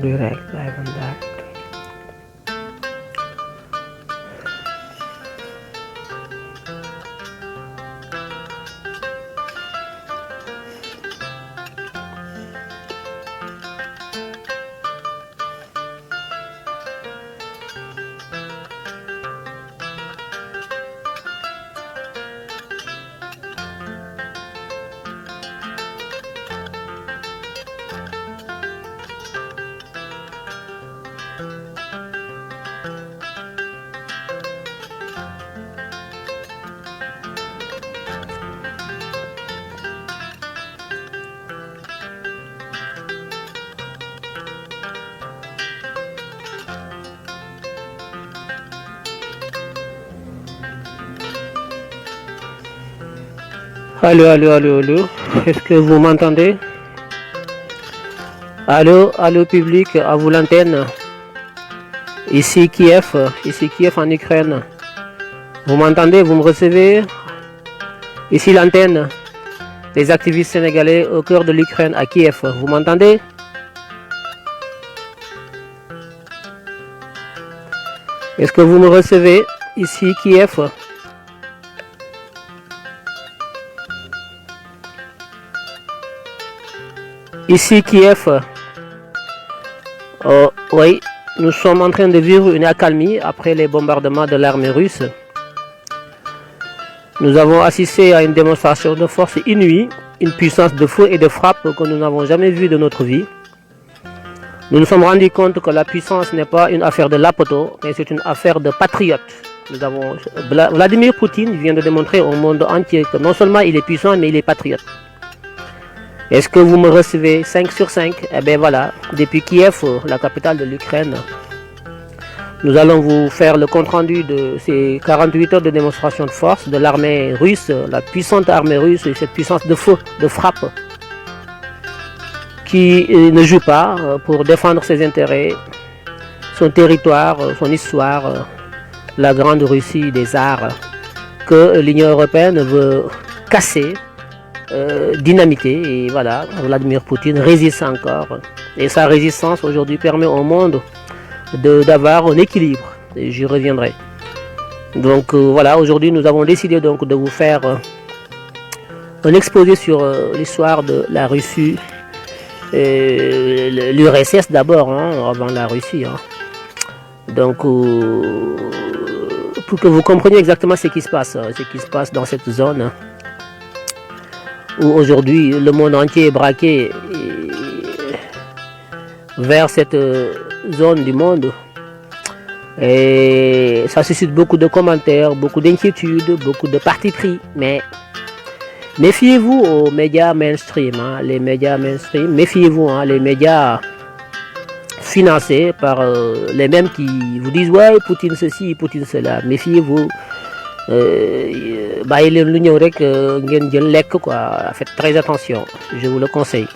direct, live and direct. Allô, allô, allô, allô. Est-ce que vous m'entendez? Allô, allô public, à vous l'antenne. Ici Kiev en Ukraine. Vous m'entendez? Vous me recevez? Ici l'antenne. Les activistes sénégalais au cœur de l'Ukraine à Kiev. Vous m'entendez? Est-ce que vous me recevez? Ici Kiev. Ici Kiev. Oui, nous sommes en train de vivre une accalmie après les bombardements de l'armée russe. Nous avons assisté à une démonstration de force inouïe, une puissance de feu et de frappe que nous n'avons jamais vue de notre vie. Nous nous sommes rendus compte que la puissance n'est pas une affaire de lapoto, mais c'est une affaire de patriotes. Vladimir Poutine vient de démontrer au monde entier que non seulement il est puissant, mais il est patriote. Est-ce que vous me recevez 5 sur 5? Eh bien voilà, depuis Kiev, la capitale de l'Ukraine, nous allons vous faire le compte-rendu de ces 48 heures de démonstration de force de l'armée russe, la puissante armée russe, et cette puissance de feu, de frappe, qui ne joue pas pour défendre ses intérêts, son territoire, son histoire, la grande Russie des tsars, que l'Union européenne veut casser, dynamité, et voilà, Vladimir Poutine résiste encore. Et sa résistance aujourd'hui permet au monde d'avoir un équilibre, et j'y reviendrai. Donc voilà, aujourd'hui nous avons décidé donc de vous faire un exposé sur l'histoire de la Russie, l'URSS d'abord, hein, avant la Russie. Hein. Donc pour que vous compreniez exactement ce qui se passe dans cette zone où aujourd'hui le monde entier est braqué vers cette zone du monde. Et ça suscite beaucoup de commentaires, beaucoup d'inquiétudes, beaucoup de partis pris. Mais méfiez-vous aux médias mainstream, hein, les médias mainstream. Méfiez-vous, hein, les médias financés par les mêmes qui vous disent ouais, Poutine ceci, Poutine cela. Méfiez-vous. Faites très attention, je vous le conseille.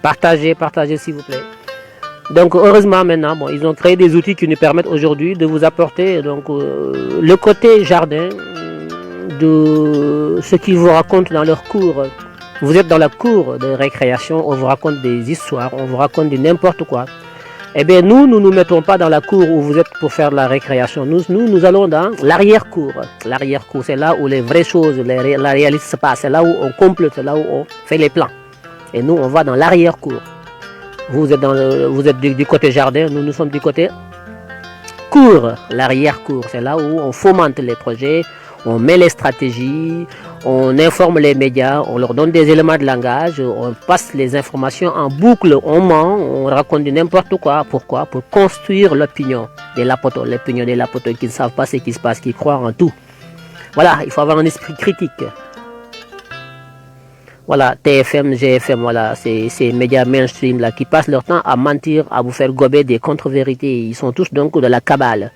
Partagez s'il vous plaît. Donc heureusement maintenant, bon, ils ont créé des outils qui nous permettent aujourd'hui de vous apporter donc, le côté jardin de ce qu'ils vous racontent dans leur cours. Vous êtes dans la cour de récréation, on vous raconte des histoires, on vous raconte du n'importe quoi. Eh bien nous ne nous mettons pas dans la cour où vous êtes pour faire de la récréation. Nous allons dans l'arrière-cour. L'arrière-cour, c'est là où les vraies choses, la réalité se passe. C'est là où on complote, c'est là où on fait les plans. Et nous, on va dans l'arrière-cour. Vous êtes du côté jardin, nous sommes du côté cour, l'arrière-cour. C'est là où on fomente les projets, on met les stratégies, on informe les médias, on leur donne des éléments de langage, on passe les informations en boucle, on ment, on raconte n'importe quoi. Pourquoi? Pour construire l'opinion des lapotos, l'opinion des lapotos qui ne savent pas ce qui se passe, qui croient en tout. Voilà, il faut avoir un esprit critique. Voilà, TFM, GFM, voilà, ces médias mainstream là qui passent leur temps à mentir, à vous faire gober des contre-vérités. Ils sont tous donc de la cabale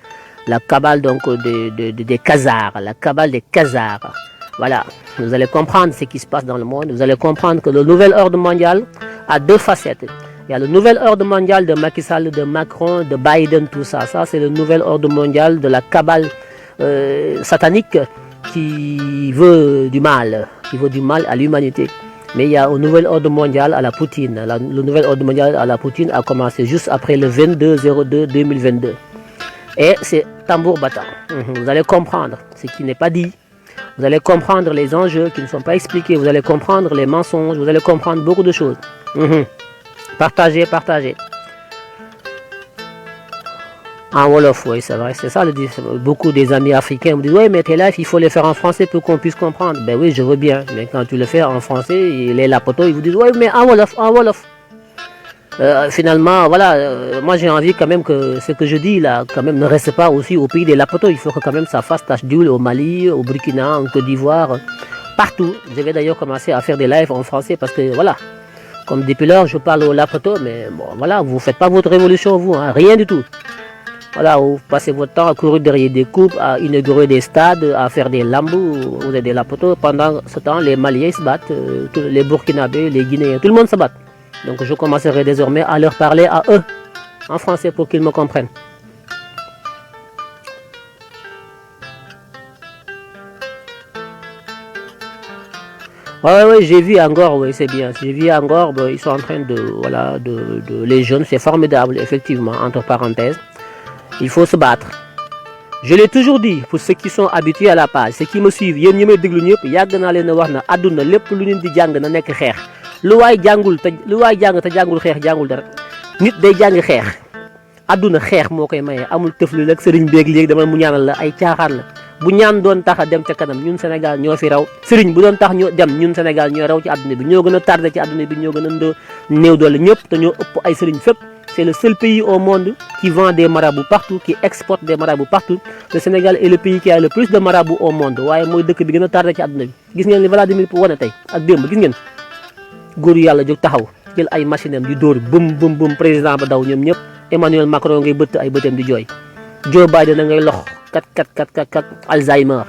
donc des Khazars, la cabale des Khazars. Voilà, vous allez comprendre ce qui se passe dans le monde. Vous allez comprendre que le nouvel ordre mondial a deux facettes. Il y a le nouvel ordre mondial de Macky Sall, de Macron, de Biden, tout ça. Ça, c'est le nouvel ordre mondial de la cabale satanique qui veut du mal à l'humanité. Mais il y a un nouvel ordre mondial à la Poutine. Le nouvel ordre mondial à la Poutine a commencé juste après le 22/02/2022. Et c'est tambour battant. Vous allez comprendre ce qui n'est pas dit. Vous allez comprendre les enjeux qui ne sont pas expliqués. Vous allez comprendre les mensonges. Vous allez comprendre beaucoup de choses. Partagez, partagez. En Wolof, oui, c'est vrai, c'est ça. Beaucoup des amis africains me disent, oui, mais tes lives, il faut les faire en français pour qu'on puisse comprendre. Ben oui, je veux bien. Mais quand tu le fais en français, les lapotos, ils vous disent, oui, mais en Wolof, en Wolof. Finalement, voilà, moi j'ai envie quand même que ce que je dis là, quand même, ne reste pas aussi au pays des lapotos. Il faut que quand même ça fasse tache d'huile au Mali, au Burkina, en Côte d'Ivoire, partout. Je vais d'ailleurs commencer à faire des lives en français parce que voilà, comme depuis l'heure, je parle aux lapotos, mais bon, voilà, vous ne faites pas votre révolution, vous, hein, rien du tout. Voilà, vous passez votre temps à courir derrière des coupes, à inaugurer des stades, à faire des lambous, vous êtes des lapotos. Pendant ce temps, les Maliens se battent, les Burkinabés, les Guinéens, tout le monde se bat. Donc je commencerai désormais à leur parler à eux, en français, pour qu'ils me comprennent. Ouais, j'ai vu Angor, oui, c'est bien. J'ai vu Angor, ils sont en train voilà, les jeunes, c'est formidable, effectivement, entre parenthèses. Il faut se battre. Je l'ai toujours dit, pour ceux qui sont habitués à la page, ceux qui me suivent, yéen ñi may déglu ñëpp yàgg naa leen a wax na àdduna lépp lu nit di jàng na nekk xeex. Lu waay jàng te jàngul xeex jàngul dara. Nit day jàng xeex. Àdduna xeex moo koy maye amul tëfli rek sëriñ beeg léegi dama mu ñaanal la ay caaxaan la. Bu ñaan doon tax a dem ca kanam ñun Sénégal ñoo fi raw. Sëriñ bu doon tax ñu dem ñun Sénégal ñoo raw ci àdduna bi ñoo gën a tardé ci àdduna bi ñoo gën a néew doole ñëpp te ñoo ëpp ay sëriñ fépp. C'est le seul pays au monde qui vend des marabouts partout, qui exporte des marabouts partout. Le Sénégal est le pays qui a le plus de marabouts au monde. waaye mooy dëkk bi gën a tardé ci àdduna bi. Gis ngeen li Vladimir Poutine wane tey ak démb gis ngeen góor yàlla jóg taxaw jël ay machine am di dóor bum président ba daw ñoom ñëpp. Emmanuel Macron ngay bëtt ay bëtam di jooy. Joe Biden ngay lox kat Alzheimer.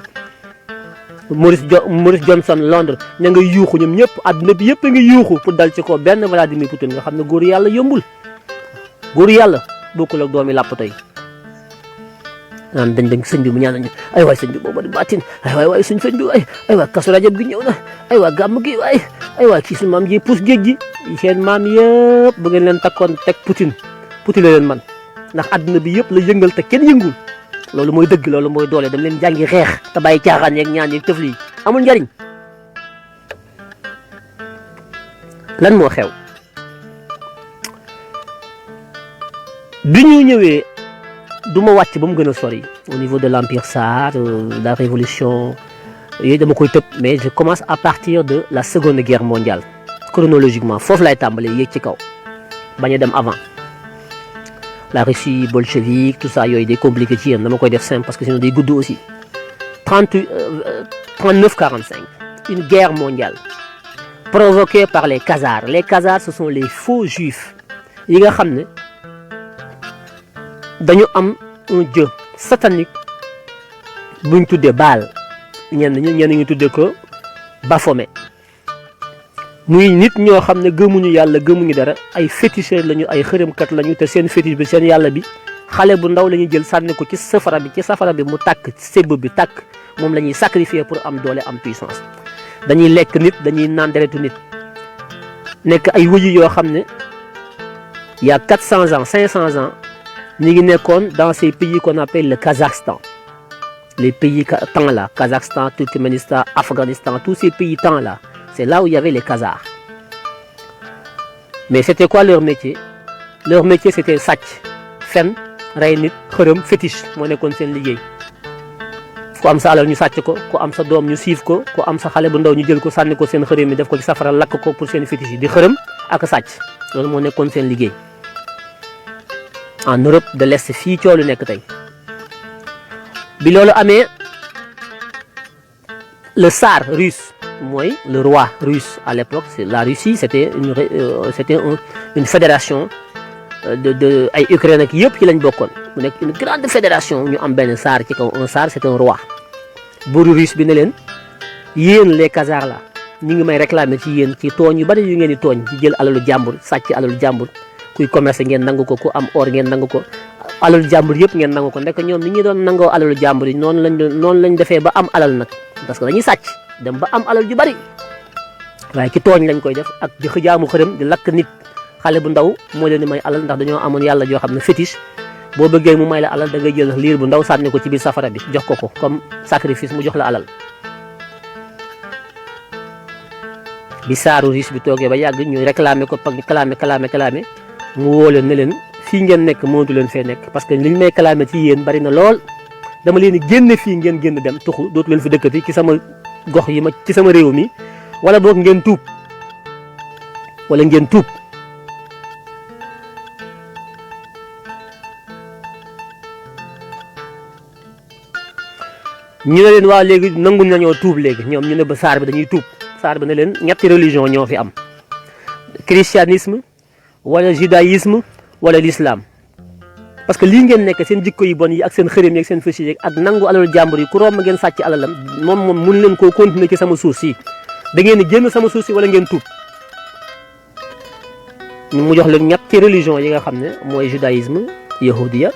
Maurice Johnson Londres ña ngay yuuxu ñoom ñëpp àdduna bi yëpp a ngi yuuxu pour dal ci ko benn Vladimir Poutine nga xam ne góor yàlla yombul. góor yàlla bokkul ak doomi làppato yi naan dañ sëñ bi mu ñaan nañu ay waay sëñ bi booba di baatin ay waay suñ sëñ bi ay waay kasu rajab gi ñëw na ay waay gàmm gi ay waay kii suñu maam ji pousse géej gi seen maam yëpp bu ngeen leen takkoon teg Poutine la leen man ndax àdduna bi yëpp la yëngal te kenn yëngul loolu mooy dëgg loolu mooy doole dam leen jàngi xeex te bàyyi caaxaan yeeg ñaan yeeg tëfli amul njariñ lan moo xew bi ñu ñëwee du ma wàcc ba mu gën a sori au niveau de l'empire Tsar la révolution yooyu dama koy tëb mais je commence à partir de la seconde guerre mondiale chronologiquement foofu lay tàmbalee yéeg ci kaw bañ a dem avant la Russie bolchevique tout ça yooyu day compliqué ci yéen dama koy def simple parce que sinon day gudd aussi 39-45 une guerre mondiale provoquée par les Khazars. Les Khazars ce sont les faux juifs yi nga xam ne dañu am un dieu satanique buñ tuddee Baal ñenn ñu tuddee ko Baphomet muy nit ñoo xam ne gëmuñu yàlla gëmuñu dara ay féticheurs lañu ay xërëmkat lañu te seen fétiche bi seen yàlla bi xale bu ndaw la ñuy jël sànni ko ci safara bi mu tàkk sébb bi tàkk moom la ñuy sacrifier pour am doole am puissance dañuy lekk nit dañuy naan deretu nit nekk ay wëyu yoo xam ne il y a 400 ans 500 ans ñu ngi nekkoon dans ces pays qu'on appelle le Kazakhstan les pays temps là Kazakhstan Turkménistan Afghanistan tous ces pays temps là c'est là où il y avait les Khazars mais c'était quoi leur métier c'était sàcc fen rey nit xërëm fétiche moo nekkoon seen liggéey ku am sa alal ñu sàcc ko ku am sa doom ñu siif ko ku am sa xale bu ndaw ñu jël ko sànni ko seen xërëm yi def ko ci safara lakk ko pour seen fétiche yi di xërëm ak sàcc loolu moo nekkoon seen liggéey en Europe de l'Est fii coolu nekk tey bi loolu amee le tsar russe mooy le roi russe à l'époque c'est la Russie c'était une fédération de ay Ukraine ak yëpp ci lañ bokkoon mu nekk une grande fédération ñu am benn tsar ci kaw un tsar c'est un roi buuru russe bi ne leen yéen les Khazars la ñu ngi may réclamer ci yéen ci tooñ yu bari yu ngeen di tooñ ci jël alalu jàmbur sàcc alalu jàmbur kuy commerce ngeen nangu ko ku am or ngeen nangu ko alalu jàmbur yëpp ngeen nangu ko ndek ñoom ni ñu doon nangoo alalu jàmbur yi noonu lañ defee ba am alal nag parce que dañuy sàcc dem ba am alal ju bari waaye ci tooñ lañ koy def ak di jaamu xërëm di lakk nit xale bu ndaw moo leen di may alal ndax dañoo amoon yàlla joo xam ne fétiche boo bëggee mu may la alal da ngay jël liir bu ndaw sànni ko ci biir safara bi jox ko comme sacrifice mu jox la alal. bi saaru riche bi toogee ba yàgg ñu réclamer ko pag clamé mu woo leen ne leen fii ngeen nekk mënatu leen fee nekk parce que liñ may clamé ci yéen bari na lool dama leen di génne fii ngeen génn dem tuxu dootu leen fi dëkkati ci sama gox yi ma ci sama réew mi wala boog ngeen tuub ñu ne leen waaw léegi nangu nañoo tuub léegi ñoom ñu ne ba saar bi dañuy tuub saar bi ne leen ñetti religion ñoo fi am christianisme wala judaïsme wala l'islam parce que lii ngeen nekk seen jikko yi bon yi ak seen xërëm yi ak seen fësi yi ak nangu alalu jàmbur yi ku romb ngeen sàcc alalam moom mun leen koo continuer ci sama suuf si da ngeen di génn sama suuf si wala ngeen tuub mu jox leen ñetti religion yi nga xam ne mooy judaïsme yahudiya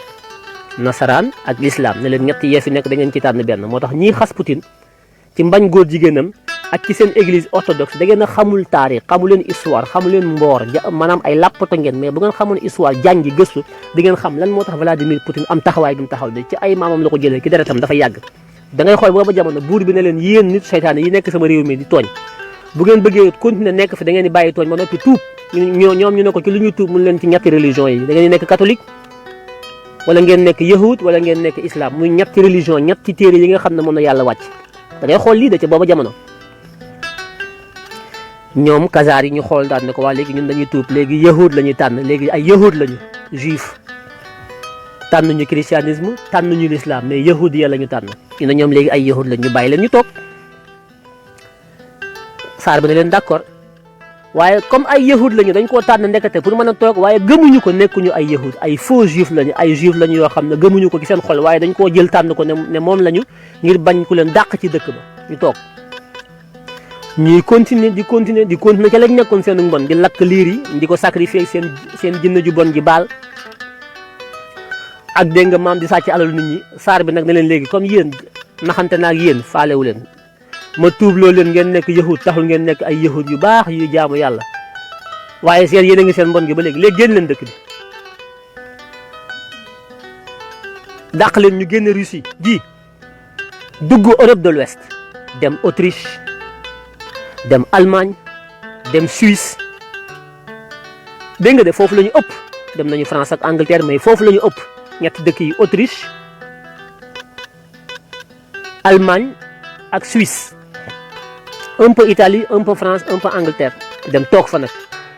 nasaraan ak l'islam ne leen ñetti yee fi nekk da ngeen ci tànn benn moo tax ñiy xas Poutine ci mbañ góor jigéenam ak ci seen église orthodoxe da ngeen a xamul taarix xamu leen histoire xamu leen mboor maanaam ay làppato ngeen mais bu ngeen xamoon histoire jàngi gëstu di ngeen xam lan moo tax Vladimir Poutine am taxawaay bi mu taxaw de ci ay maamam la ko jëlee ki deretam dafa yàgg da ngay xool booba jamono buur bi ne leen yéen nit seytaane yi nekk sama réew mi di tooñ bu ngeen bëggee continuer nekk fi da ngeen di bàyyi tooñ ba noppi tuub ñoom ñu ne ko ci lu ñuy tuub mun leen ci ñetti religion yi da ngeen di nekk catholique wala ngeen nekk yahud wala ngeen nekk islam muy ñetti religion ñetti téere yi nga xam ne moom la yàlla wàcc da ngay xool lii de ca booba jamono ñoom kazaar yi ñu xool daan ne ko waa léegi ñun dañuy tuub léegi yahud la ñuy tànn léegi ay yahud lañu juif tànnuñu christianisme tànnuñu l'islam mais yahud ya la ñu tànn ñu ne ñoom léegi ay yahud la ñu bàyyi leen ñu toog saar bi ne leen d'accord waaye comme ay yahud lañu dañ koo tànn ndekete pour mën a toog waaye gëmuñu ko nekkuñu ay yahud ay faux juif lañu ay juif lañu yoo xam ne gëmuñu ko ci seen xol waaye dañ koo jël tànn ko ne moom lañu ngir bañ ku leen dàq ci dëkk ba ñu toog ñuy continuer ca lañ nekkoon seen mbon di lakk liir yi di ko sacrifier seen jënn ju bon ji baal ak dégg nga maam di sàcc alalu nit ñi saar bi nag ne leen léegi comme yéen naxante naag yéen faalewu leen ma tuub loolu leen ngeen nekk yahud taxul ngeen nekk ay yahud yu baax yuy jaamu yàlla waaye seen yéen a ngi seen mbon gi ba léegi génn leen dëkk bi dàq leen ñu génn Russie ji dugg Europe de l'Ouest dem Autriche dem Allemagne dem Suisse dégg nga de foofu la ñu ëpp dem nañu France ak Angleterre mais foofu la ñu ëpp ñetti dëkk yi Autriche Allemagne ak Suisse un peu Italie un peu France un peu Angleterre dem toog fa nag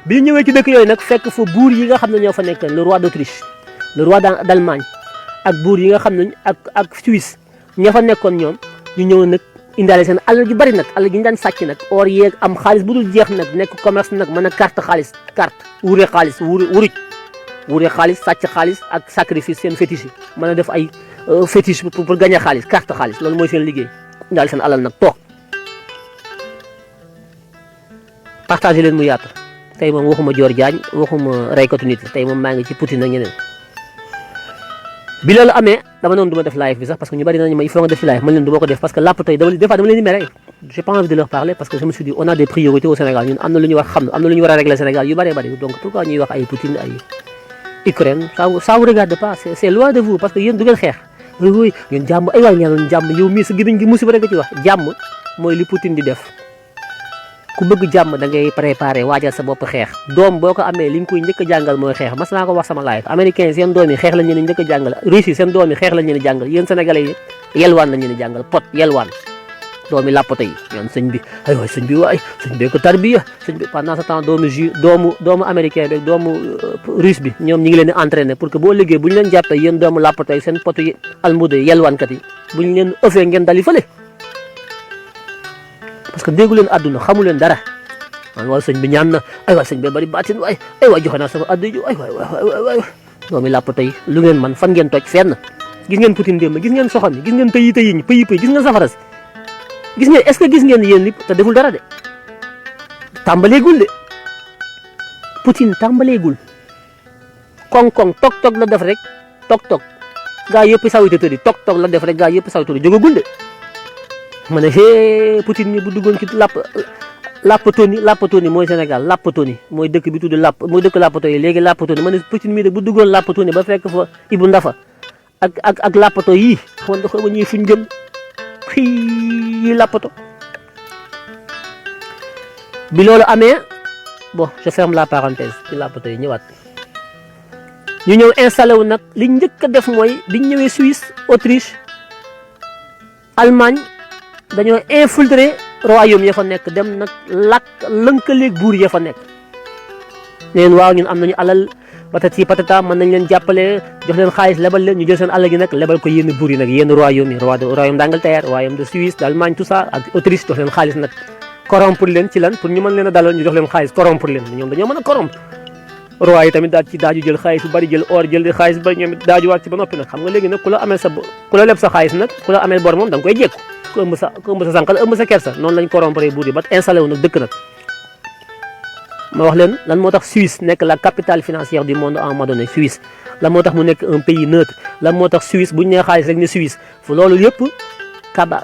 bi ñu ñëwee ci dëkk yooyu nag fekk fa buur yi nga xam ne ñoo fa nekk le roi d'Autriche le roi d'Allemagne ak buur yi nga xam ne ak Suisse ña fa nekkoon ñoom ñu ñëw nag indaale seen alal ju bari nag alal gi ñu daan sàcc nag or yeeg am xaalis bu dul jeex nag nekk commerce nag mën a carte xaalis carte wure xaalis wure xaalis sàcc xaalis ak sacrifice seen fétiche yi mën a def ay fétiche pour gagner xaalis carte xaalis loolu mooy seen liggéey indaale seen alal nag toog partagé leen mu yaatu tey moom waxuma Dior Diagne waxuma reykatu nit tey moom maa ngi ci Poutine ak ñeneen bi loolu amee dama noonu du ma def live bi sax parce que ñu bari nañu ma il faut nga def ci live man leen du ma ko def parce que làpp tey des fois dama leen di mere j'ai pas envie de leur parler parce que je me suis dit on a des priorités au Sénégal ñun am na lu ñu war xam am na lu ñu war a régler Sénégal yu bëree bëri donc pourquoi ñuy wax ay Poutine ay Ukraine ça vous regarde pas c'est loin de vous parce que yéen du ngeen xeex oui yéen jàmm ay waay ñaanoon jàmm yow mii sa gémmiñ gi musiba rek nga ci wax jàmm mooy li Poutine di def ku bëgg jàmm da ngay préparé waajal sa bopp xeex doom boo ko amee li nga koy njëkk a jàngal mooy xeex mas naa ko wax sama live américain seen doom yi xeex lañ leen njëkk a jàngal Russie seen doom yi xeex lañ leen jàngal yéen sénégalais yi yelwaan lañ leen jàngal pot yelwaan doomi làppato yi ñoon sëñ bi ay waay sëñ bi waay sëñ bee ko tarbiya sëñ bi pendant ce temps doomu américain bi doomu russe bi ñoom ñi ngi leen di entraîner pour que boo liggéey bu ñu leen jàppee yéen doomu làppato yi seen potu yi almude yi yelwaankat yi bu ñu leen ëffee ngeen dali fële parce que déggu leen àdduna xamu leen dara man waaye sëñ bi ñaan na ay waay sëñ bi bari baatin waay ay waay joxe naa sama addu ju ay waay doomi làppato yi lu ngeen man fan ngeen toj fenn gis ngeen Poutine démb gis ngeen soxam yi gis ngeen tëyi ñi pëyi gis ngeen safara si gis ngeen est-ce que gis ngeen yéen li te deful dara de tàmbaleegul de Poutine tàmbaleegul koŋ-koŋ tog la def rek tog gaa yëpp sawite tëddi tog la def rek gaa yëpp sawite tëddi jógagul de ma ne Poutine mi bu duggoon ci Lapatoni mooy Sénégal Lapatoni mooy dëkk bi tudd mooy dëkk Lapato yi léegi Lapatoni ma ne Poutine mii de bu duggoon Lapatoni ba fekk fa Ibou Ndafa ak Lapato yii xaw ma ñuy fuñ jëm xii Lapato. bi loolu amee bon je ferme la parenthèse ci Lapato yi ñëwaat ñu ñëw installé wu nag li njëkk a def mooy biñ ñëwee Suisse Autriche Allemagne dañoo infiltré royaume ya fa nekk dem nag lënkaleeg buur ya fa nekk neen waaw ñun am nañu alal patati patata mën nañ leen jàppale jox leen xaalis lebal leen ñu jël seen alal gi nag lebal ko yenn buur yi nag yenn royaume yi royaume d'Angleterre royaume de Suisse d'Allemagne tout ça ak Autriche jox leen xaalis nag corrompre leen ci lan pour ñu mën leen a dalal ñu jox leen xaalis corrompre leen ñoom dañoo mën a corrompre roi yi tamit daaju jël xaalis bu bari jël or jël xaalis ba ñoom daajuwaat ci ba noppi nag xam nga léegi nag ku la leb sa xaalis nag ku la amee bor moom da nga koy jékku ku ëmb sa sànqal ëmb sa kersa noonu lañ corrompre buur yi ba installé wu nag dëkk nag ma wax leen lan moo tax Suisse nekk la capitale financière du monde à un moment donné Suisse lan moo tax mu nekk un pays neutre lan moo tax Suisse bu ñu nee xaalis rek ne Suisse fu loolu yëpp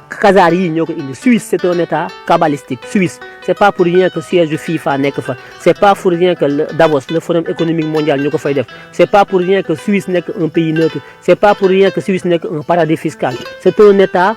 Khazar yi ñoo ko indi Suisse c'est un état kabbalistique Suisse c'est pas pour rien que siège FIFA nekk fa c'est pas pour rien que Davos le forum économique mondial ñu ko fay def c'est pas pour rien que Suisse nekk un pays neutre c'est pas pour rien que Suisse nekk un paradis fiscal c'est un état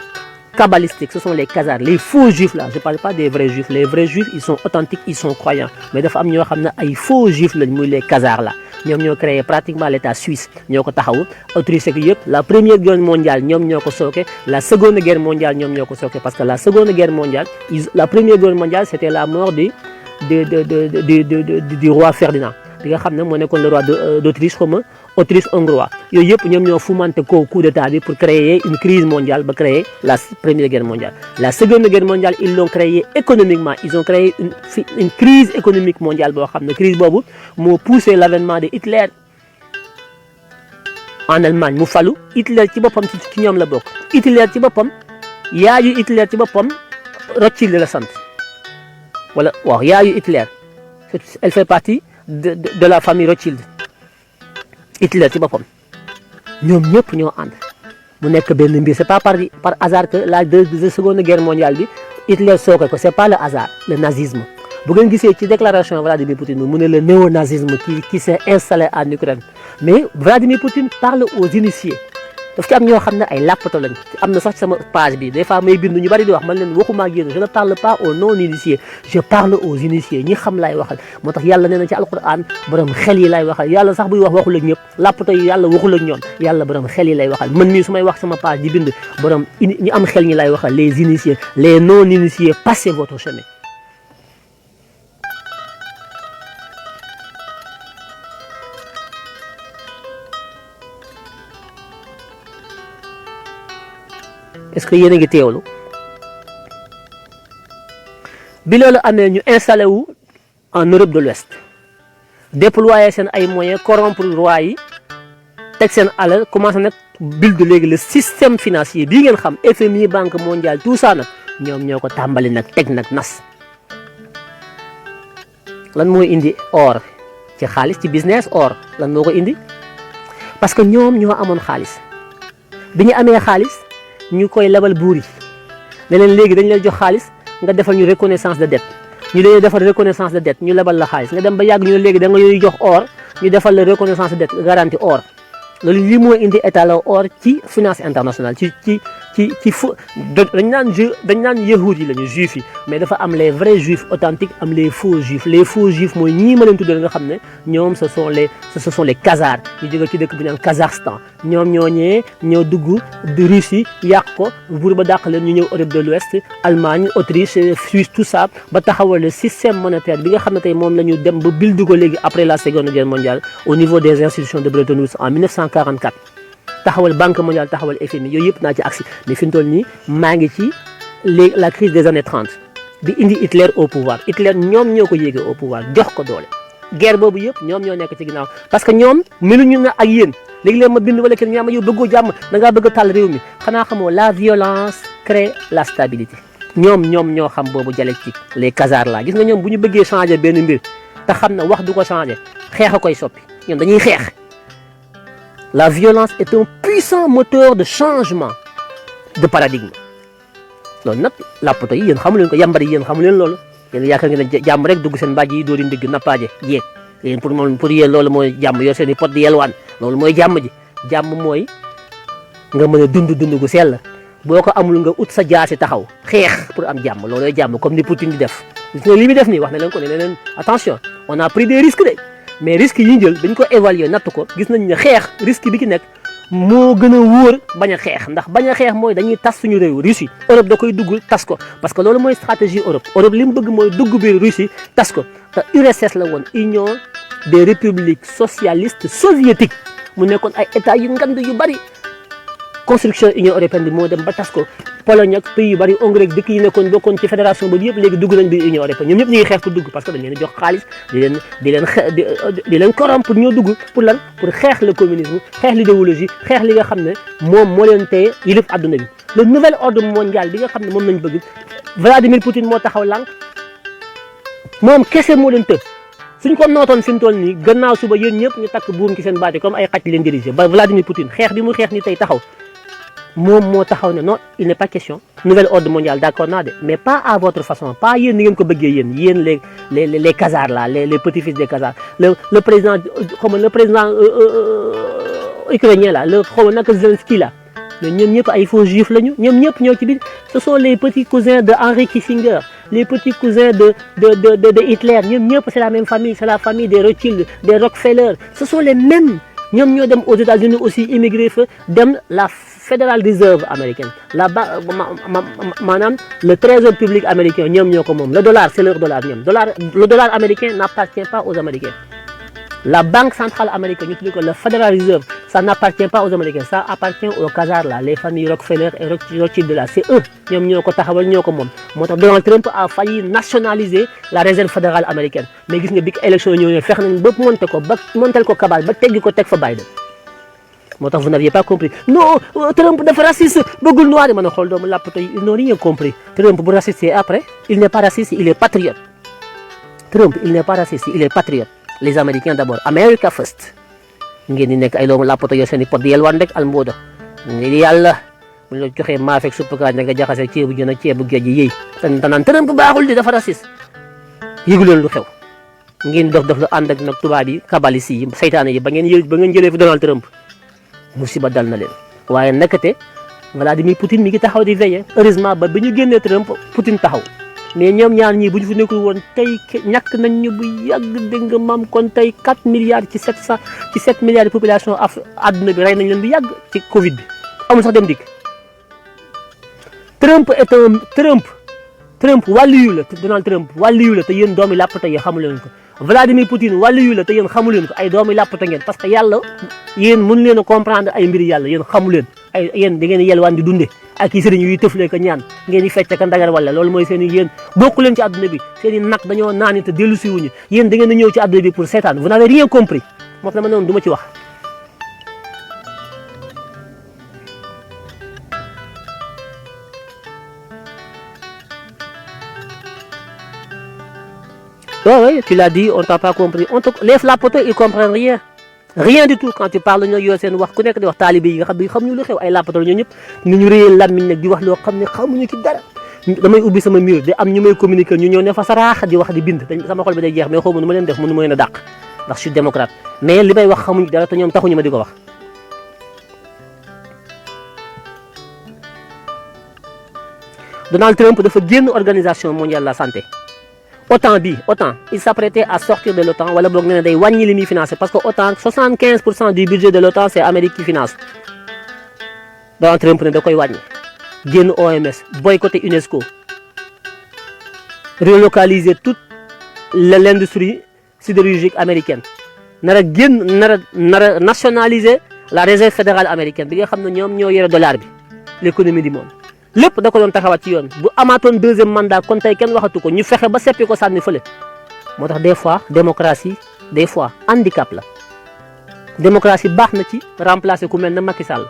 kabbalistique ce sont les Khazars les faux juifs là je parle pas des vrais juifs les vrais juifs ils sont authentiques ils sont croyants mais dafa am ñoo xam ne ay faux juifs lañ muy les Khazars là ñoom ñoo créé pratiquement l'état suisse ñoo ko taxawu Autriche ak yëpp la première guerre mondiale ñoom ñoo ko sooke la seconde guerre mondiale ñoom ñoo ko sooke parce que la seconde guerre mondiale la première guerre mondiale c'était la mort du roi Ferdinand bi nga xam ne moo nekkoon le roi d'Autriche xaw ma Autriche hongrois yooyu yëpp ñoom ñoo fomenté coup d'état bi pour créer une crise mondiale ba créer la première guerre mondiale la seconde guerre mondiale ils l'ont créé économiquement ils ont créé une crise économique mondiale boo xam ne crise boobu moo poussé l'avènement de Hitler en Allemagne mu falu Hitler ci boppam ci ñoom la bokk Hitler ci boppam yaayu Hitler ci boppam Rothschild la sant wala waaw yaayu Hitler elle fait partie de la famille Rothschild Hitler ci boppam ñoom ñëpp ñoo ànd mu nekk benn mbir c'est pas par hasard que la seconde guerre mondiale bi Hitler sooke ko c'est pas le hasard le nazisme bu ngeen gisee ci déclaration Vladimir Poutine mu ne le néonazisme qui s'est installé en Ukraine mais Vladimir Poutine parle aux initiés daf ci am ñoo xam ne ay làppato lañ am na sax sama page bi des fois may bind ñu bari di wax man leen waxuma ak yéen je ne parle pas aux non initiés je parle aux initiés ñi xam laay waxal moo tax yàlla nee na ci alquran borom xel yi lay waxal yàlla sax buy wax waxul ak ñëpp làppato yi yàlla waxul ak ñoom yàlla borom xel yi lay waxal man mii su may wax sama page di bind borom ñi am xel ñi lay waxal les initiés les non initiés passez votre chemin. Est-ce que yéen a ngi teewlu bi loolu amee ñu installé wu en Europe de l'Ouest déployer seen ay moyens corrompre roi yi teg seen alal commencé nag build léegi le système financier bii ngeen xam FMI Banque mondiale tout ça nag ñoom ñoo ko tàmbali nag teg nag nas lan mooy indi or ci xaalis ci business or lan moo ko indi parce que ñoom ñoo amoon xaalis bi ñu amee xaalis ñu koy lebal buur yi ne leen léegi dañ lay jox xaalis nga defal ñu reconnaissance de dette ñu lay defal reconnaissance de dette ñu lebal la xaalis nga dem ba yàgg ñu ne léegi da nga ñuy jox or ñu defal la reconnaissance de dette garantie or loolu lii moo indi état la or ci finance internationale ci fu dañ naan yahuud yi lañu juifs yi mais dafa am les vrais juifs authentiques am les faux juifs mooy ñii ma leen tuddee nga xam ne ñoom ce sont les Khazars ñu jóge ci dëkk bu ñu naan Kazakhstan ñoom ñoo dugg de Russie yàq ko buur ba dàq leen ñu ñëw Europe de l'Ouest Allemagne Autriche Suisse tout ça ba taxawal le système monétaire bi nga xam ne tey moom la ñu dem ba bildu ko léegi après la seconde guerre mondiale au niveau des institutions de Bretton Woods en 1944 taxawal banque mondiale taxawal FMI yooyu yëpp naa ci agsi mais fi mu toll nii maa ngi ci la crise des années 30 bi indi Hitler au pouvoir Hitler ñoom ñoo ko yéegee au pouvoir jox ko doole guerre boobu yëpp ñoom ñoo nekk ci ginnaaw parce que ñoom meluñu na ak yéen léegi-léeg ma bind wala kenn ñaama yow bëggoo jàmm da ngaa bëgg a tàll réew mi xanaa xamoo la violence crée la stabilité ñoom ñoo xam boobu dialectique les Khazars la gis nga ñoom bu ñu bëggee changer benn mbir te xam na wax du ko changer xeex a koy soppi ñoom dañuy xeex. La violence est un puissant moteur de changement de paradigme loolu nag làppato yi yéen xamu leen ko yambar yi yéen xamu leen loolu yéen yaakaar ngeen ne jàmm rek dugg seen mbàjj yi dóor yi ndigg nappaaje jéeg yéen pour yéen loolu mooy jàmm yor seen i pot di yelwaan loolu mooy jàmm ji jàmm mooy nga mën a dund gu sell boo ko amul nga ut sa jaasi taxaw xeex pour am jàmm loolooy jàmm comme ni Poutine di def gis nga li muy def nii wax na leen ko ne leen attention on a pris des risques de mais risques yi ñu jël dañ ko évaluer natt ko gis nañ ne xeex risque bi ci nekk moo gën a wóor bañ a xeex ndax bañ a xeex mooy dañuy tas suñu réew Russie Europe da koy dugg tas ko parce que loolu mooy stratégie Europe li mu bëgg mooy dugg biir Russie tas ko te URSS la woon Union des républiques socialistes soviétiques mu nekkoon ay états yu ngand yu bari construction Union européenne bi moo dem ba tas ko Pologne ak pays yu bari Hongrie dëkk yi nekkoon bokkoon ci fédération boobu yëpp léegi dugg nañ biir Union européenne ñoom ñëpp ñu ngi xeex pour dugg parce que dañ leen jox xaalis di leen corrompre pour ñoo dugg pour lan pour xeex le communisme xeex l'idéologie xeex li nga xam ne moom moo leen teye yilif adduna bi le nouvel ordre mondial bi nga xam ne moom lañ bëgg Vladimir Poutine moo taxaw lànk moom kese moo leen tëb suñ ko nootoon fi mu toll nii gannaaw suba yéen ñëpp ñu takk buum ci seen baati comme ay xaj leen dirigé ba Vladimir Poutine xeex bi mu xeex ni tey taxaw moom moo taxaw ne non il n'est pas question nouvel ordre mondial d'accord naa de mais pas à votre façon pas yéen ni ngeen ko bëggee yéen les Khazars là les petits-fils des Khazars le président ukrainien là le xaw ma naka Zelensky là mais ñoom ñëpp ay faux juifs lañu ñoom ñëpp ñoo ci biir ce sont les petits cousins de Henry Kissinger les petits cousins de Hitler ñoom ñëpp c'est la même famille c'est la famille des Rothschild des Rockefeller ce sont les mêmes ñoom ñoo dem aux États-Unis aussi immigré fa dem la Federal Reserve américaine maanaam le trésor public américain ñoom ñoo ko moom le dollar c'est leur dollar ñoom le dollar américain n'appartient pas aux Américains la banque centrale américaine ñu tuddee ko la Federal Reserve ça n'appartient pas aux Américains ça appartient aux Khazars là les familles Rockefeller et Rothschild là c'est eux ñoom ñoo ko taxawal ñoo ko moom moo tax Donald Trump a failli nationaliser la réserve fédérale américaine mais gis nga bi élection ñëw fex nañ ba montel ko kabal ba teggi ko teg fa Biden moo tax vous n'aviez pas compris non Trump dafa raciste bëggul noir yi mën a xool doomu làppato yi ils n'ont rien compris Trump bu raciste après il n'est pas raciste il est patriote Trump il n'est pas raciste il est patriote les Américains d'abord America first ngeen di nekk ay doomu làppato yoo seen i pot di yelwaan rek almbooda ngi yàlla bu la joxee maafeeg suppu kaaj nga jaxase ceebu jën ak ceebu géej yi yëy te naan Trump baaxul di dafa raciste yëgu leen lu xew ngeen dof lu ànd ak nag tubaab yi kabalis yi saytaane yi ba ngeen jëlee fi Donald Trump musiba dal na leen waaye nekkate Vladimir Poutine mi ngi taxaw di veiller heureusement ba ñu génnee Trump Poutine taxaw mais ñoom ñaar ñii bu ñu fi nekkul woon tey ñàkk nañ ñu bu yàgg dégg nga maam kon tey 4 milliards ci 7 milliards de population àdduna bi rey nañ leen bu yàgg ci Covid bi amul sax dem dikk Trump wàlliyu la Donald Trump wàlliyu la te yéen doomi làppata yi xamu leen ko Vladimir Poutine wàlliyu la te yéen xamu leen ko ay doomi làppata ngeen parce que yàlla yéen mën leen a comprendre ay mbiri yàlla yéen xamu leen ay yéen da ngeen yelwaan di dunde ak i sëriñ yuy tëflee ko ñaan ngeen di fecc ka ndagar wala loolu mooy seen i yéen bokku leen ci àdduna bi seen i nag dañoo naani te dellu si wuñu yéen da ngeen a ñëw ci àdduna bi pour seetaan vous n'avez rien compris moo tax ma noonu du ma ci wax oui, tu l'as dit, on t'a pas compris. Les flapotés, ils comprennent rien. Rien du tout quand tu parles ñoo yoo seen wax ku nekk di wax taalibe yi nga xam ne xamuñu lu xew ay lapato ñoo ñëpp ni ñu réyee làmmiñ nag di wax loo xam ne xamuñu ci dara damay ubbi sama mur di am ñu may communiquer ñu ñëw ne fa saraax di wax di bind sama xol bi day jeex mais xawma nu ma leen def mënu ma leen a dàq ndax je suis démocrate mais li may wax xamuñu dara te ñoom taxuñu ma di ko wax Donald Trump dafa génn organisation mondiale de la santé OTAN il s'apprêtait à sortir de l'OTAN wala boog nee na day wàññi li muy financé parce que OTAN 75% du budget de l'OTAN c'est Amérique qui finance Donald Trump ne da koy wàññi génn OMS boycotter UNESCO relocaliser toute l'industrie sidérurgique américaine nar a nationaliser la réserve fédérale américaine bi nga xam ne ñoom ñoo yore dollar bi l'économie du monde lépp da ko doon taxawat ci yoon bu amaatoon deuxième mandat kon tey kenn waxatu ko ñu fexe ba seppi ko sànni fële moo tax des fois démocratie des fois handicap la démocratie baax na ci remplacer ku mel ne Macky Sall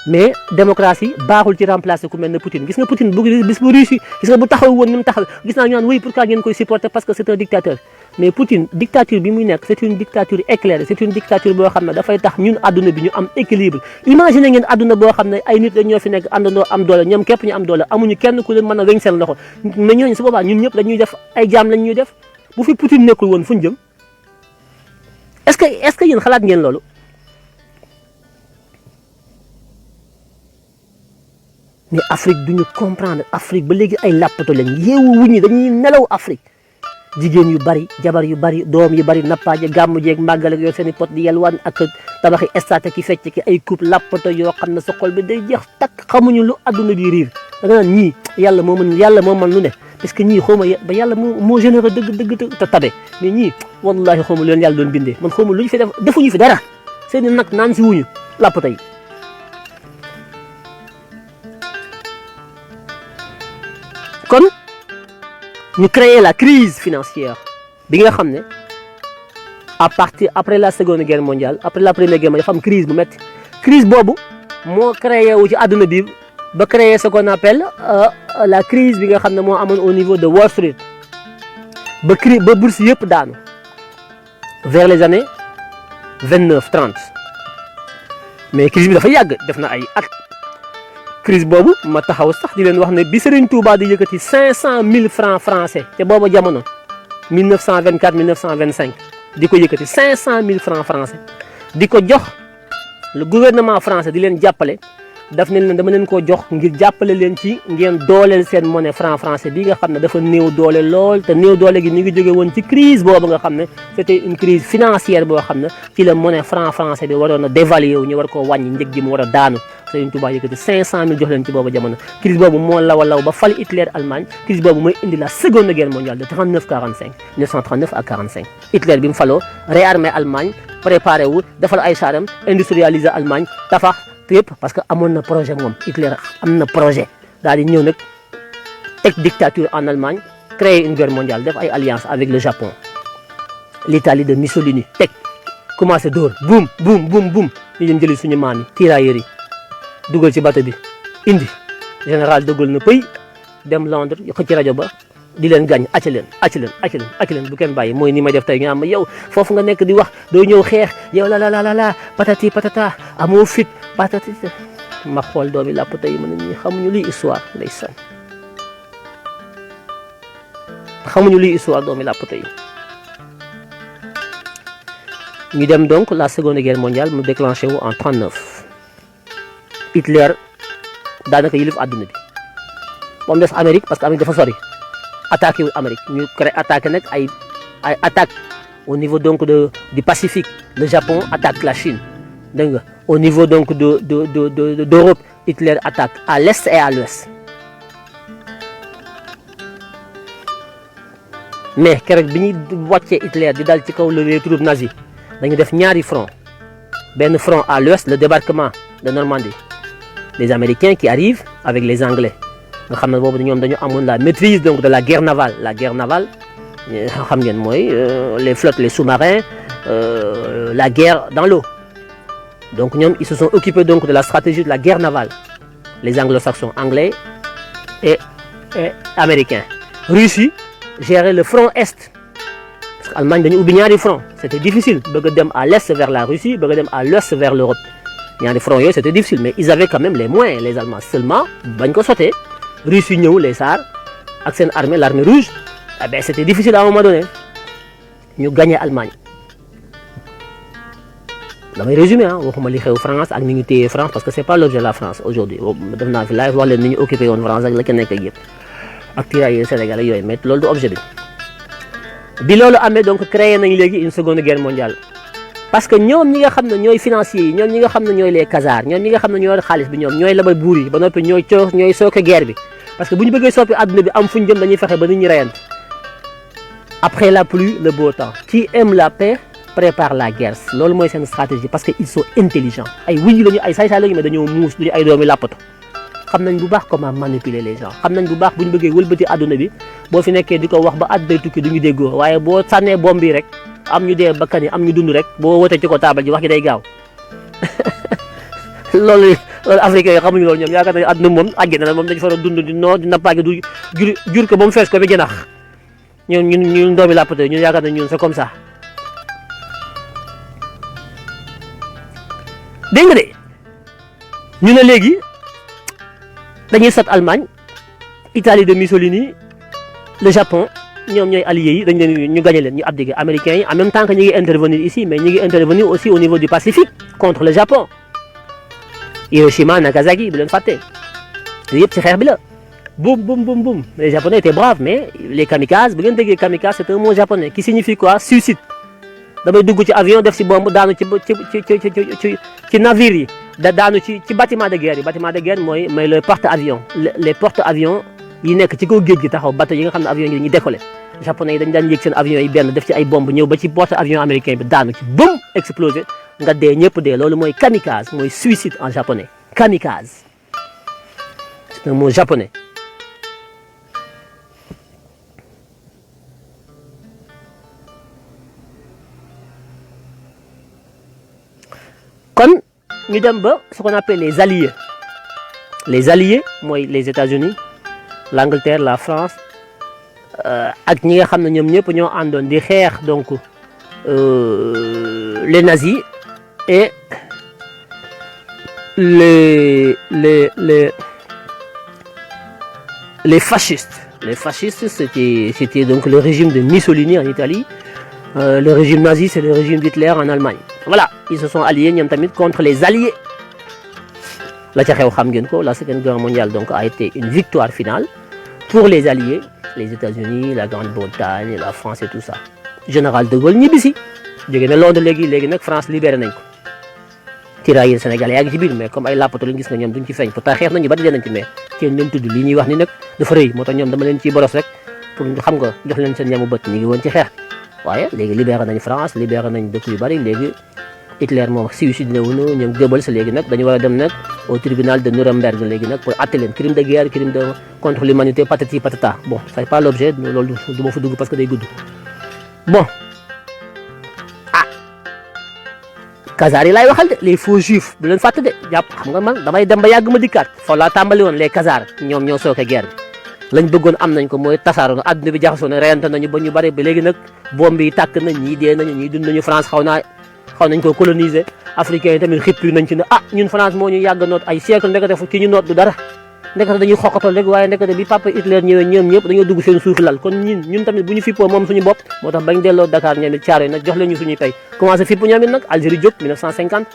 mais démocratie baaxul ci remplacer ku mel ne Poutine gis nga Poutine bu bis bu Russie gis nga bu taxaw woon ni mu taxaw gis naa ñu naan oui pourquoi ngeen koy supporter parce que c'est un dictateur mais Poutine dictature bi muy nekk c'est une dictature éclairée c'est une dictature boo xam ne dafay tax ñun adduna bi ñu am équilibre imagine ngeen adduna boo xam ne ay nit dañ ñoo fi nekk àndandoo am doole ñoom képp ñu am doole amuñu kenn ku leen mën a weñ seen loxo mais ñooñu su boobaa ñun ñëpp dañuy def ay jaam lañ ñuy def bu fi Poutine nekkul woon fu ñu jëm est-ce que yéen xalaat ngeen loolu mais Afrique duñu comprendre Afrique ba léegi ay làppato lañ yeewu wuñu dañuy nelaw Afrique jigéen yu bari jabar yu bari doom yu bari nappaaje gàmmu jeeg màggal ak yor seen i pot di yelwaan ak tabaxi estate ki fecc ki ay couple làppato yoo xam ne sa xol bi day jeex takk xamuñu lu adduna bi riir da nga naan ñii yàlla moo mën lu ne parce que ñii xawma ba yàlla moo généreux dëgg te tabe mais ñii wallahi xawma lu leen yàlla doon bindee man xawma lu ñu fi def defuñu fi dara seen i nag naan si wuñu làppato yi kon ñu créer la crise financière bi nga xam ne à partir après la seconde guerre mondiale après la première guerre mondiale dafa am crise bu métti crise boobu moo créé wu ci àdduna bi ba créer ce qu'on appelle la crise bi nga xam ne moo amoon au niveau de Wall Street ba bourse yëpp daanu vers les années 29-30 mais crise bi dafa yàgg def na ay at crise boobu ma taxaw sax di leen wax ne bi Serigne Touba di yëkkati 500 000 francs français te booba jamono 1924 1925 di ko yëkkati 500 000 francs français di ko jox le gouvernement français di leen jàppale daf ne leen dama leen koo jox ngir jàppale leen ci ngeen dooleel seen monnaie franc français bi nga xam ne dafa néew doole lool te néew doole gi ñu ngi jóge woon ci crise boobu nga xam ne c'était une crise financière boo xam ne ci la monnaie franc français bi waroon a dévaluer wu ñu war koo wàññi njëg gi mu war a daanu Serigne Touba yëkkati 500 000 jox leen ci boobu jamono crise boobu moo law ba fal Hitler Allemagne crise boobu mooy indi la seconde guerre mondiale de 39-45 1939 à 45 Hitler bi mu faloo réarmé Allemagne préparé wu defal ay chaaram industrialiser Allemagne tafax yëpp parce que amoon na projet moom Hitler am na projet daal di ñëw nag teg dictature en Allemagne créer une guerre mondiale def ay alliance avec le Japon l'Italie de Mussolini teg commencé dóor boum boum boum boum ñu dem jëli suñu maam yi tirailleurs yi dugal ci bateau bi indi général de Gaulle na pëy dem Londres xëcc ci rajo ba di leen gaañ acc leen bu kenn bàyyi mooy ni may def tey nga am yow foofu nga nekk di wax doo ñëw xeex yow la patati patata amoo fit patati ma xool doomi làpp tey mën nañu xamuñu luy histoire ndeysaan xamuñu luy histoire doomi làpp tey ñu dem donc la seconde guerre mondiale mu déclenché wu en 39 Hitler daanaka yilif àdduna bi moom des Amérique parce que Amérique dafa sori attaqué wu Amérique ñu créé attaqué nag ay attaque au niveau donc du Pacifique le Japon attaque la Chine dégg nga au niveau donc d'Europe Hitler attaque à l'est et à l'ouest mais keroog bi ñuy wàccee Hitler di dal ci kaw les troupes nazies dañu def ñaari front benn front à l'ouest le débarquement de Normandie les Américains qui arrivent avec les Anglais nga xam ne boobu ñoom dañu amoon la maîtrise donc de la guerre navale xam ngeen mooy les flottes les sous-marins la guerre dans l'eau donc ñoom ils se sont occupés donc de la stratégie de la guerre navale les anglo-saxons anglais et américains Russie gérait le front est parce que Allemagne dañu ubbi ñaari front c'était difficile bëgg a dem à l'est vers la Russie bëgg a dem à l'ouest vers l'Europe ñaari front yooyu c'était difficile mais ils avaient quand même les moyens les Allemands seulement bañ ko sotee Russie ñëw les Tsars ak seen armée l'armée rouge eh ben c'était difficile à un moment donné ñu gagné Allemagne damay résumer waxuma li xew France ak ni ñu téye France parce que c'est pas l'objet de la France aujourd'hui def naa fi live wax leen ni ñu occupé woon France ak la ca nekk ak yëpp ak tirailleurs sénégalais yooyu mais loolu du objet bi loolu amee donc créé nañ léegi une seconde guerre mondiale parce que ñoom ñi nga xam ne ñooy financiers yi ñoom ñi nga xam ne ñooy les Khazars ñoom ñi nga xam ne ñooy xaalis bi ñoom ñooy labal buur yi ba noppi ñooy sooke guerre bi parce que bu ñu bëggee soppi adduna bi am fu ñu jëm dañuy fexe ba nit ñi reyante après la pluie le beau temps qui aime la paix prépare la guerre loolu mooy seen stratégie parce que ils sont intelligents ay wuyu lañu ay saay-saay lañu mais dañoo muus duñu ay doomi làppato xam nañ bu baax comment manipuler les gens xam nañ bu baax bu ñu bëggee wëlbati adduna bi boo fi nekkee di ko wax ba at day tukki du ñu déggoo waaye boo sànnee bomb bi rek am ñu dee bakkan yi am ñu dund rek boo wootee ci ko taabal ji wax ji day gaaw loolu africain yi xamuñu loolu ñoom yaakaar nañu àdduna moom àjjana la moom dañu fa doon dund di noo di nappaage du jur ko ba mu fees ko ba jënax ñun doomi làppate ñun yaakaar nañu ñun c'est comme ça. dégg nga de ñu ne léegi dañuy sot Allemagne Italie de Mussolini le Japon ñoom ñooy alliés yi dañ leen ñu gagné leen ñu abdiqué américains yi en même temps que ñu ngi intervenir ici mais ñu ngi intervenir aussi au niveau du Pacifique contre le Japon. Hiroshima Nagasaki bu leen fàtte yooyu yëpp ci xeex bi la boum boum boum boum les Japonais étaient braves mais les kamikazes bu ngeen déggee kamikaze c'est un mot japonais qui signifie quoi suicide damay dugg ci avion def ci bombe daanu ci navire yi daanu ci bâtiment de guerre yi bâtiment de guerre mooy le porte avion les porte avion yi nekk ci kaw géej gi taxaw bateau yi nga xam ne avion yi dañuy décoller japonais yi dañ daan yéeg seen avion yi benn def ci ay bombe ñëw ba ci porte avion américain bi daanu ci boum explosé nga dee ñëpp dee loolu mooy kamikaze mooy suicide en japonais kamikaze c'est un mot japonais. kon ñu dem ba ce qu'on appelle les alliés mooy les États-Unis l'Angleterre la France ak ñi nga xam ne ñoom ñëpp ñoo àndoon di xeex donc les nazis et les fascistes. Les fascistes, c'était donc le régime de Mussolini en Italie. Le régime nazi, c'est le régime d'Hitler en Allemagne. Voilà, ils se sont alliés ñoom tamit contre les alliés. La ca xew xam ngeen ko, la Seconde Guerre mondiale donc a été une victoire finale pour les alliés, les États-Unis, la Grande-Bretagne, la France et tout ça. Général de Gaulle ñibbisi jóge na Londres léegi nag France libéré nañ ko. tirailleurs sénégalais yaa ngi ci biir mais comme ay làppato lañ gis nga ñoom duñ ci feeñ pourtant xeex nañu ba dee nañ ci mais kenn leen tudd li ñuy wax ni nag dafa rëy moo tax ñoom dama leen ciy boros rek pour xam nga jox leen seen ñamu bët ñu ngi woon ci xeex waaye léegi libéré nañ France libéré nañ dëkk yu bari léegi Hitler moom suicide wu ñu ñoom Goebbels léegi nag dañu war a dem nag au tribunal de Nuremberg léegi nag pour atte leen crime de guerre crime de contre l'humanité patati patata bon c'est pas l'objet loolu du ma fa dugg parce que day gudd bon Khazars yi laay waxal de les faux juifs bu leen fàtte de jàpp xam nga man damay dem ba yàgg ma dikkaat fa laa tàmbali woon les Khazars ñoom ñoo sooke guerre bi lañ bëggoon am nañ ko mooy tasaaroo na adduna bi jaxasoo na reyante nañu ba ñu bari ba léegi nag bombe yi tàkk nañ ñii dee nañu ñii dund nañu France xaw nañ ko coloniser africains yi tamit xippi nañ ci ne ñun France moo ñu yàgg noot ay siècle ndekete fu ki ñu noot du dara ndekete dañuy xoqatal rek waaye ndekete bi papa Hitler ñëwee ñoom ñëpp dañoo dugg seen suufi lal kon ñun tamit bu ñu fippoo moom suñu bopp moo tax bañ delloo Dakar ñoom it caaro yi nag jox leen ñu suñuy pay commencé fipp ñoom it nag Algérie jóg 1950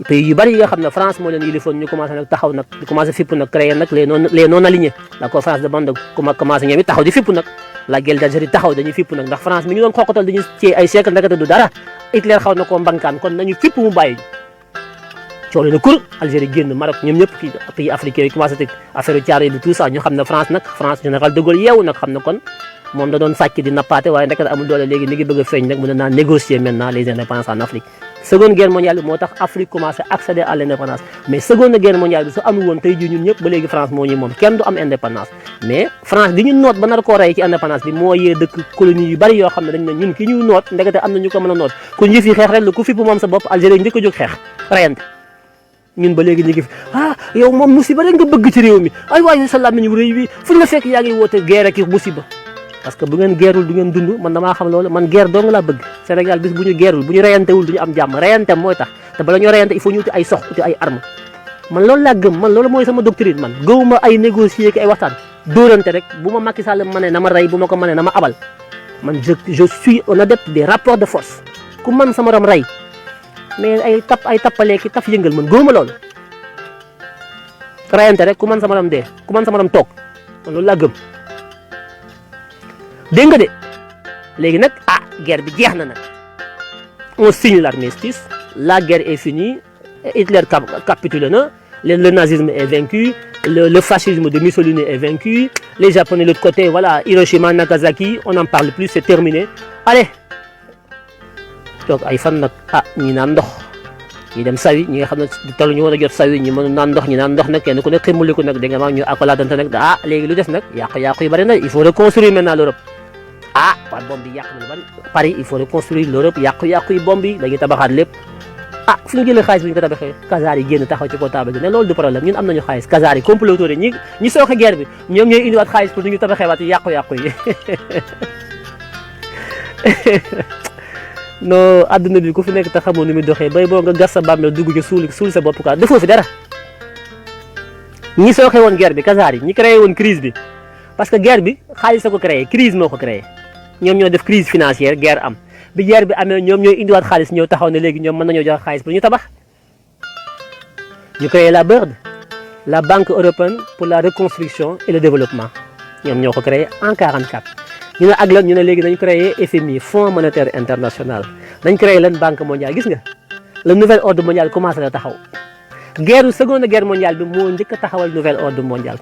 pays yu bari yi nga xam ne France moo leen yilifoon ñu commencé nag taxaw nag di commencé fipp nag créer nag les non alignés la conférence de Bande commencé ñoom it taxaw di fipp nag la guerre d'Algérie taxaw dañuy fipp nag ndax France mi ñu doon xoqatal dañuy ci ay siècle ndekete du dara Hitler xaw na koo mbankaan kon nañu fipp mu bàyyi coow na kur Algérie génn Maroc ñoom ñëpp kii pays africains yi commencé teg affaire caaro yi bi tout ça ñu xam ne France général de Gaulle yeewu nag xam ne kon moom da doon sàcc di nappaate waaye ndekete amul doole léegi mi ngi bëgg a feeñ nag mën naa négocier maintenant les indépendances en Afrique seconde guerre mondiale bi moo tax Afrique commencé accéder à l'indépendance mais seconde guerre mondiale bi su amul woon tey jii ñun ñëpp ba léegi France moo ñu moom kenn du am indépendance mais France di ñu noot ba nar koo rey ci indépendance bi moo yee dëkk colonie yu bari yoo xam ne dañ ne ñun ki ñu noot ndekete am na ñu ko mën a noot kon yëf yi xeex rek la ku fipp moom sa bopp Algérie njëkk a jóg xeex reyante ñun ba léegi ñu ngi fi yow moom musiba rek nga bëgg ci réew mi ay waaye sa làmmiñ wu rëy wi fu la fekk yaa ngi woote guerre ki musiba parce que bu ngeen guerrewul du ngeen dund man damaa xam loolu man guerre dong laa bëgg Sénégal bis bu ñu guerrewul bu ñu reyantewul du ñu am jàmm reyante mooy tax te bala ñoo reyante il faut ñu uti ay sox uti ay arme man loolu laa gëm man loolu mooy sama doctrine man gëwuma ay négocier ki ay waxtaan dóorante rek bu ma Macky Sall mënee na ma rey bu ma ko mënee na ma abal man je suis un adepte des rapports de force ku man sama ram rey mais ay tappaleeki taf yëngal man gëwuma loolu reyante rek ku man sama ram dee ku man sama ram toog man loolu laa gëm dégg nga de léegi nag guerre bi jeex na nag on signe l'armistice la guerre est finie Hitler capitule na le nazisme est vaincu le fascisme de Mussolini est vaincu les Japonais de l'autre côté voilà Hiroshima Nagasaki on n'en parle plus c'est terminé allez toog ay fan nag ñi naan ndox ñi dem sawi ñi nga xam ne tollu ñu war a jot sawi ñi mën naan ndox ñi naan ndox nag kenn ku ne ximmuliku nag dégg nga maa ñu accoladante nag léegi lu des nag yàqu-yàqu yi bari na il faut reconstruire maintenant l'Europe waaye bombe bi yàq na lu bari Paris il faut reconstruire l'Europe yàqu-yàqu yi bombe yi dañuy tabaxaat lépp ah fu ñu jëlee xaalis bi ñu ko tabaxee kazaar yi génn taxaw ci ko table bi ne loolu du problème ñun am nañu xaalis kazaar yi comploteurs yi ñi sooxe guerre bi ñoom ñooy indiwaat xaalis pour ñu tabaxee waat yàqu-yàqu yi non adduna bi ku fi nekk te xamoo ni muy doxee bay boo nga gas sa bàmmeel dugg ci suul sa bopp quoi defoo fi dara ñi sooxe woon guerre bi kazaar yi ñi créé woon crise bi parce que guerre bi xaalis a ko créé crise moo ko créé ñoom ñoo def crise financière guerre am bi guerre bi amee ñoom ñooy indiwaat xaalis ñëw taxaw ne léegi ñoom mën nañoo joxe xaalis pour ñu tabax ñu créé la BERD la Banque européenne pour la reconstruction et le développement ñoom ñoo ko créé en 44 ñu ne ak lan ñu ne léegi dañu créé FMI Fonds monétaire international dañ créé lan Banque mondiale gis nga le nouvel ordre mondial commencé na taxaw seconde guerre mondiale bi moo njëkk a taxawal nouvel ordre mondial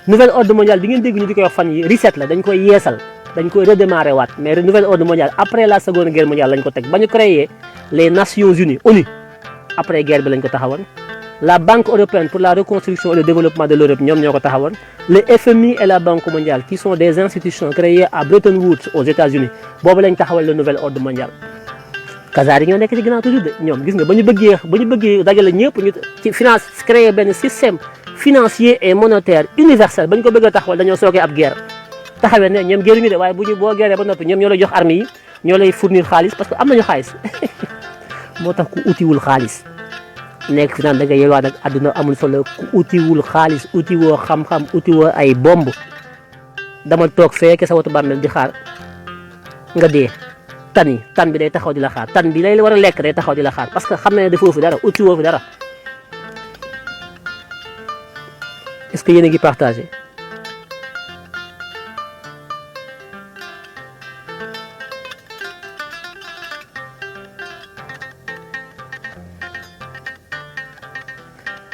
nouvel ordre mondial bi ngeen dégg ñu di koy wax fan yi reset la dañ koy yeesal dañ koy redémarrer waat mais nouvel ordre mondial après la seconde guerre mondiale lañ ko teg ba ñu créé les Nations Unies ONU après guerre bi lañ ko taxawoon la Banque européenne pour la reconstruction et le développement de l'Europe ñoom ñoo ko taxawoon le FMI et la Banque mondiale qui sont des institutions créées à Bretton Woods aux États-Unis boobu lañ taxawal le nouvel ordre mondial kazaar yi ñoo nekk ci ginnaaw toujours de ñoom gis nga ba ñu bëggee dajale ñëpp ñu ci finance créé benn système financier et monétaire universel ba ñu ko bëgg a taxawal dañoo sookee ab guerre taxawee ne ñoom guerre ñu de waaye bu ñu boo guerree ba noppi ñoom ñoo lay jox armes yi ñoo lay fournir xaalis parce que am nañu xaalis moo tax ku utiwul xaalis nekk fi naan da nga yelwaa nag àdduna amul solo ku utiwul xaalis utiwoo xam-xam utiwoo ay bomb dama toog fekke sa watu bàmmeel di xaar nga dee tan bi day taxaw di la xaar tan bi lay war a lekk day taxaw di la xaar parce que xam na ne defoo fi dara utiwoo fi dara est-ce que yéen a ngi partagé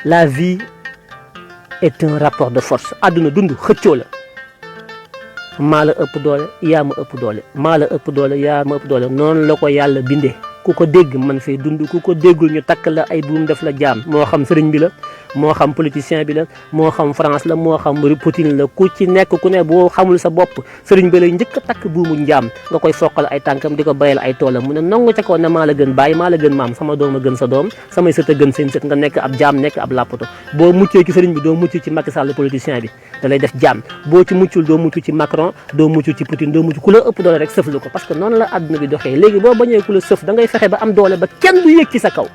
la vie est un rapport de force àdduna dund xëccoo la maa la ëpp doole yaa ma ëpp doole maa la ëpp doole yaa ma ëpp doole noonu la ko yàlla bindee ku ko dégg man fay dund ku ko déggul ñu takk la ay buum def la jaam moo xam sëriñ bi la moo xam politicien bi la moo xam France la moo xam Poutine la ku ci nekk ku ne boo xamul sa bopp sëriñ bi lay njëkk a takk buumu njaam nga koy foqal ay tànkam di ko bayal ay toolam mu ne nongu ca kaw ne maa la gën bàyyi maa la gën maam sama doom a gën sa doom samay sët a gën seen sët nga nekk ab jaam nekk ab làppato boo muccee ci sëriñ bi doo mucc ci Macky Sall politicien bi da lay def jaam boo ci muccul doo mucc ci Macron doo mucc ci Poutine doo mucc ku la ëpp doole rek sëflu ko parce que noonu la àdduna bi doxee léegi boo bañee ku la sëf da ngay fexe ba am doole ba kenn du yëg ci sa kaw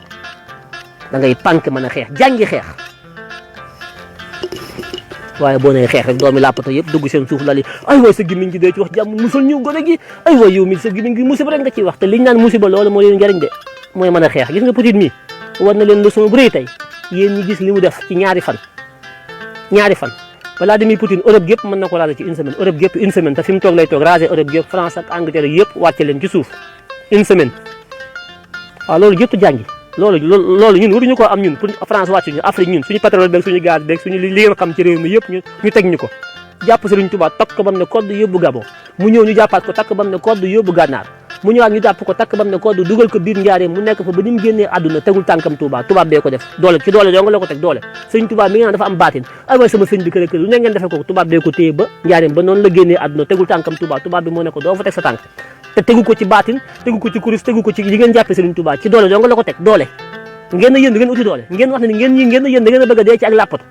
da ngay pànk mën a xeex jàngi xeex waaye boo nee xeex rek doomi làppato yëpp dugg seen suuf lali ay waay sa gémmiñ gi dee ci wax jàmm musal ñu gone gi ay waay yow mi sa gémmiñ gi musiba rek nga ciy wax te liñ naan musiba loolu moo leen njëriñ de mooy mën a xeex gis nga Poutine mi war na leen leçon bu rëy tey yéen ñi gis li mu def ci ñaari fan Vladimir Poutine Europe gépp mën na ko raser ci une semaine Europe gépp une semaine te fi mu toog lay toog raser Europe gépp France ak Angleterre yëpp wàcce leen ci suuf une semaine waaw loolu jëttu jàngi loolu ñun waruñu ko am ñun pour France wàcc ñu Afrique ñun suñu pétrole beeg suñu gaz beeg suñu li ngeen xam ci réew mi yëpp ñu teg ñu ko jàpp Serigne Touba takk ko bam ne kodd yóbbu Gabon mu ñëw ñu jàppaat ko takk bam ne kodd yóbbu Gànnaar mu ñëwaat ñu jàpp ko takk bam ne kodd dugal ko biir Njaaréem mu nekk fa ba ni mu génnee àdduna tegul tànkam Touba tubaab bee ko def doole ci doole dong la ko teg doole Serigne Touba mi ngi naan dafa am baatin ay waay sama sëñ bi kër lu ne ngeen defee ko tubaab bee ko téye ba Njaaréem ba noonu la génnee àdduna tegul tànkam Touba tubaab bi moo ne ko doo fa teg sa tànk te tegu ko ci baatin tegu ko ci kurus tegu ko ci li ngeen jàppee Serigne Touba ci doole dong la ko teg doole ngeen na yéen da ngeen uti doole ngeen wax ne ngeen ñi ngeen na yéen da ngeen a bëgg a dee ci ak làppatu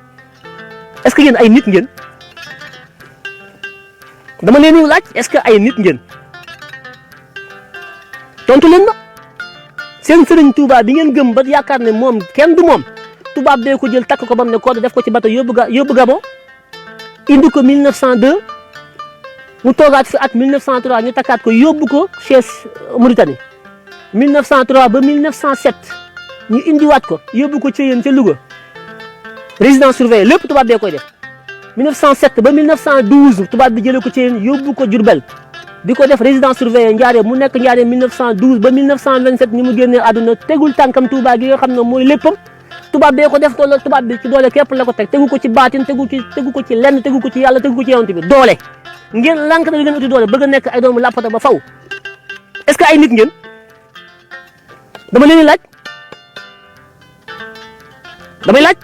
est-ce que yéen ay nit ngeen dama leen di laaj est-ce que ay nit ngeen tontu leen ma seen Serigne Touba bi ngeen gëm ba yaakaar ne moom kenn du moom tubaab bee ko jël takk ko bam ne code def ko ci bato yóbbu Gabon indi ko 1902 mu toogaat fi at 1903 ñu takkaat ko yóbbu ko chez Mauritanie 1903 ba 1907 ñu indiwaat ko yóbbu ko ci yéen ca Louga résidence surveillée lépp tubaab bee koy def 1907 ba 1912 tubaab bi jëlee ko ci yéen yóbbu ko Diourbel di ko def résidence surveillée Njaaréem mu nekk Njaaréem 1912 ba 1927 ni mu génnee àdduna tegul tànkam Touba gi nga xam ne mooy léppam tubaab bee ko def doole tubaab bi ci doole képp la ko teg tegu ko ci baatin tegu ko ci lenn tegu ko ci yàlla tegu ko ci yonent bi doole ngeen lànk na ngeen uti doole bëgg a nekk ay doomu làppata ba faw est-ce que ay nit ngeen dama leen di laaj damay laaj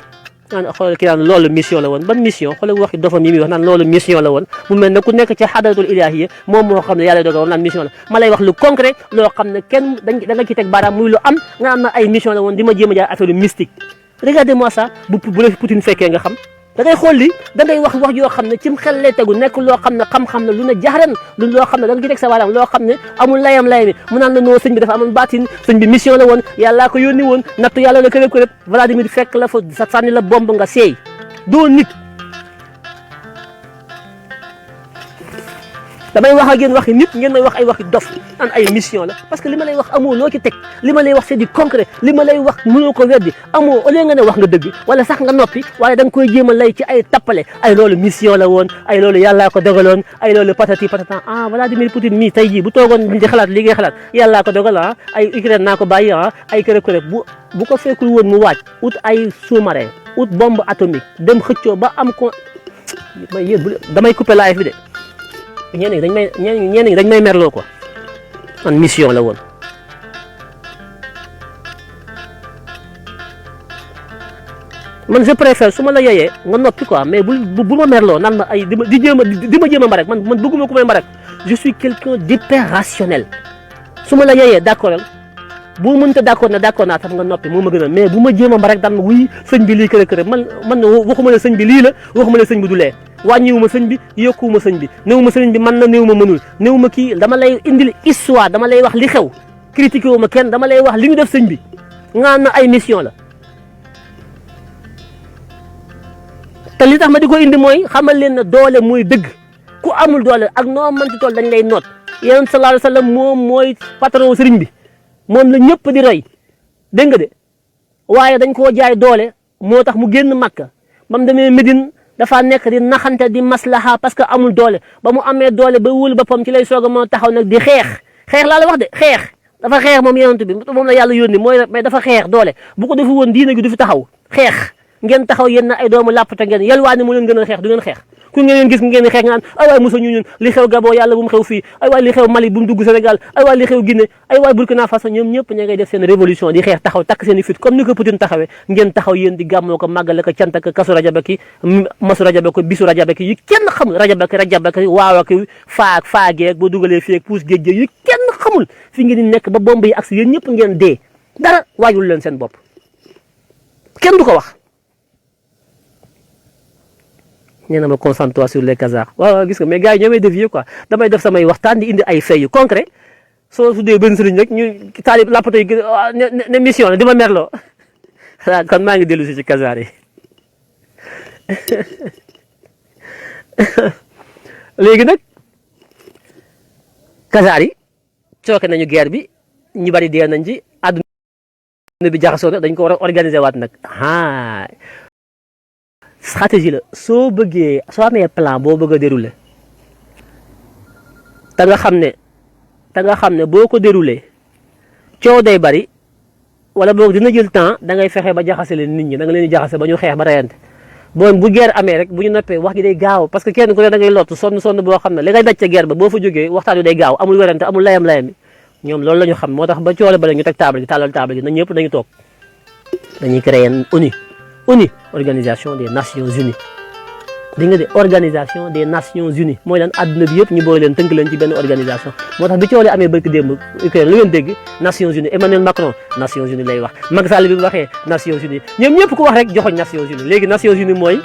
naan xoolal ki naan loolu mission la woon ban mission xoolal waxi dofam yi muy wax naan loolu mission la woon mu mel ne ku nekk ci xadaratul ilahiyya moom moo xam ne yàlla dogal naan mission la ma lay wax lu concret loo xam ne kenn da nga ci teg baaraam muy lu am nga am na ay mission la woon di ma jéem a jaay affaire mystique regardez-moi ça bu la fi Poutine fekkee nga xam da ngay xool li da ngay wax yoo xam ne cim xel lay tegu nekk loo xam ne xam-xam la lu ne jaxaran lu loo xam ne da nga ci teg sa baaraam loo xam ne amul layam mu naan la noo sëñ bi dafa amoon baatin sëñ bi mission la woon yàllaa ko yónni woon nattu yàlla la kërëb kërëb Vladimir fekk la fa sa sànni la bomb nga seey doo nit damay wax ak yéen waxi nit ngeen may wax ay waxi dof an ay mission la parce que li ma lay wax amoo loo ci teg li ma lay wax c'est du concret li ma lay wax mënoo ko weddi amoo au lieu nga ne wax nga dëgg wala sax nga noppi waaye da nga koy jéem a lay ci ay tappale ay loolu mission la woon ay loolu yàllaa ko dogaloon ay loolu patati patatan ah Vladimir Poutine mii tey jii bu toogoon di xalaat li ngay xalaat yàllaa ko dogal ah ay Ukraine naa ko bàyyi ah ay kërëb bu ko fekkul woon mu waaj ut ay sous-marin ut bombe atomique dem xëccoo ba am ko may yéen damay couper live bi de ñenn ñi dañ may merloo quoi man mission la woon man je préfère su ma la yeyee nga noppi quoi mais bu ma merloo naan ma ay di ma jéem a mbarek man bëgguma ku may mbarek je suis quelqu'un d'hyper rationnel su ma la yeyee d'accord boo mënta d'accord naa tam nga noppi moo ma gën a mais bu ma jéem a mbarek daan ma wuy sëñ bi lii kërë man waxuma ne sëñ bi lii la waxuma ne sëñ bi du lee wàññiwuma sëñ bi yokkuwuma sëñ bi néew ma sëñ bi man na néew ma mënul néew ma kii dama lay indil histoire dama lay wax li xew critiqué wu ma kenn dama lay wax li ñu def sëñ bi nga na ay mission la te li tax ma di ko indi mooy xamal leen ne doole mooy dëgg ku amul doole ak noo mënti tool dañ lay noot yonent sallallahu alayhi wasallam moom mooy patron sëriñ bi moom la ñëpp di roy dégg nga de waaye dañ koo jaay doole moo tax mu génn Makka ba mu demee Médine dafa nekk di naxante di maslaha parce que amul doole ba mu amee doole ba wul boppam ci lay soog a mën a taxaw nag di xeex laa la wax de dafa xeex moom yonent bi moom la yàlla yónni mooy mais dafa xeex doole bu ko defu woon diina gi du fi taxaw xeex ngeen taxaw yéen na ay doomu làppata ngeen yalwaani mu leen gën a xeex du ngeen xeex ku ngeen gis ngeen xeex nga naan ay waay mosa ñun li xew Gabon yàlla bu mu xew fii ay waay li xew Mali bu mu dugg Sénégal ay waay li xew Guinée ay waay Burkina Faso ñoom ñëpp ña ngay def seen révolution di xeex taxaw takk seen i fit comme ni ko Poutine taxawee ngeen taxaw yéen di gàmmoo ko màggale ko cant ak kasu rajabaki masu rajabaki bisu rajabaki yi kenn xamul rajabaki waawaki faak faageeg boo dugalee fii ak puus géej yi kenn xamul fi ngeen di nekk ba bomb yi agsi yéen ñëpp ngeen dee dara waajul leen seen bopp kenn du ko wax nee na ma concentre-toi sur les Khazars waaw gis nga mais gars yi ñoo may dévier quoi damay def samay waxtaan di indi ay faits yu concret soo su dee benn sëriñ rek ñu taalib lapato yi ne mission la di ma merloo kon maa ngi dellu si ci Khazars yi léegi nag Khazars yi cooke nañu guerre bi ñu bari dee nañ ci àdduna bi jaxasoo na dañ ko war a organiser waat nag stratégie la soo amee plan boo bëgg a dérouler te nga xam ne boo ko dérouler coow day bari wala boog dina jël temps da ngay fexe ba jaxase leen nit ñi da nga leen di jaxase ba ñu xeex ba reyante bu guerre amee rek bu ñu noppee wax gi day gaaw parce que kenn ku ne da ngay lott sonn boo xam ne li ngay daj ca guerre ba boo fa jógee waxtaan wi day gaaw amul werante amul layam yi ñoom loolu la ñu xam moo tax ba coole ba la ñu teg table gi tàllal table gi na ñëpp dañu toog dañuy créer ONU organisation des nations unies di nga de organisation des nations unies mooy lan adduna bi yëpp ñu boole leen tënk leen ci benn organisation moo tax bi coow li amee barki démb Ukraine lu ngeen dégg nations unies Emmanuel Macron nations unies lay wax Macky Sall bi waxee nations unies ñoom ñëpp ku wax rek joxoñ nations unies léegi nations unies mooy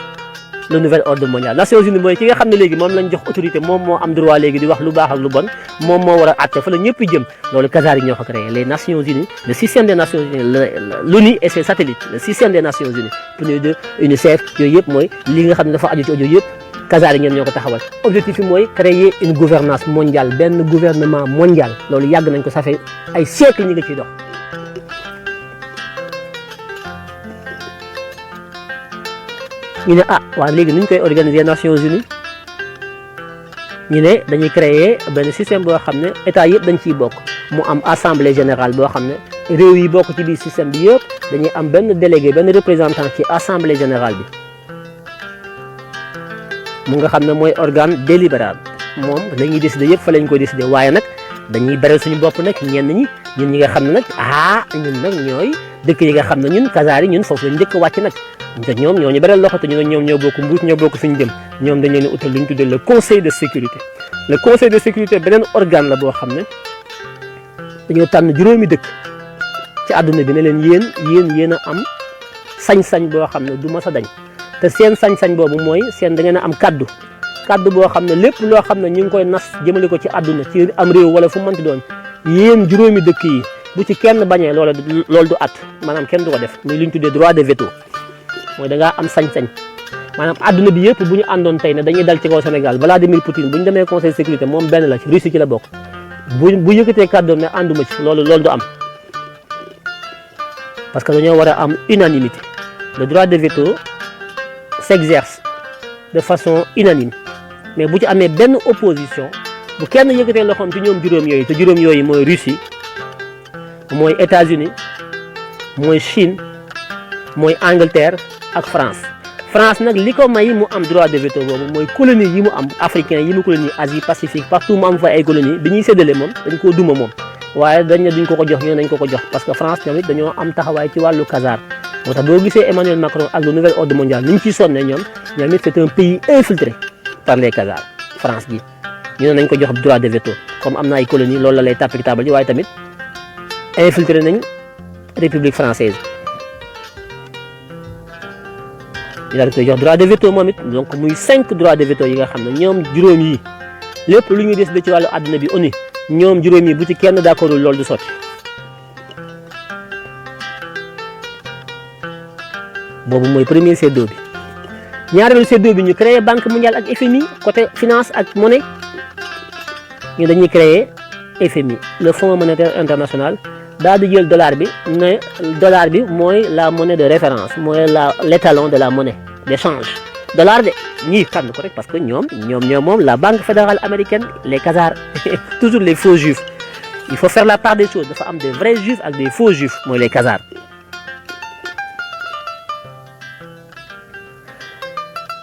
le nouvel ordre mondial nations unies mooy ki nga xam ne léegi moom lañ jox autorité moom moo am droit léegi di wax lu baax ak lu bon moom moo war a àtte fa la ñëpp jëm loolu Khazars yi ñoo ko créé les nations unies le système des nations unies l'ONU et ses satellites le système des nations unies PNUD UNICEF yooyu yëpp mooy li nga xam ne dafa aju ci yooyu yëpp Khazars yi ñoo ko taxawal objectif yi mooy créer une gouvernance mondiale benn gouvernement mondial loolu yàgg nañ ko ça fait ay siècles ñi nga ciy dox ñu ne waaw léegi nuñ koy organiser Nations Unies ñu ne dañuy créer benn système boo xam ne état yëpp dañ ciy bokk mu am assemblée générale boo xam ne réew yi bokk ci biir système bi yëpp dañuy am benn délégué benn représentant ci assemblée générale bi mu nga xam ne mooy organe délibérable moom la ñuy décider yëpp fa lañ koy décider waaye nag dañuy beral suñu bopp nag ñenn ñi nga xam ne nag ñun nag ñooy dëkk yi nga xam ne ñun Khazars yi ñun foofu lañ njëkk wàcc nag te ñoom ñoo ñu beral loxo te ñu ne ñoom ñoo bokk mbuus ñoo bokk fi ñu jëm ñoom dañ leen utal lu ñu tuddee le conseil de sécurité. le conseil de sécurité beneen organe la boo xam ne dañoo tànn juróomi dëkk ci àdduna bi ne leen yéen a am sañ-sañ boo xam ne du mas a dañ te seen sañ-sañ boobu mooy seen da ngeen a am kaddu boo xam ne lépp loo xam ne ñu ngi koy nas jëmale ko ci àdduna ci am réew wala fu mënti doon yéen juróomi dëkk yi bu ci kenn bañee loolu du at maanaam kenn du ko def muy li ñu tuddee droit de veto mooy da ngaa am sañ-sañ maanaam àdduna bi yëpp bu ñu àndoon tey ne dañuy dal ci kaw Sénégal Vladimir Poutine bu ñu demee conseil de sécurité moom benn la ci Russie ci la bokk bu yëkkatee kàddoom ne ànduma ci loolu du am parce que dañoo war a am unanimité le droit de veto s'exerce de façon unanime mais bu ci amee benn opposition bu kenn yëkkatee loxoom ci ñoom juróom yooyu te juróom yooyu mooy Russie mooy États-Unis mooy Chine mooy Angleterre ak France nag li ko may mu am droit de veto boobu mooy colonie yi mu am africain yi mu colonie Asie Pacifique partout mu am fa ay colonie bi ñuy séddale moom dañ koo duma moom waaye dañ ne duñ ko jox ñoo nañ ko jox parce que France tamit dañoo am taxawaay ci wàllu Khazar moo tax boo gisee Emmanuel Macron ak le nouvel ordre mondial ni ñu ciy sonne ñoom it c'est un pays infiltré par les Khazars France gi ñu ne nañ ko jox droit de veto comme am na ay colonie loolu la lay tàpp table ji waaye tamit infiltré nañ République française ñu daal di koy jox droit de veto moom it donc muy 5 droits de veto yi nga xam ne ñoom juróom yi lépp lu ñuy décidé ci wàllu àdduna bi ONU ñoom juróom yi bu ci kenn d'accordul loolu du sotti boobu mooy premier séddoo bi ñaareelu séddoo bi ñu créé banque mondiale ak FMI côté finance ak monnaie ñu dañuy créé FMI le fonds monétaire international daal di jël dollar bi ne dollar bi mooy la monnaie de référence mooy l'étalon de la monnaie d'échange dollar de ñii tànn ko rek parce que ñoom moom la banque fédérale américaine les Khazars toujours les faux juifs il faut faire la part des choses dafa am des vrais juifs ak des faux juifs mooy les Khazars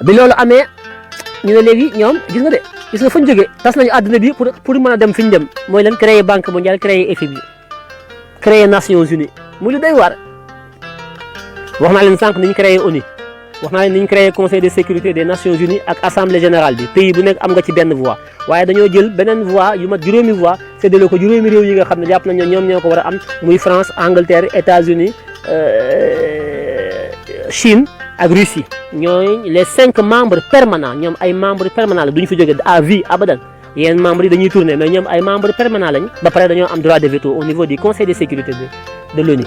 bi loolu amee ñu ne léegi ñoom gis nga fa ñu jógee tas nañu àdduna bi pour mën a dem fi ñu dem mooy leen créer banque mondiale créer FMI créer Nations Unies muy lu doy waar wax naa leen sànq ni ñu créé ONU wax naa leen ni ñu créé conseil de sécurité des Nations Unies ak assemblée générale bi pays bu nekk am nga ci benn voix waaye dañoo jël beneen voix yu mat juróomi voix séddale ko juróomi réew yi nga xam ne jàpp nañ ñoom ñoo ko war a am muy France Angleterre États-Unis Chine ak Russie ñooy les 5 membres permanents ñoom ay membres permanents la duñu fi jóge à vie abadan yeneen membres yi dañuy tourner mais ñoom ay membres permanents lañ ba pare dañoo am droit de veto au niveau du conseil de sécurité de l'ONU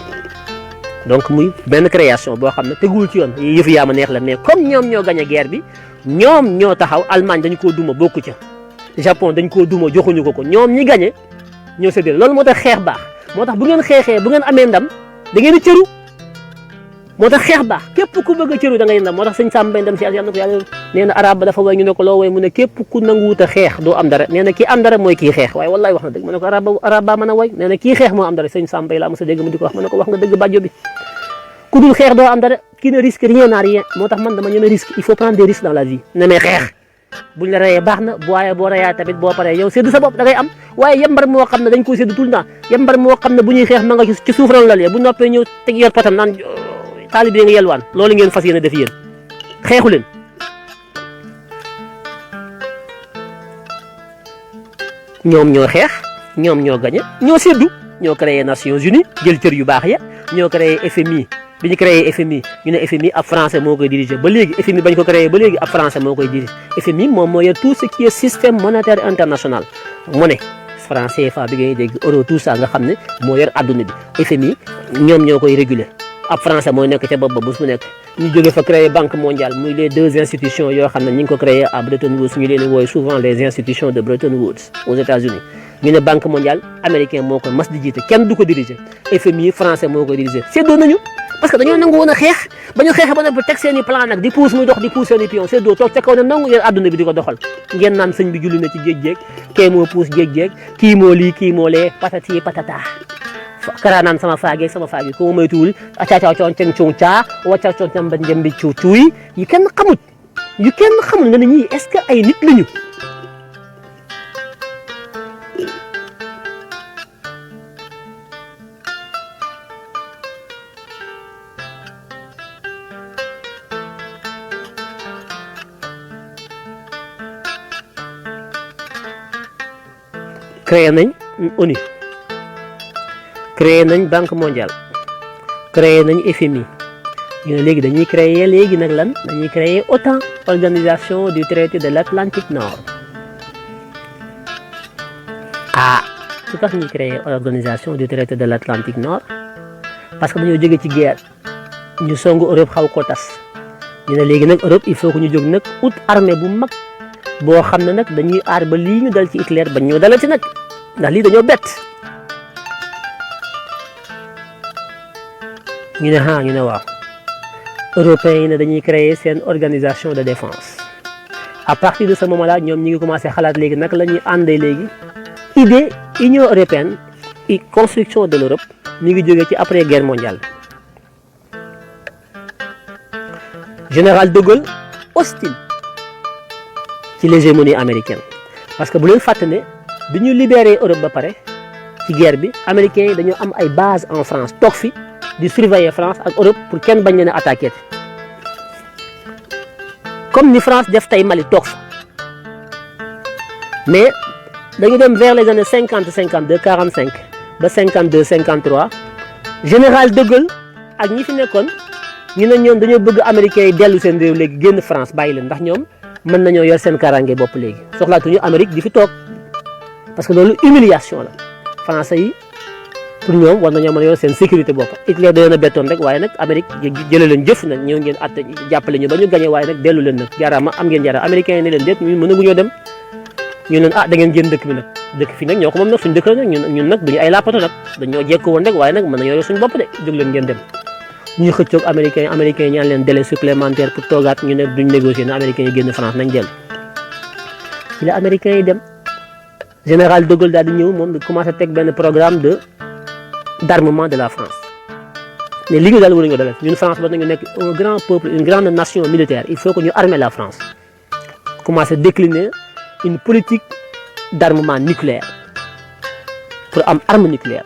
donc muy benn création boo xam ne teguwul ci yoon yëfu yaa ma neex la mais comme ñoom ñoo gagné guerre bi ñoom ñoo taxaw Allemagne dañ koo duma bokku ca Japon dañ koo duma joxuñu ko ñoom ñi gagné ñoo séddale loolu moo tax xeex baax moo tax bu ngeen xeexee bu ngeen amee ndam da ngeen di cëru moo tax xeex baax képp ku bëgg a cëru da ngay ndam moo tax sëñ Samba dem si yàlla na ko yàlla nee na arab ba dafa way ñu ne ko loo way mu ne képp ku nanguwut a xeex doo am dara nee na kii am dara mooy kii xeex waaye wallahi wax na dëgg ma ne ko arab ba mën a way nee na kii xeex moo am dara sëñ Samba laa mos a dégg mu di ko wax ma ne ko wax nga dëgg bàjjo bi ku dul xeex doo am dara qui ne risque rien n'a rien moo tax man dama ñeme risque il faut prendre des risques dans la vie ne mais xeex buñ la reyee baax na waaye boo reyaa tamit boo paree yow séddu sa bopp da ngay am waaye yambar moo xam ne dañ ko séddu tout le temps yambar moo xam ne bu ñuy xeex ma nga ci suuf ron lal bu noppee ñëw teg yor potam naan taalibe nga yelwaan loolu ngeen fas yéene def yéen xeexu leen ñoom ñoo xeex ñoom ñoo gañe ñoo séddu ñoo créé Nations Unies jël cër yu baax ya ñoo créé FMI bi ñu créé FMI ñu ne FMI ab français moo koy diriger ba léegi FMI bañ ko créé ba léegi ab français moo koy diriger FMI moom moo yor tout ce qui est système monétaire international monnaie franc CFA bi ngay dégg euro tout ça nga xam ne moo yor adduna bi FMI ñoom ñoo koy réguler ab français mooy nekk ca bopp ba bés bu nekk ñu jóge fa créé banque mondiale muy les 2 institutions yoo xam ne ñu ngi ko créé à Bretton Woods ñu leen di wooye souvent les institutions de Bretton Woods aux États-Unis ñu ne banque mondiale américain moo ko mas di jiite kenn du ko diriger FMI français moo koy diriger séddoo nañu parce que dañoo nangu woon a xeex ba ñu xeexee ba noppi teg seen i plan nag di pousse muy dox di pousse seen i pion séddoo toog ca kaw ne nangu yor adduna bi di ko doxal ngeen naan sëñ bi julli na ci géej géej kee moo pousse géej géej kii moo lii kii moo lee patati patata kara naan sama faage ko moytuwul acaacaw coon ceng cung caa waccaw coon cam ba njambi cu cuuy yu kenn xamul nga ne ñii est-ce que ay nit lañu créé nañ ONU, créé nañ Banque mondiale, créé nañ FMI. ñu ne léegi dañuy créer léegi nag lan dañuy créer OTAN, organisation du traité de l'Atlantique Nord. ah su tax ñuy créer organisation du traité de l'Atlantique Nord parce que dañoo jóge ci guerre ñu songu Europe xaw ko tas ñu ne léegi nag Europe il faut que ñu jóg nag ut armée bu mag boo xam ne nag dañuy aar ba lii ñu dal ci Hitler ba ñu dalati nag ndax lii dañoo bett. ñu ne waaw européens yi ne dañuy créer seen organisation de défense. à partir de ce moment là ñoom ñi ngi commencé xalaat léegi nag la ñuy àndee léegi idée Union européenne et construction de l'Europe mi ngi jógee ci après guerre mondiale. Général de Gaulle hostile ci l'hégémonie américaine parce que bu leen fàtte ne bi ñu libéré Europe ba pare ci guerre bi américains yi dañoo am ay base en France toog fi di surveiller France ak Europe pour kenn bañ leen a attaquer comme ni France def tey Mali toog fa mais dañu dem vers les années 50 52 45 ba 52 53 général de Gaulle ak ñi fi nekkoon ñu ne ñoom dañoo bëgg américains yi dellu seen réew léegi génn France bàyyi leen ndax ñoom mën nañoo yor seen kaaraange bopp léegi soxlaatuñu Amérique di fi toog parce que loolu humiliation la français yi pour ñoom war nañoo mën a yor seen sécurité bopp. Hitler da leen a bettoon rek waaye nag Amérique jëlee leen jëf nag ñëw ngeen atte jàppale ñu ba ñu gagné waaye nag dellu leen nag jaaraama am ngeen jaaraama américains yi ne leen déet ñun mënaguñoo dem ñu leen da ngeen génn dëkk bi nag dëkk fi nag ñoo ko moom nag suñu dëkk la nag ñun nag duñu ay làppato nag dañoo jekku woon rek waaye nag mën nañoo yor suñu bopp de jóg leen ngeen dem. ñuy xëccoog américains yi ñaan leen délai supplémentaire pour toogaat ñu ne duñ négocier na américains yi génn France nañ dellu ci la américains yi dem général de Gaulle daal di ñëw moom di commencé teg benn programme d'armement de la France mais li ñu daal waruñu ko dalal ñun France ba nañu nekk un grand peuple une grande nation militaire il faut que ñu armer la France commencé décliner une politique d'armement nucléaire pour am arme nucléaire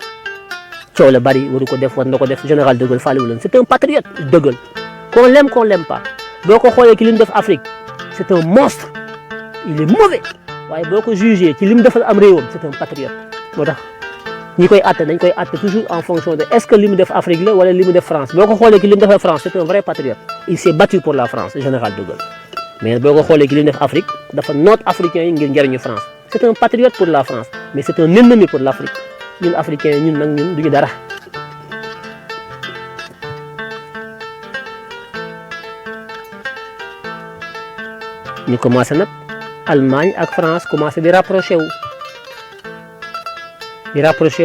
coow la bari waru ko def war na ko def général de Gaulle faalewu leen c'est un patriote de Gaulle qu'on l'aime pas boo ko xoolee ci li mu def Afrique c'est un monstre il est mauvais waaye boo ko jugé ci li mu defal am réewam c'est un patriote moo tax ñi koy àtte dañ koy àtte toujours en fonction de est-ce que li mu def Afrique la wala li mu def France boo ko xoolee ci li mu defal France c'est un vrai patriote il s'est battu pour la France général de Gaulle mais boo ko xoolee ci li mu def Afrique dafa noot africains yi ngir njëriñu France c'est un patriote pour la France mais c'est un ennemi pour l'Afrique ñun africains yi ñun nag ñun duñu dara ñu commencé nag Allemagne ak France commencé di rapproché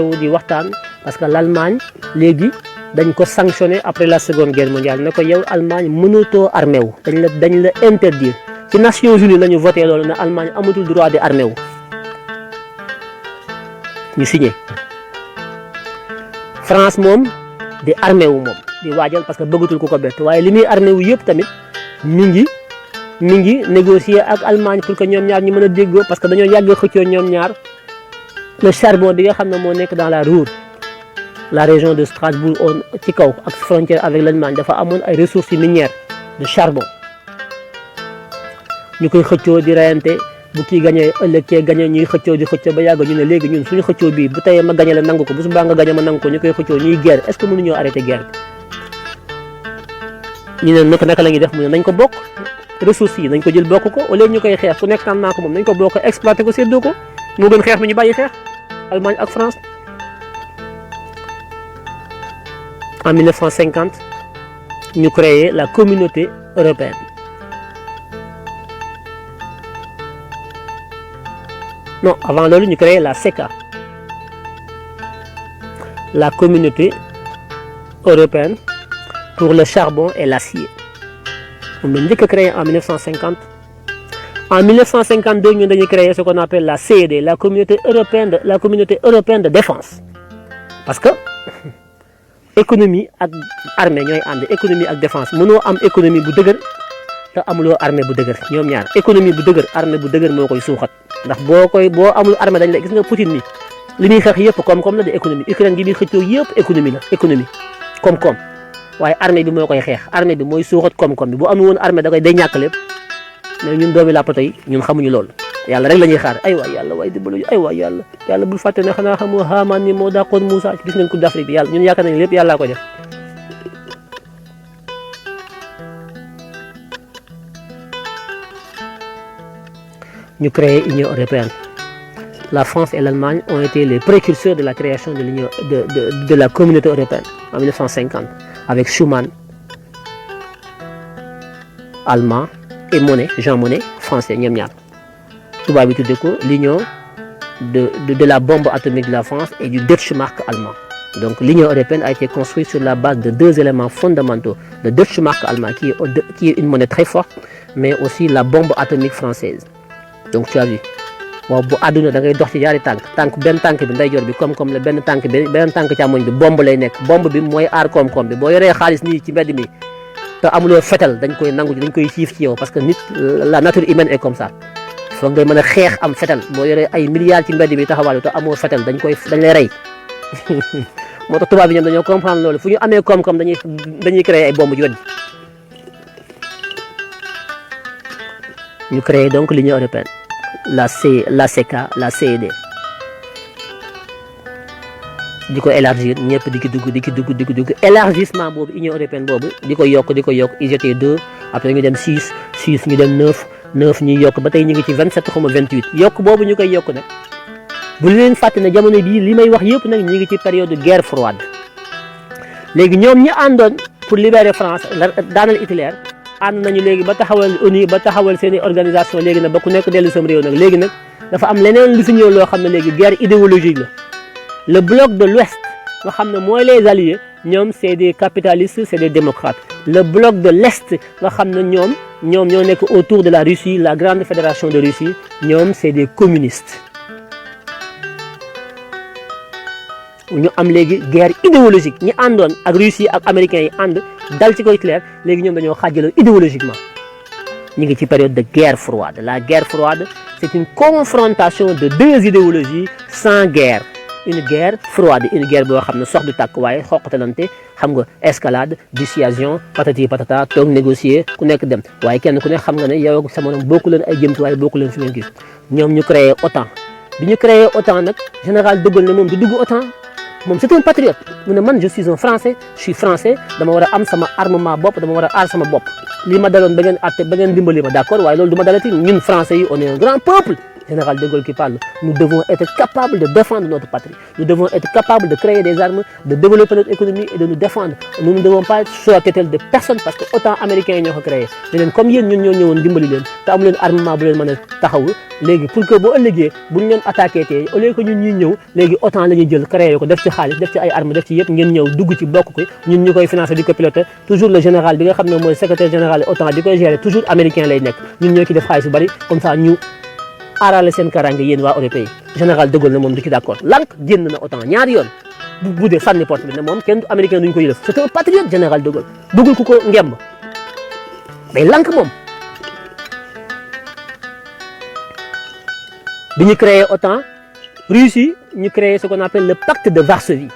wu di waxtaan parce que l'Allemagne léegi dañ ko sanctionné après la seconde guerre mondiale ne ko yow Allemagne mënutoo armé wu dañ la interdire ci Nations Unies la ñu voté loolu ne Allemagne amatul droit di armé wu ñu signé France moom di armé wu moom di waajal parce que bëggatul ku ko bett waaye li muy armé wu yëpp tamit mi ngi négocier ak Allemagne pour que ñoom ñaar ñu mën a déggoo parce que dañoo yàgg xëccoo ñoom ñaar le charbon bi nga xam ne moo nekk dans la Ruhr la région de Strasbourg ci kaw ak frontière avec l'Allemagne dafa amoon ay ressources minières de charbon ñu koy xëccoo di reyante bu kii gagné ëllëg kee gagné ñuy xëccoo di xëccoo ba yàgg ñu ne léegi ñun suñu xëccoo bii bu teyee ma gagné la nangu ko bu subaa nga gagné ma nangu ko ñu koy xëccoo ñuy guerre est-ce que mënuñoo arrêter guerre bi ñu ne naka la ñuy def mu ne nañ ko bokk ressources yi nañ ko jël bokk ko au lieu ñu koy xeex ku nekk tànn naa ko moom nañ ko bokk exploité ko séddoo ko moo gën xeex bi ñu bàyyi xeex Allemagne ak France. En 1950 ñu créé la communauté européenne non avant loolu ñu créé la CECA la communauté européenne pour le charbon et l'acier moom la njëkk a créé en 1950 en 1952 ñun dañuy créer ce qu'on appelle la CED la communauté européenne de défense parce que économie ak armée ñooy ànd économie ak défense mënoo am économie bu dëgër te amuloo armée bu dëgër ñoom ñaar économie bu dëgër armée bu dëgër moo koy suuxat ndax boo amul armée dañ la gis nga Poutine mi li muy xeex yëpp koom-koom la de économie Ukraine gi muy xëccoo yëpp économie la économie koom-koom waaye armée bi moo koy xeex armée bi mooy suuxat koom-koom bi bu amul woon armée da koy day ñàkk lépp mais ñun doomi làppato yi ñun xamuñu loolu yàlla rek la ñuy xaar ay waay yàlla waay dimbalu ay waay yàlla bul fàtte ne xanaa xamoo Haamaan ni moo dàqoon Moussa gis ngeen Coupe d'Afrique bi yàlla ñun yaakaar nañ lépp yàllaa ko def. ñu créé Union européenne. La France et l'Allemagne ont été les précurseurs de la création de l'Union de la communauté européenne en 1950 avec Schuman, allemand, et Monnet, Jean Monnet, français, ñoom ñaar. tubaab bi tudde ko l'union de la bombe atomique de la France et du Deutschmark allemand. Donc l'Union européenne a été construite sur la base de deux éléments fondamentaux. Le Deutschmark allemand qui est une monnaie très forte, mais aussi la bombe atomique française. Donc tu as vu. waaw bu àdduna da ngay dox ci ñaari tànk benn tànk bi ndeyjoor bi koom-koom la benn tànk càmmoñ bi bomb lay nekk bomb bi mooy aar koom-koom bi boo yoree xaalis nii ci mbedd mi te amuloo fetal dañ koy nangu dañ koy siif ci yow parce que nit la nature humaine est comme ça foog ngay mën a xeex am fetal boo yoree ay milliards ci mbedd bi taxawaalu te amoo fetal dañ lay rey moo tax tubaab bi ñoom dañoo comprendre loolu fu ñu amee koom-koom dañuy créer ay bomb ci wet bi ñu créer donc l'Union européenne la CK, la CED. di ko élargir ñëpp di ki dugg élargissement boobu Union européenne boobu di ko yokk ils étaient 2 après ñu dem 6 ñu dem 9 ñuy yokk ba tey ñu ngi ci 27 xaw ma 28 yokk boobu ñu koy yokk nag bu leen fàtte ne jamono bii li may wax yëpp nag ñu ngi ci période de guerre froide léegi ñoom ñi àndoon pour libérer France daanal Hitler ànd nañu léegi ba taxawal ONU ba taxawal seen i organisation léegi nag ba ku nekk dellu sam réew nag léegi nag dafa am leneen lu fi ñëw loo xam ne léegi guerre idéologique la le bloc de l'Ouest nga xam ne mooy les alliés ñoom c'est des capitalistes c'est des démocrates le bloc de l'Est nga xam ne ñoom ñoo nekk autour de la Russie la grande fédération de Russie ñoom c'est des communistes ñu am léegi guerre idéologique ñi àndoon ak Russie ak américains yi ànd dal ci ko Hitler léegi ñoom dañoo xaajaloo idéologiquement ñu ngi ci période de guerre froide la guerre froide c'est une confrontation de deux idéologies sans guerre une guerre froide une guerre boo xam ne sox du tàkk waaye xoqatalante xam nga escalade dissuasion patati patata toog négocier ku nekk dem waaye kenn ku nekk xam nga ne yow ak sa morom bokku leen ay jëmtuwaay bokku leen fi ngeen gis ñoom ñu créé OTAN bi ñu créé OTAN nag général de Gaulle ne moom du dugg OTAN moom c'est un patriote mu ne man je suis un français je suis français dama war a am sama armement bopp dama war a aar sama bopp li ma daloon ba ngeen atte ba ngeen dimbali ma d'accord waaye loolu du ma dalati ñun français yi on est un grand peuple général de Gaulle qui parle nous devons être capables de défendre notre patrie nous devons être capables de créer des armes de développer notre économie et de nous défendre nous ne devons pas être sous la tutelle de personne parce que OTAN américains yi ñoo ko créé ne leen comme yéen ñun ñoo ñëwoon dimbali leen te amu leen armement bu leen mën a taxawu léegi pour que boo ëllëgee bu ñu leen attaqué tey au lieu que ñun ñuy ñëw léegi OTAN la ñuy jël créé ko def ci xaalis def ci ay armes def ci yëpp ngeen ñëw dugg ci bokk ko ñun ñu koy financé di ko piloté toujours le général bi nga xam ne mooy secrétaire général OTAN di koy gérer toujours américain lay nekk ñun ñoo ci def xaalis bu bari comme ça ñu aarale seen karange yéen waa européen général de Gaulle ne moom du ci d'accord lank génn na OTAN ñaari yoon bu dee sànni porte bi ne moom kenn américain duñ ko yëlëf c'est un patriote général de Gaulle bëggul ku ko ngemb mais lank moom bi ñu créé OTAN Russie ñu créé ce qu'on appelle le pacte de Varsovie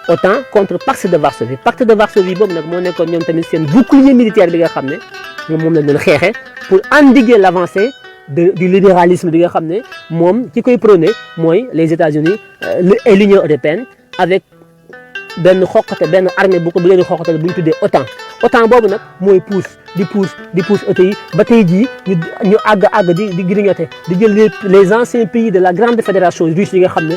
OTAN contre pacte de Varsovie boobu nag moo nekkoon ñoom tamit seen bouclier militaire bi nga xam ne moom lañ doon xeexe pour endiguer l'avancée du libéralisme bi nga xam ne moom ci koy prôné mooy les États-Unis et l'Union européenne avec benn armée bu leen di xoqatal bu ñu tuddee OTAN boobu nag mooy pousse oto yi ba tey jii ñu àgg di grignoter di jël les anciens pays de la grande fédération russe yi nga xam ne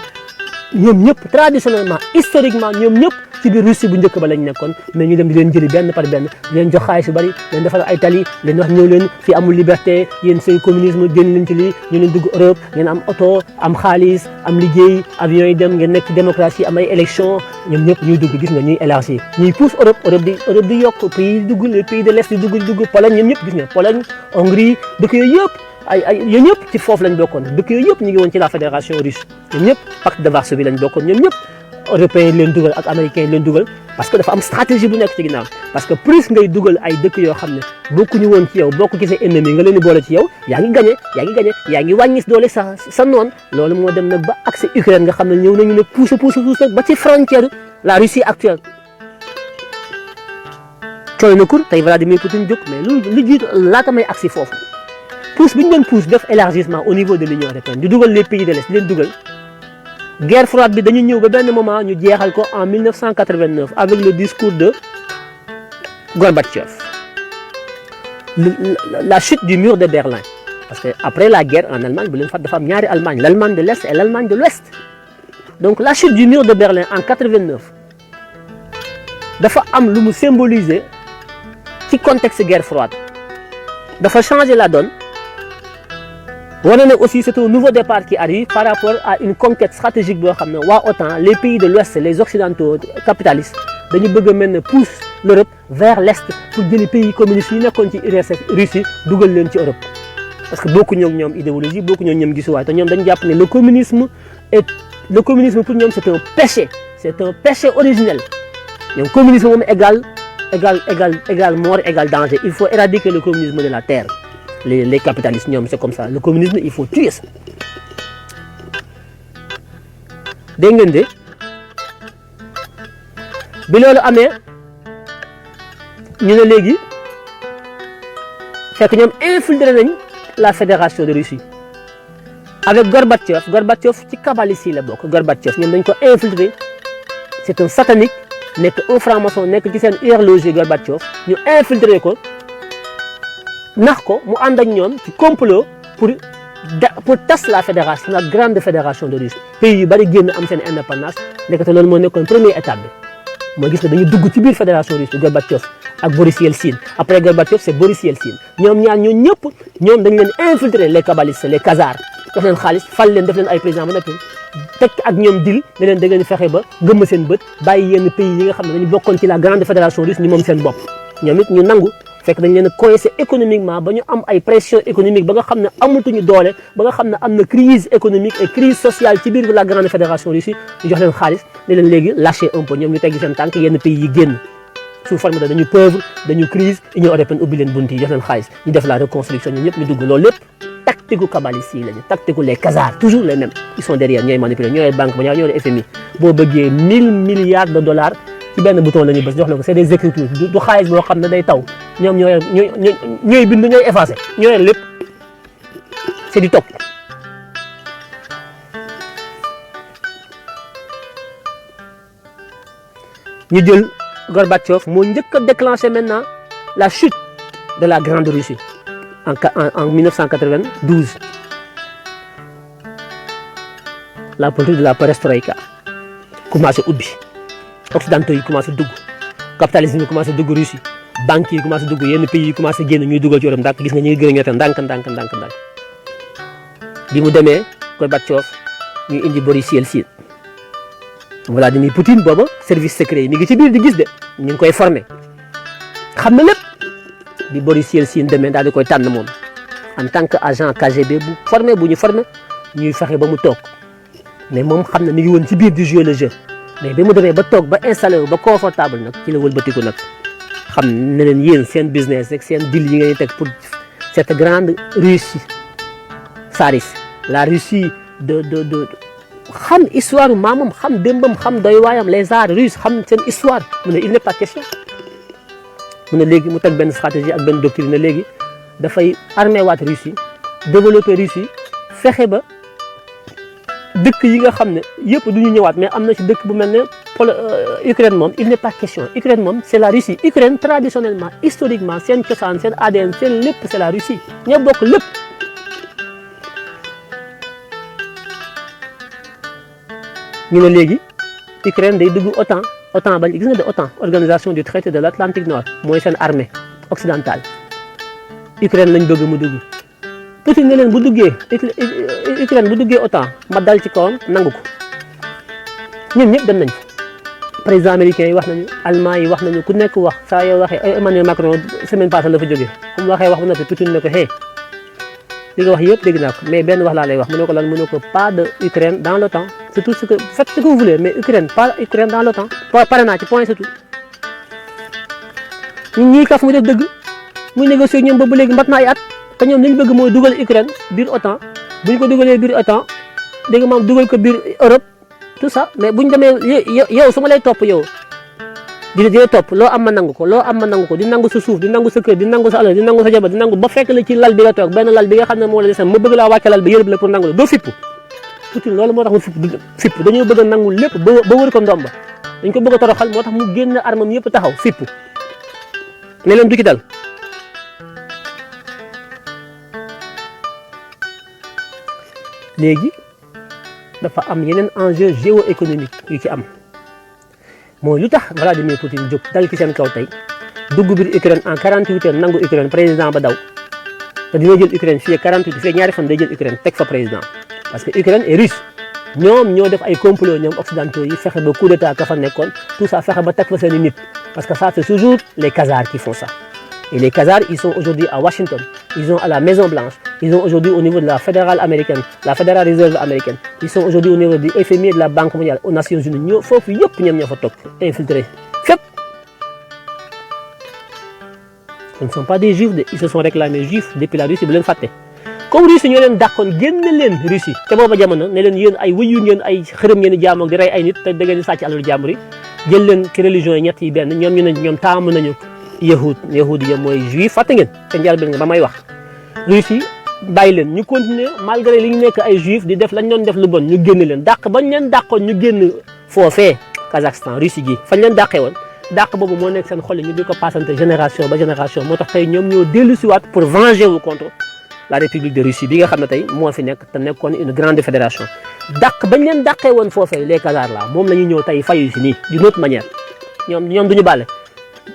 ñoom ñëpp traditionnellement historiquement ñoom ñëpp ci biir Russie bu njëkk ba lañ nekkoon mais ñu dem di leen jëli benn par benn di leen jox xaalis yu bari leen defal ay tali leen wax ñëw leen fii amul liberté yéen seen communisme génn leen ci lii ñu leen dugg Europe ngeen am oto am xaalis am liggéey avion yi dem ngeen nekk ci démocratie am ay élection ñoom ñëpp ñuy dugg gis nga ñuy élargir ñuy pousse Europe di yokk pays dugg les pays de l'Est di dugg Pologne ñoom ñëpp gis nga Pologne Hongrie dëkk yooyu yëpp yooyu ñëpp ci foofu lañ bokkoon dëkk yooyu yëpp ñu ngi woon ci la fédération russe ñoom ñëpp pacte de Varsovie lañ bokkoon ñoom ñëpp européens yi leen dugal ak américains yi leen dugal parce que dafa am stratégie bu nekk ci ginnaaw parce que plus ngay dugal ay dëkk yoo xam ne bokkuñu woon ci yow bokk ci sa ennemi nga leen di boole ci yow yaa ngi gagné yaa ngi wàññi doole sa noon loolu moo dem nag ba accès Ukraine nga xam ne ñëw nañu ne pousse nag ba ci frontière la Russie actuelle cooy na kur tey Vladimir Poutine jóg mais lu jiitu laata may accès foofu pousse bi ñu doon pousse def élargissement au niveau de l'Union européenne di dugal les pays de l'Est di leen dugal guerre froide bi dañu ñëw ba benn moment ñu jeexal ko en 1989 avec le discours de Gorbatchev. La chute du mur de Berlin. Parce qu'après la guerre en Allemagne, il y a Allemagne, l'Allemagne de l'Est et l'Allemagne de l'Ouest. Donc la chute du mur de Berlin en 1989, dafa am lu mu symboliser ci contexte guerre froide. Dafa changer la donne. Aussi, c'est un nouveau départ qui arrive par rapport à une conquête stratégique de l'OTAN. Les pays de l'Ouest, les Occidentaux capitalistes, ils veulent pousser l'Europe vers l'Est pour que les pays communistes qui sont en Russie dugal ci Europe. Parce que beaucoup de idéologie, beaucoup de le communisme pour nous c'est un péché. C'est un péché originel. Le communisme égal mort, égal danger. Il faut éradiquer le communisme de la terre. Les capitalistes, c'est comme ça. Le communisme, il faut tuer ça. Dégg ngeen de bi loolu amee ñu ne léegi fekk ñoom infiltré nañ la fédération de Russie avec Gorbatchev ci kabbaliste yi la bokk. Gorbatchev ñoom dañ ko infiltré c'est un satanique nekk un franc-maçon nekk ci seen horloger Gorbatchev ñu infiltré ko nax ko mu ànd ak ñoom ci complot pour tas la fédération, la grande fédération de Russie. Pays yu bari génn am seen indépendance nekk te loolu moo nekkoon première étape bi mooy gis ne dañuy dugg ci biir fédération russe Gorbatchev ak Boris Yeltsin. Après Gorbatchev c'est Boris Yeltsin. ñoom ñaar ñoo ñëpp ñoom dañ leen infiltrer les kabbalistes les khazars jox leen xaalis fal leen def leen ay président ba noppi teg ak ñoom dil ne leen da ngeen fexe ba gëmm seen bët bàyyi yenn pays yi nga xam ne dañu bokkoon ci la grande fédération russe ñu moom seen bopp ñoom it ñu nangu fekk dañ leen a coincé économiquement ba ñu am ay pression économique ba nga xam ne amatuñu doole ba nga xam ne am na crise économique et crise sociale ci biir la grande fédération Russie ñu jox leen xaalis ne leen léegi lâché un peu ñoom ñu teggi seen tànk yenn pays yi génn sous forme de dañu pauvre dañu crise Union européenne ubbi leen bunt yi jox leen xaalis ñu def la reconstruction ñoom ñëpp ñu dugg loolu lépp tactique kabbaliste yi lañu tactique les khazars toujours les mêmes ils sont derrière ñooy manipuler ñooy banque ba ñooy FMI boo bëggee 1000 milliards de dollars ci benn bouton la ñuy bës jox la ko c'est des écritures du xaalis boo xam ne day taw ñoom ñooy bind ñooy effacé ñooy lépp c'est du topp ñu jël Gorbatchev moo njëkk a déclenché maintenant la chute de la grande Russie en 1992 la politique de la perestroïka commencé ubbi occidentaux yi commencé dugg capitalisme yi commencé dugg Russie banques yi commencé dugg yenn pays yi commencé génn ñuy dugal ci Europe ndànk gis nga ñu ngi gën a ñeete ndànk bi mu demee Gorbatchev ñu indi Boris Yeltsin Vladimir Poutine booba service secret yi mi ngi ci biir di gis de ñu ngi koy formé xam na lépp bi Boris Yeltsin demee daal di koy tànn moom en tant que agent KGB bu ñu formé ñuy fexe ba mu toog mais moom xam na mi ngi woon ci biir di jouer le jeu mais bi mu demee ba toog ba installé wu ba confortable nag ci la wëlbatiku nag xam ne leen yéen seen business rek seen deal yi ngeen teg pour cette grande Russie tsariste la Russie de xam histoire maamam xam démbam xam doy waayam les tsars russes xam seen histoire mu ne il n'est pas question mu ne léegi mu teg benn stratégie ak benn doctrine ne léegi dafay armé waat Russie développer Russie fexe ba dëkk yi nga xam ne yëpp du ñu ñëwaat mais am na ci dëkk bu mel ne Ukraine moom il n'est pas question Ukraine moom c'est la Russie Ukraine traditionnellement historiquement seen cosaan seen ADN seen lépp c'est la Russie ñoo bokk lépp ñu ne léegi Ukraine day dugg OTAN ba gis nga de OTAN organisation du traité de l'Atlantique Nord mooy seen armée occidentale Ukraine lañ bëgg mu dugg Poutine ne leen bu duggee Ukraine bu duggee OTAN ma dal ci kawam nangu ko ñun ñëpp dem nañ président américain yi wax nañu allemand yi wax nañu ku nekk wax saa yoo waxee Emmanuel Macron semaine passée la fa jógee comme waxee wax bu noppi Poutine ne ko hey li nga wax yëpp dégg naa ko mais benn wax laa lay wax mu ne ko lan mu ne ko pas de Ukraine dans l'OTAN c'est tout ce que faites ce que vous voulez mais Ukraine pas Ukraine dans l'OTAN pare naa ci point c'est tout ñun ñii kaf mu def dëgg muy négocier ak ñoom ba léegi mbat na ay at te ñoom li ñu bëgg mooy dugal Ukraine biir OTAN bu ñu ko dugalee biir OTAN dégg nga maam dugal ko biir Europe tout ça mais bu ñu demee yow su ma lay topp yow dina topp loo am ma nangu ko loo am ma nangu ko di nangu sa suuf di nangu sa kër di nangu sa alal di nangu sa jabar di nangu ba fekk la ci lal bi nga toog benn lal bi nga xam ne moo la desam ma bëgg laa wàcce lal bi yërëb la pour nangu la doo fipp Poutine loolu moo tax mu fipp dañoo bëgg a nangu lépp ba wër ko ndomba dañ ko bëgg a toroxal moo tax mu génn armam yëpp taxaw fipp ne leen du ci dal léegi dafa am yeneen enjeu géoéconomique yu ci am mooy lu tax Vladimir Poutine jóg dal ci seen kaw tey dugg biir Ukraine en 48 heures nangu Ukraine président ba daw te dina jël Ukraine fii 48 fii ñaari fan day jël Ukraine teg fa président parce que Ukraine est russe ñoom ñoo def ay complot ñoom occidentaux yi fexe ba coup d'état ka fa nekkoon tout ça fexe ba teg fa seen i nit parce que ça c'est toujours les Khazars qui font ça et les Khazars ils sont aujourd'hui à Washington ils sont à la Maison Blanche ils sont aujourd'hui au niveau de la fédérale américaine la Federal Reserve américaine ils sont aujourd'hui au niveau du FMI et de la Banque mondiale aux Nations Unies ñoo foofu yëpp ñoom ñoo fa toog infiltré fépp ce ne sont pas des juifs ils se sont réclamés juifs depuis la Russie bu leen fàtte comme Russie ñoo leen dàqoon génn leen Russie te booba jamono ne leen yéen ay wëyu ngeen ay xërëm ngeen di jaamoo di rey ay nit te da ngeen di sàcc alalu jàmbur yi jël leen ci religion yi ñett yi benn ñoom ñu ne ñoom taamu nañu yahudi ya mooy juif fàtte ngeen te njëlbeen nga ba may wax Russie bàyyi leen ñu continuer malgré li ñu nekk ay juif di def lañ doon def lu bon ñu génn leen dàq bañ leen dàqoon ñu génn foofee Kazakhstan Russie gi fañ leen dàqee woon dàq boobu moo nekk seen xol yi ñu di ko passante génération ba génération moo tax tey ñoom ñoo dellu siwaat pour venger wu contre la République de Russie bi nga xam ne tey moo fi nekk te nekkoon une grande fédération dàq bañ leen dàqee woon foofee les Khazars là moom la ñu ñëw tey fayu si nii d'une autre manière ñoom duñu bàlle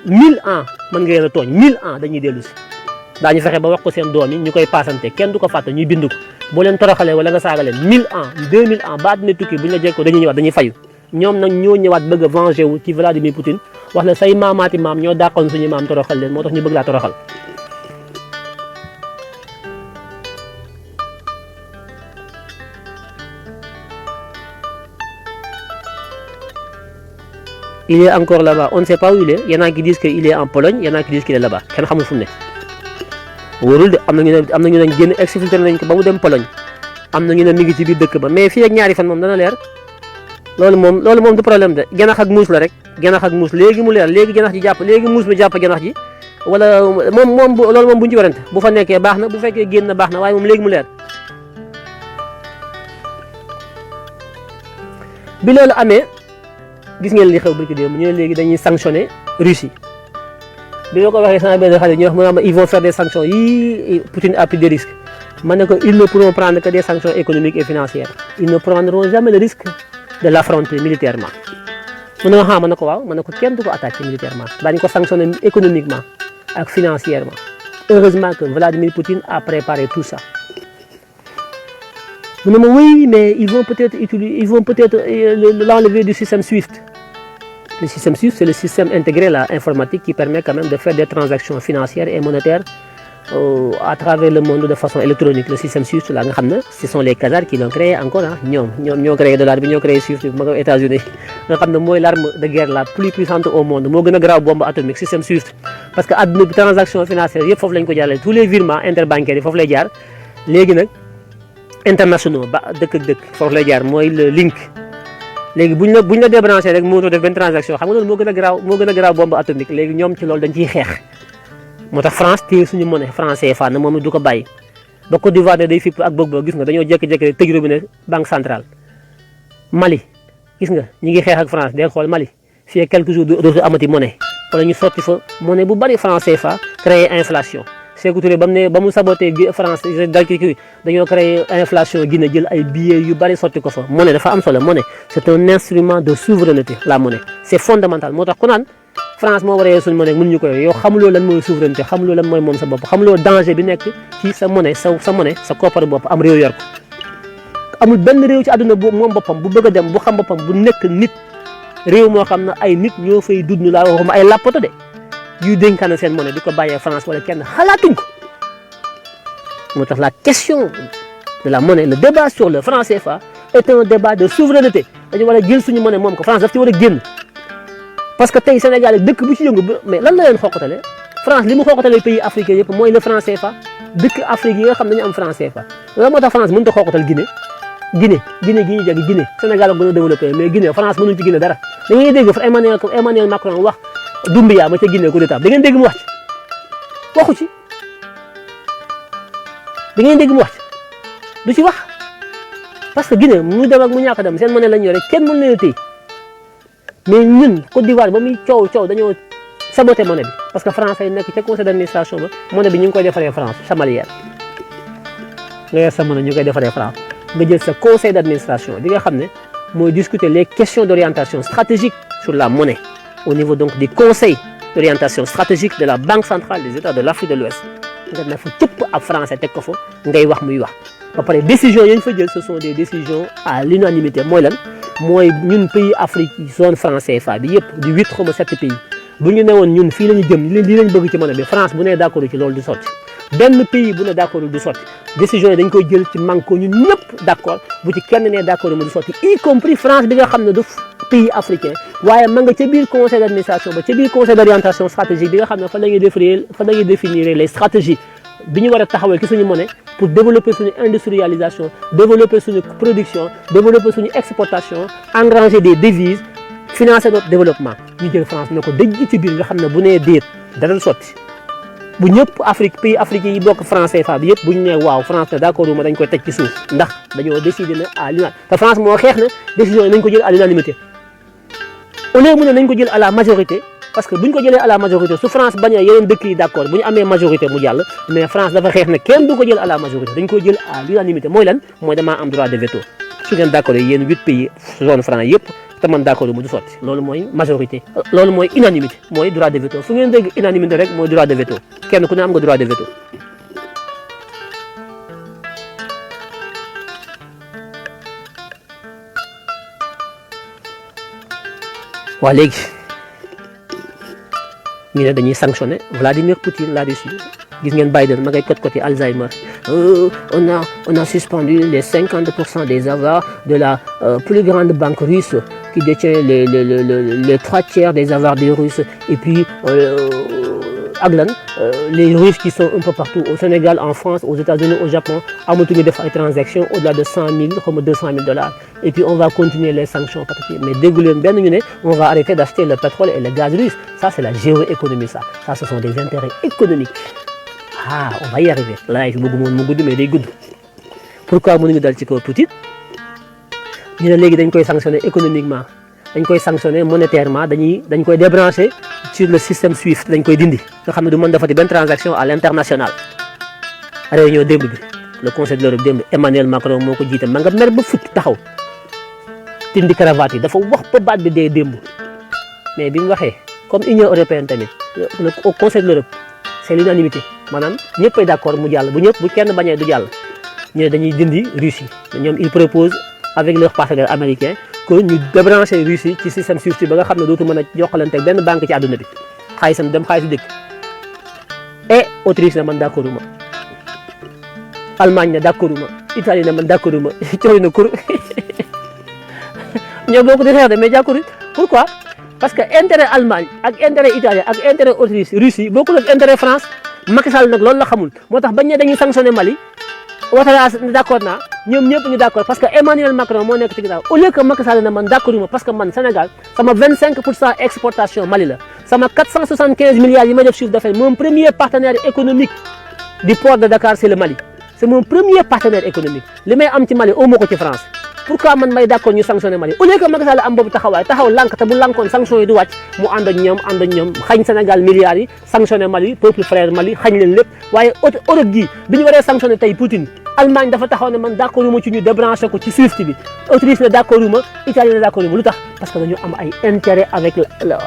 1000 ans mën nga leen a tooñ 1000 ans dañuy dellu si daañu fexe ba wax ko seen doom yi ñu koy passante kenn du ko fàtte ñuy bind ko boo leen toroxalee wala nga saaga leen 1000 ans 2000 ans ba dina tukki buñ la jekkoo dañuy ñëwaat dañuy fayu ñoom nag ñoo ñëwaat bëgg a venger wu ci Vladimir Poutine wax la say maamaati maam ñoo dàqoon suñu maam toroxal leen moo tax ñu bëgg laa toroxal il est encore là-bas on ne sait pas où il est. Il y en a qui disent qu'il est en Pologne, il y en a qui disent qu'il est là-bas. Kenn xamul fu mu ne. wóorul de am na ñu ne génn exfiltré nañ ko ba mu dem Pologne am na ñu ne mi ngi ci biir dëkk ba mais fii ak ñaari fan moom dana leer loolu moom du problème de genax ak muus la rek genax ak muus léegi mu leer léegi genax ji jàpp léegi muus mi jàpp genax ji wala moom loolu moom bu ñu ci warante bu fa nekkee baax na bu fekkee génn baax na waaye moom léegi mu leer. bi loolu amee gis ngeen li xew barki démb ñu ne léegi dañuy sanctionner Russie bi ma ko waxee sama benn xarit ñu wax ma ils vont faire des sanctions yii Poutine a pris des risques ma ne ko ils ne pourront prendre que des sanctions économiques et financières ils ne prendront jamais le risque de l'affronter militairement. mu ne ma xam ma ne ko waaw ma ne ko kenn du ko attaquer militairement daañu ko sanctionner économiquement ak financièrement heureusement que Vladimir Poutine a préparé tout ça. mu ne ma oui mais ils vont peut-être l'enlever du système SWIFT. Le système SWIFT, c'est le système intégré là, informatique qui permet quand même de faire des transactions financières et monétaires à travers le monde de façon électronique. Le système SWIFT, là, ce sont les Khazars qui l'ont créé encore. Ils ont créé le dollar, ils ont créé SWIFT aux États-Unis. C'est l'arme de guerre la plus puissante au monde. C'est une grave bombe atomique, le système SWIFT. Parce que les transactions financières, tous les virements interbancaires, il faut les faire. Les internationaux, il faut les faire. Le link. léegi buñ la débranché rek moo def benn transaction xam nga loolu moo gën a garaaw bombe atomique léegi ñoom ci loolu dañ ciy xeex moo tax France téye suñu monnaie franc CFA na moom du ko bàyyi ba Côte d'Ivoire ne day fipp ak bëgg gis nga dañoo jékki-jékki rek tëj robinet banque centrale Mali gis nga ñi ngi xeex ak France day xool Mali fii ak quelques jours dootu amati monnaie wala ñu sotti fa monnaie bu bari franc CFA créer inflation Sékou Touré ba mu saboté France dal ki dañoo créé inflation Guinée jël ay billets yu bari sotti ko fa monnaie dafa am solo monnaie c'est un instrument de souveraineté la monnaie c'est fondamental moo tax ku naan France moo war a yee suñu monnaie mënuñu ko yow xamuloo lan mooy souveraineté xamuloo lan mooy moom sa bopp xamuloo danger bi nekk ci sa monnaie sa monnaie sa koppar bopp am réew yor ko amul benn réew ci àdduna bu moom boppam bu bëgg a dem bu xam boppam bu nekk nit réew moo xam ne ay nit ñoo fay dund laa waxuma ay làppato de yuy dénkaane seen monnaie di ko bàyyee France wala kenn xalaatuñ ko moo tax la question de la monnaie le débat sur le franc CFA est un débat de souveraineté dañu war a jël suñu monnaie moom ko France daf ci war a génn parce que tey Sénégal dëkk bu ci yëngu mais lan la leen xoqatale France li mu xoqatale pays africains yëpp mooy le franc CFA dëkk Afrique yi nga xam dañu am franc CFA loolu moo tax France mënut a xoqatal Guinée gi ñu jag Guinée Sénégal a gën a développé mais Guinée France mënuñ ci Guinée dara da ngay dégg fa Emmanuel Macron wax Doumbouya ma ca Guinée coup d'état da ngeen dégg mu wax ci waxu ci da ngeen dégg mu wax ci du ci wax parce que Guinée mu dem ak mu ñàkk dem seen monnaie lañ yore kenn mën leen a téye mais ñun Côte d'Ivoire ba muy coow dañoo saboté monnaie bi parce que français yi nekk ca conseil d'administration ba monnaie bi ñu ngi koy defaree France chamalière nga yor sa monnaie ñu koy defaree France nga jël sa conseil d'administration bi nga xam ne mooy discuter les questions d'orientation stratégique sur la monnaie au niveau donc du conseil d'orientation stratégique de la Banque centrale des États de l'Afrique de l'Ouest nga ne fa cëpp ab français teg ko fa ngay wax muy wax ba pare décision yi ñu fa jël ce sont des décisions à l'unanimité mooy lan mooy ñun pays Afrique zone franc CFA bi yëpp di 8 xaw ma 7 pays bu ñu newoon ñun fii la ñu jëm lii lañ bëgg ci monnaie bi France bu nee d'accord ci loolu du sotti benn pays bu ne d'accord du sotti décision yi dañ koy jël ci manko ñun ñëpp d'accord bu ci kenn nee d'accord mu du sotti y compris France bi nga xam ne du pays africain waaye ma nga ca biir conseil d'administration ba ca biir conseil d'orientation stratégique bi nga xam ne fa la ñuy définir les stratégies bi ñu war a taxawal ci suñu monnaie pour développer suñu industrialisation développer suñu production développer suñu exportation engranger des devises financer notre développement ñu jël France ne ko dëgg ci biir nga xam ne bu nee déet dara du sotti bu ñëpp Afrique pays africains yi bokk franc CFA bi yëpp bu ñu nee waaw France ne d'accord ma dañ koy teg ci suuf ndax dañoo décider ne à l'unanimité te France moo xeex ne décision yi nañ ko jël à l'unanimité au lieu mu ne nañ ko jël à la majorité parce que bu ñu ko jëlee à la majorité su France bañee yeneen dëkk yi d'accord bu ñu amee majorité mu jàll mais France dafa xeex ne kenn du ko jël à la majorité dañ ko jël à l'unanimité mooy lan mooy damaa am droit de veto su ngeen d'accord yéen 8 pays zone franc yëpp te man d'accord mu du sotti loolu mooy majorité loolu mooy unanimité mooy droit de veto fu ngeen dégg unanimité rek mooy droit de veto kenn ku ne am nga droit de veto. waa léegi ñu ne dañuy sanctionner Vladimir Poutine la Russie gis ngeen Biden ma ngay côté Alzheimer on a suspendu les 50% des avoirs de la plus grande banque russe qui détient les 3/4 des avoirs des Russes et puis les Russes qui sont un peu partout au Sénégal, en France, aux États-Unis, au Japon, amatuñu def ay transactions au-delà de 100 000 comme 200 000 $. Et puis on va continuer les sanctions mais déggu leen benn ñu ne on va arrêter d'acheter le pétrole et le gaz russe. Ça c'est la géoéconomie ça ce sont des intérêts économiques. Ah on va y arriver laay fi bëggu moon mu gudd mais day gudd. Pourquoi mënuñu dal ci kaw Poutine ñu ne léegi dañ koy sanctionner économiquement dañ koy sanctionner monétairement dañ koy débrancher sur le système SWIFT dañ koy dindi nga xam ne du mën defati benn transaction à l'international. réunion démb bi le conseil de l'Europe démb Emmanuel Macron moo ko jiite ma nga mer ba fut taxaw dindi cravate yi dafa wax ba baat bi dee démb mais bi mu waxee comme Union européenne tamit au conseil de l'Europe c'est l'unanimité maanaam ñëppay d'accord mu jàll bu kenn bañee du jàll ñu ne dañuy dindi Russie ñoom ils proposent avec leurs partenaires américains que ñu débrancher Russie ci système SWIFT ba nga xam ne dootu mën a jokkalante ak benn banque ci àdduna bi xaalisam dem xaalisu dëkk et Autriche ne man d'accord ma Allemagne ne d'accord ma Italie ne man d'accord ma cooy na kur ñoo bokk di xeex de mais d'accord pourquoi parce que intérêt Allemagne ak intérêt Italie ak intérêt Autriche Russie bokkul ak intérêt France Macky Sall nag loolu la xamul moo tax bañ ne dañuy sanctionner Mali Ouattara d'accord naa ñoom ñëpp ñu d'accord parce que Emmanuel Macron moo nekk ci ginnaaw au lieu que Macky Sall ne man d'accord ma parce que man Sénégal sama 25% exportation Mali la sama 475 milliards yi ma def chiffre d'affaires mon premier partenaire économique du port de Dakar c'est le Mali c'est mon premier partenaire économique li may am ci Mali au ma ko ci France pourquoi man may d'accord ñu sanctionner Mali au lieu que Macky Sall am boobu taxaw lànk te bu lànkoon sanction yi du wàcc mu ànd ak ñoom xañ Sénégal milliards yi sanctionner Mali peuple frère Mali xañ leen lépp waaye Europe gii bi ñu waree sanctionner tey Poutine Allemagne dafa taxaw ne man d'accord ma ci ñu débranché ko ci SWIFT bi Autriche ne d'accord ma Italie ne d'accord ma lu tax parce que dañu am ay intérêt avec la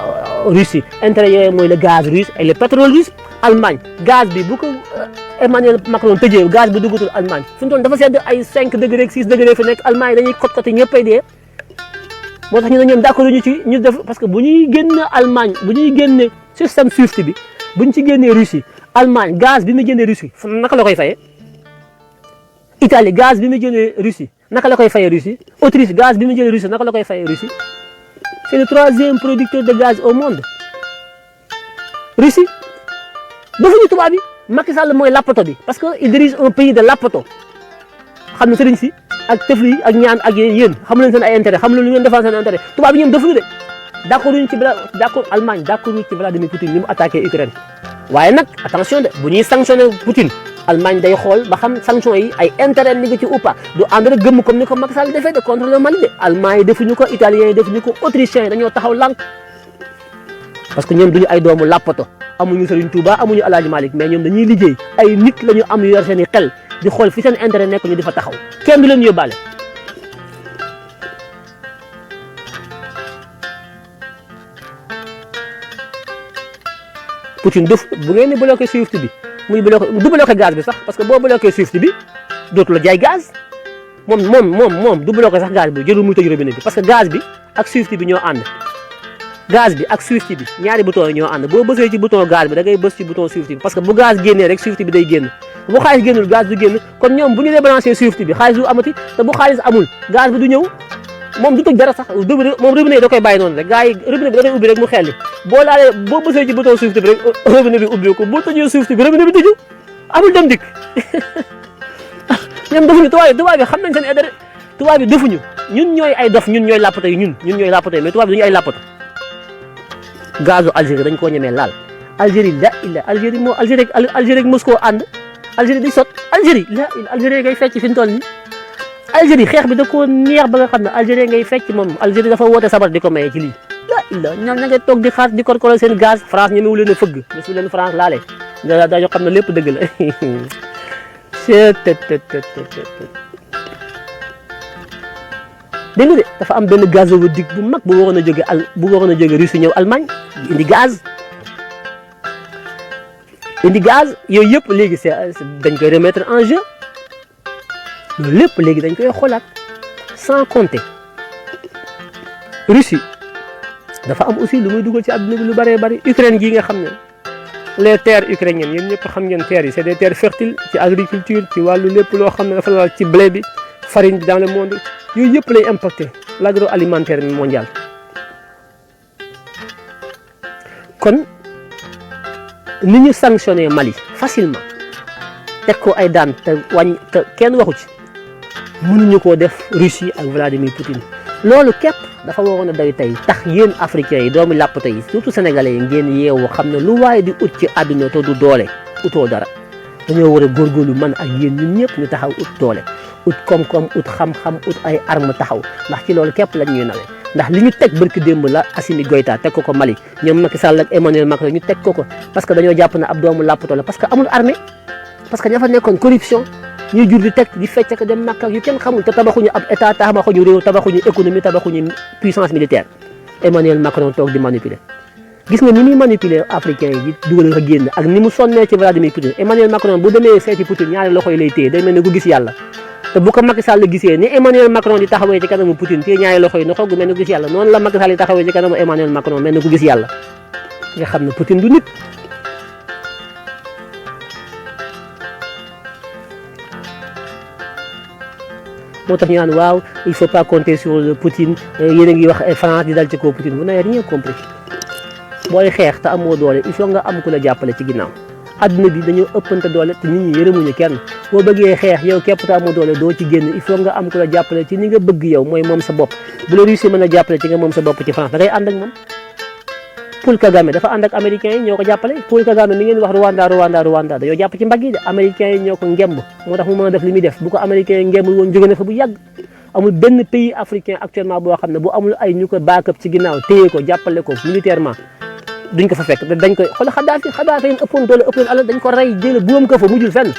Russie intérêt yooyu mooy le gaz russe et le pétrole russe Allemagne gaz bi bu ko Emmanuel Macron tëjee gaz bi duggatul Allemagne fi mu toll dafa sedd ay 5 degré 6 degré fi nekk Allemagne dañuy côté ñëppay dee moo tax ñu ne ñoom d'accord ñu ci ñu def parce que bu ñuy génn Allemagne bu ñuy génne système SWIFT bi bu ñu ci génnee Russie Allemagne gaz bi mu génnee Russie naka la koy fayee Italie gaz bi mu jëlee Russie naka la koy fayee Russie Autriche gaz bi mu jëlee Russie naka la koy fayee Russie c'est le 3e producteur de gaz au monde Russie defuñu tubaab bi Macky Sall mooy lappato bi parce que il dirige un pays de lappato xam na sëriñ si ak tëfli ak ñaan ak yéen xam leen seen ay intérêt xam leen lu ngeen defal seen intérêt tubaab bi ñoom defuñu de d'accord ñu ci Allemagne d'accord ñu ci Vladimir Poutine ni mu attaqué Ukraine waaye nag attention de bu ñuy sanctionné Poutine Allemagne day xool ba xam sanction yi ay intérêt ni nga ci ou pas du ànd rek gëmm comme ni ko Macky Sall defee de contre le Mali de Allemand yi defuñu ko italiens yi defuñu ko autrichiens yi dañoo taxaw lànk parce que ñoom duñu ay doomu làppato amuñu Serigne Touba amuñu El Hadj Malick mais ñoom dañuy liggéey ay nit la ñu am yu yor seen i xel di xool fi seen intérêt nekk ñu di fa taxaw kenn du leen yóbbaale. Poutine def bu ngeen di bloqué Swift bi muy bloqué du bloqué gaz bi sax parce que boo bloqué Swift bi dootu la jaay gaz moom du bloqué sax gaz bi jërul muy tëj robinet bi parce que gaz bi ak Swift bi ñoo ànd. gaz bi ak Swift bi ñaari bouton yi ñoo ànd boo bësee ci bouton gaz bi da ngay bës ci bouton Swift bi parce que bu gaz génnee rek Swift bi day génn bu xaalis génnul gaz du génn kon ñoom bu ñu débranché Swift bi xaalis du amati te bu xaalis amul gaz bi du ñëw moom du tëj dara sax moom robinet yi da koy bàyyi noonu rek gars yi robinet bi da koy ubbi rek mu xelli boo laalee boo bësee ci bouton Swift bi rek robinet bi ubbi ko boo tëjee Swift bi robinet bi tëju amul dem dikk ñoom defuñu tubaab bi xam nañ seen intérêt tubaab bi defuñu ñun ñooy ay dof ñun ñooy làppato yi ñun ñooy làppato yi mais tubaab bi duñu ay làppato gazu Algérie dañ koo ñemee laal Algérie Algérie ak Moscou ànd Algérie di sot Algérie ngay fecc fi mu toll nii Algérie xeex bi da koo neex ba nga xam ne Algérie ngay fecc moom Algérie dafa woote sabar di ko maye ci lii ñoom ña ngay toog di xaar di korkoral seen gaz France ñemewu leen a fëgg su leen France laale dañoo xam ne lépp dëgg la dégg nga de dafa am benn gazoduc bu mag bu waroon a jóge Russie ñëw Allemagne indi gaz yooyu yëpp léegi dañ koy remettre en jeu loolu lépp léegi dañ koy xoolaat sans compter Russie dafa am aussi lu muy dugal ci àdduna bi lu bëree bëri Ukraine gii nga xam ne les terres ukrainiennes yéen ñëpp xam ngeen terres yi c'est des terres fertiles ci agriculture ci wàllu lépp loo xam ne dafa laal ci blé bi farine bi dans le monde yooyu yëpp lay impacté l'agroalimentaire mondial kon ni ñu sanctionné Mali facilement teg ko ay daan te kenn waxu ci mënuñu koo def Russie ak Vladimir Poutine loolu képp dafa waroon a doy tey tax yéen africains yi doomu làppato yi surtout sénégalais yi ngeen yeewu xam ne lu waaye di ut ci àdduna te du doole utoo dara dañoo war a góorgóorlu man ak yéen ñun ñëpp ñu taxaw ut doole ut koom-koom ut xam-xam ut ay arme taxaw ndax ci loolu képp lañ ñuy nawe ndax li ñu teg barki démb la Assimi Goïta teg ko Mali ñoom Macky Sall ak Emmanuel Macron ñu teg ko parce que dañoo jàpp ne ab doomu làppato la parce que amul armée parce que ña fa nekkoon corruption ñuy jur di teg di fecc ak dem Makka yu kenn xamul te tabaxuñu ab état tabaxuñu réew tabaxuñu économie tabaxuñu puissance militaire Emmanuel Macron toog di manipuler gis nga ni muy manipuler africain yi di dugal ak génn ak ni mu sonnee ci Vladimir Poutine Emmanuel Macron bu demee seeti Poutine ñaari loxo yi lay téye day mel ne ku gis yàlla te bu ko Macky Sall gisee ni Emmanuel Macron di taxawee ci kanamu Poutine téye ñaari loxo yi na xoog mel ne ku gis yàlla noonu la Macky Sall di taxawee ci kanamu Emmanuel Macron mel ne ku gis yàlla nga xam ne Poutine du nit moo tax ñu naan waaw il faut pas compter sur le Poutine yéen a ngi wax France di dal ci kaw Poutine vous n'avez rien compris booy xeex te amoo doole il faut nga am ku la jàppale ci ginnaaw adduna bi dañoo ëppante doole te nit ñi yërëmuñu kenn boo bëggee xeex yow képp te amoo doole doo ci génn il faut nga am ku la jàppale ci ni nga bëgg yow mooy moom sa bopp bu la Russie mën a jàppale ci nga moom sa bopp ci France da ngay ànd ak moom Paul Kagame dafa ànd ak américains yi ñoo ko jàppale Paul Kagame mi ngeen wax Rwanda dañoo jàpp ci mbagg yi de américains yi ñoo ko ngemb moo tax mu mën a def li muy def bu ko américains yi ngembul woon jóge na fa bu yàgg amul benn pays africain actuellement boo xam ne bu amul ay ñu ko baakab ci ginnaaw téye ko jàppale ko militairement duñ ko fa fekk dañ koy xool Xadaafi yi ëppoon doole ëppoon alal dañ ko rey jële buum ko fa mujjul fenn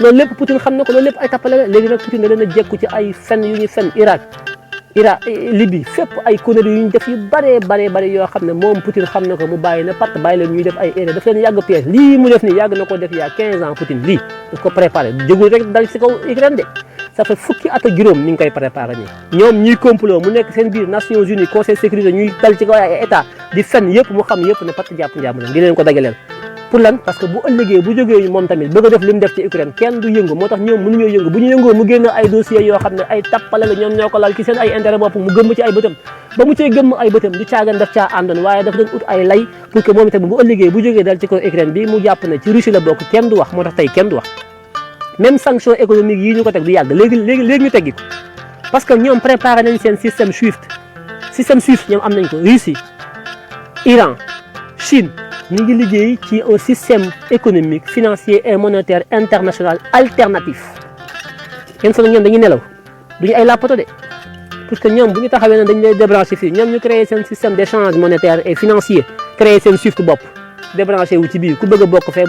loolu lépp Poutine xam na ko loolu lépp ay tappale la léegi nag Poutine da leen a jekku ci ay fen yu ñu fen Irak Libye fépp ay conneries yu ñu def yu bare yoo xam ne moom Poutine xam na ko mu bàyyi na pat bàyyi leen ñuy def ay erreur daf leen yàgg piège lii mu def nii yàgg na ko def il y a 15 ans Poutine lii daf ko préparé jógul rek dal ci kaw Ukraine de ça fait fukki at ak juróom mi ngi koy préparé nii ñoom ñuy complot mu nekk seen biir Nations Unies Conseil sécurité ñuy dal ci kaw ay état di fen yëpp mu xam yëpp ne pat jàpp njàmm leen di leen ko dagaleel pour lan parce que bu ëllëgee bu jógee moom tamit bëgg a def li mu def ci Ukraine kenn du yëngu moo tax ñoom mënuñoo yëngu bu ñu yëngoo mu génn ay dossiers yoo xam ne ay tappale la ñoom ñoo ko lal ci seen ay intérêt bopp mu gëmm ci ay bëtam ba mu cee gëmm ay bëtam du caagan daf caa àndoon waaye daf doon ut ay lay pour que moom tamit bu ëllëgee bu jógee dal ci kaw Ukraine bi mu jàpp ne ci Russie la bokk kenn du wax moo tax tey kenn du wax même sanction économique yi ñu ko teg du yàgg léegi ñu teggi ko parce que ñoom préparé nañ seen système système SWIFT ñoom am nañ ko. Russie, Iran, Chine ñu ngi liggéey ci un système économique, financier et monétaire international alternatif. Yenn solo ñoom dañuy nelaw duñu ay làppato de parce que ñoom bu ñu taxawee ne dañu lay débranché fii ñoom ñu créé seen système d'échange monétaire et financier créé seen SWIFT bopp débranché wu ci biir ku bëgg a bokk fee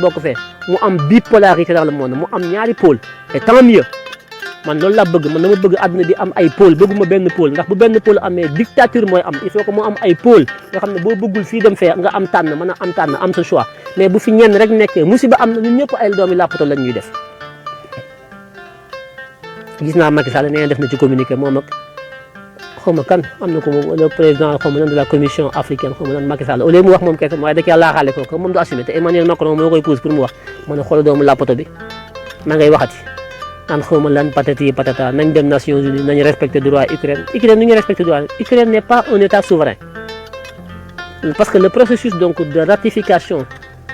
mu am bipolarité dans le monde mu am ñaari pôle et tant mieux man loolu laa bëgg man dama bëgg àdduna bi am ay pôle bëgguma benn pôle ndax bu benn pôle amee dictature mooy am il faut que mu am ay pôle nga xam ne boo bëggul fii dem fee nga am tànn mën a am tànn am sa choix mais bu fi ñenn rek nekkee musiba am na ñun ñëpp ay doomi làppato lañ ñuy def. gis naa Macky Sall nee def na ci communiqué moom ak xaw ma kan am na ko moom le président xaw ma nan de la commission africaine xaw ma nan Macky Sall au lieu mu wax moom kese waaye da cee laaxaale ko moom du assumé te Emmanuel Macron moo koy pousse pour mu wax ma ne xoolal doomu làppato bi maa ngay waxati naan xaw ma lan patati patata nañ dem Nations Unies nañ respecté droit Ukraine nu ñu respecté droit Ukraine n'est pas un état souverain parce que le processus donc de ratification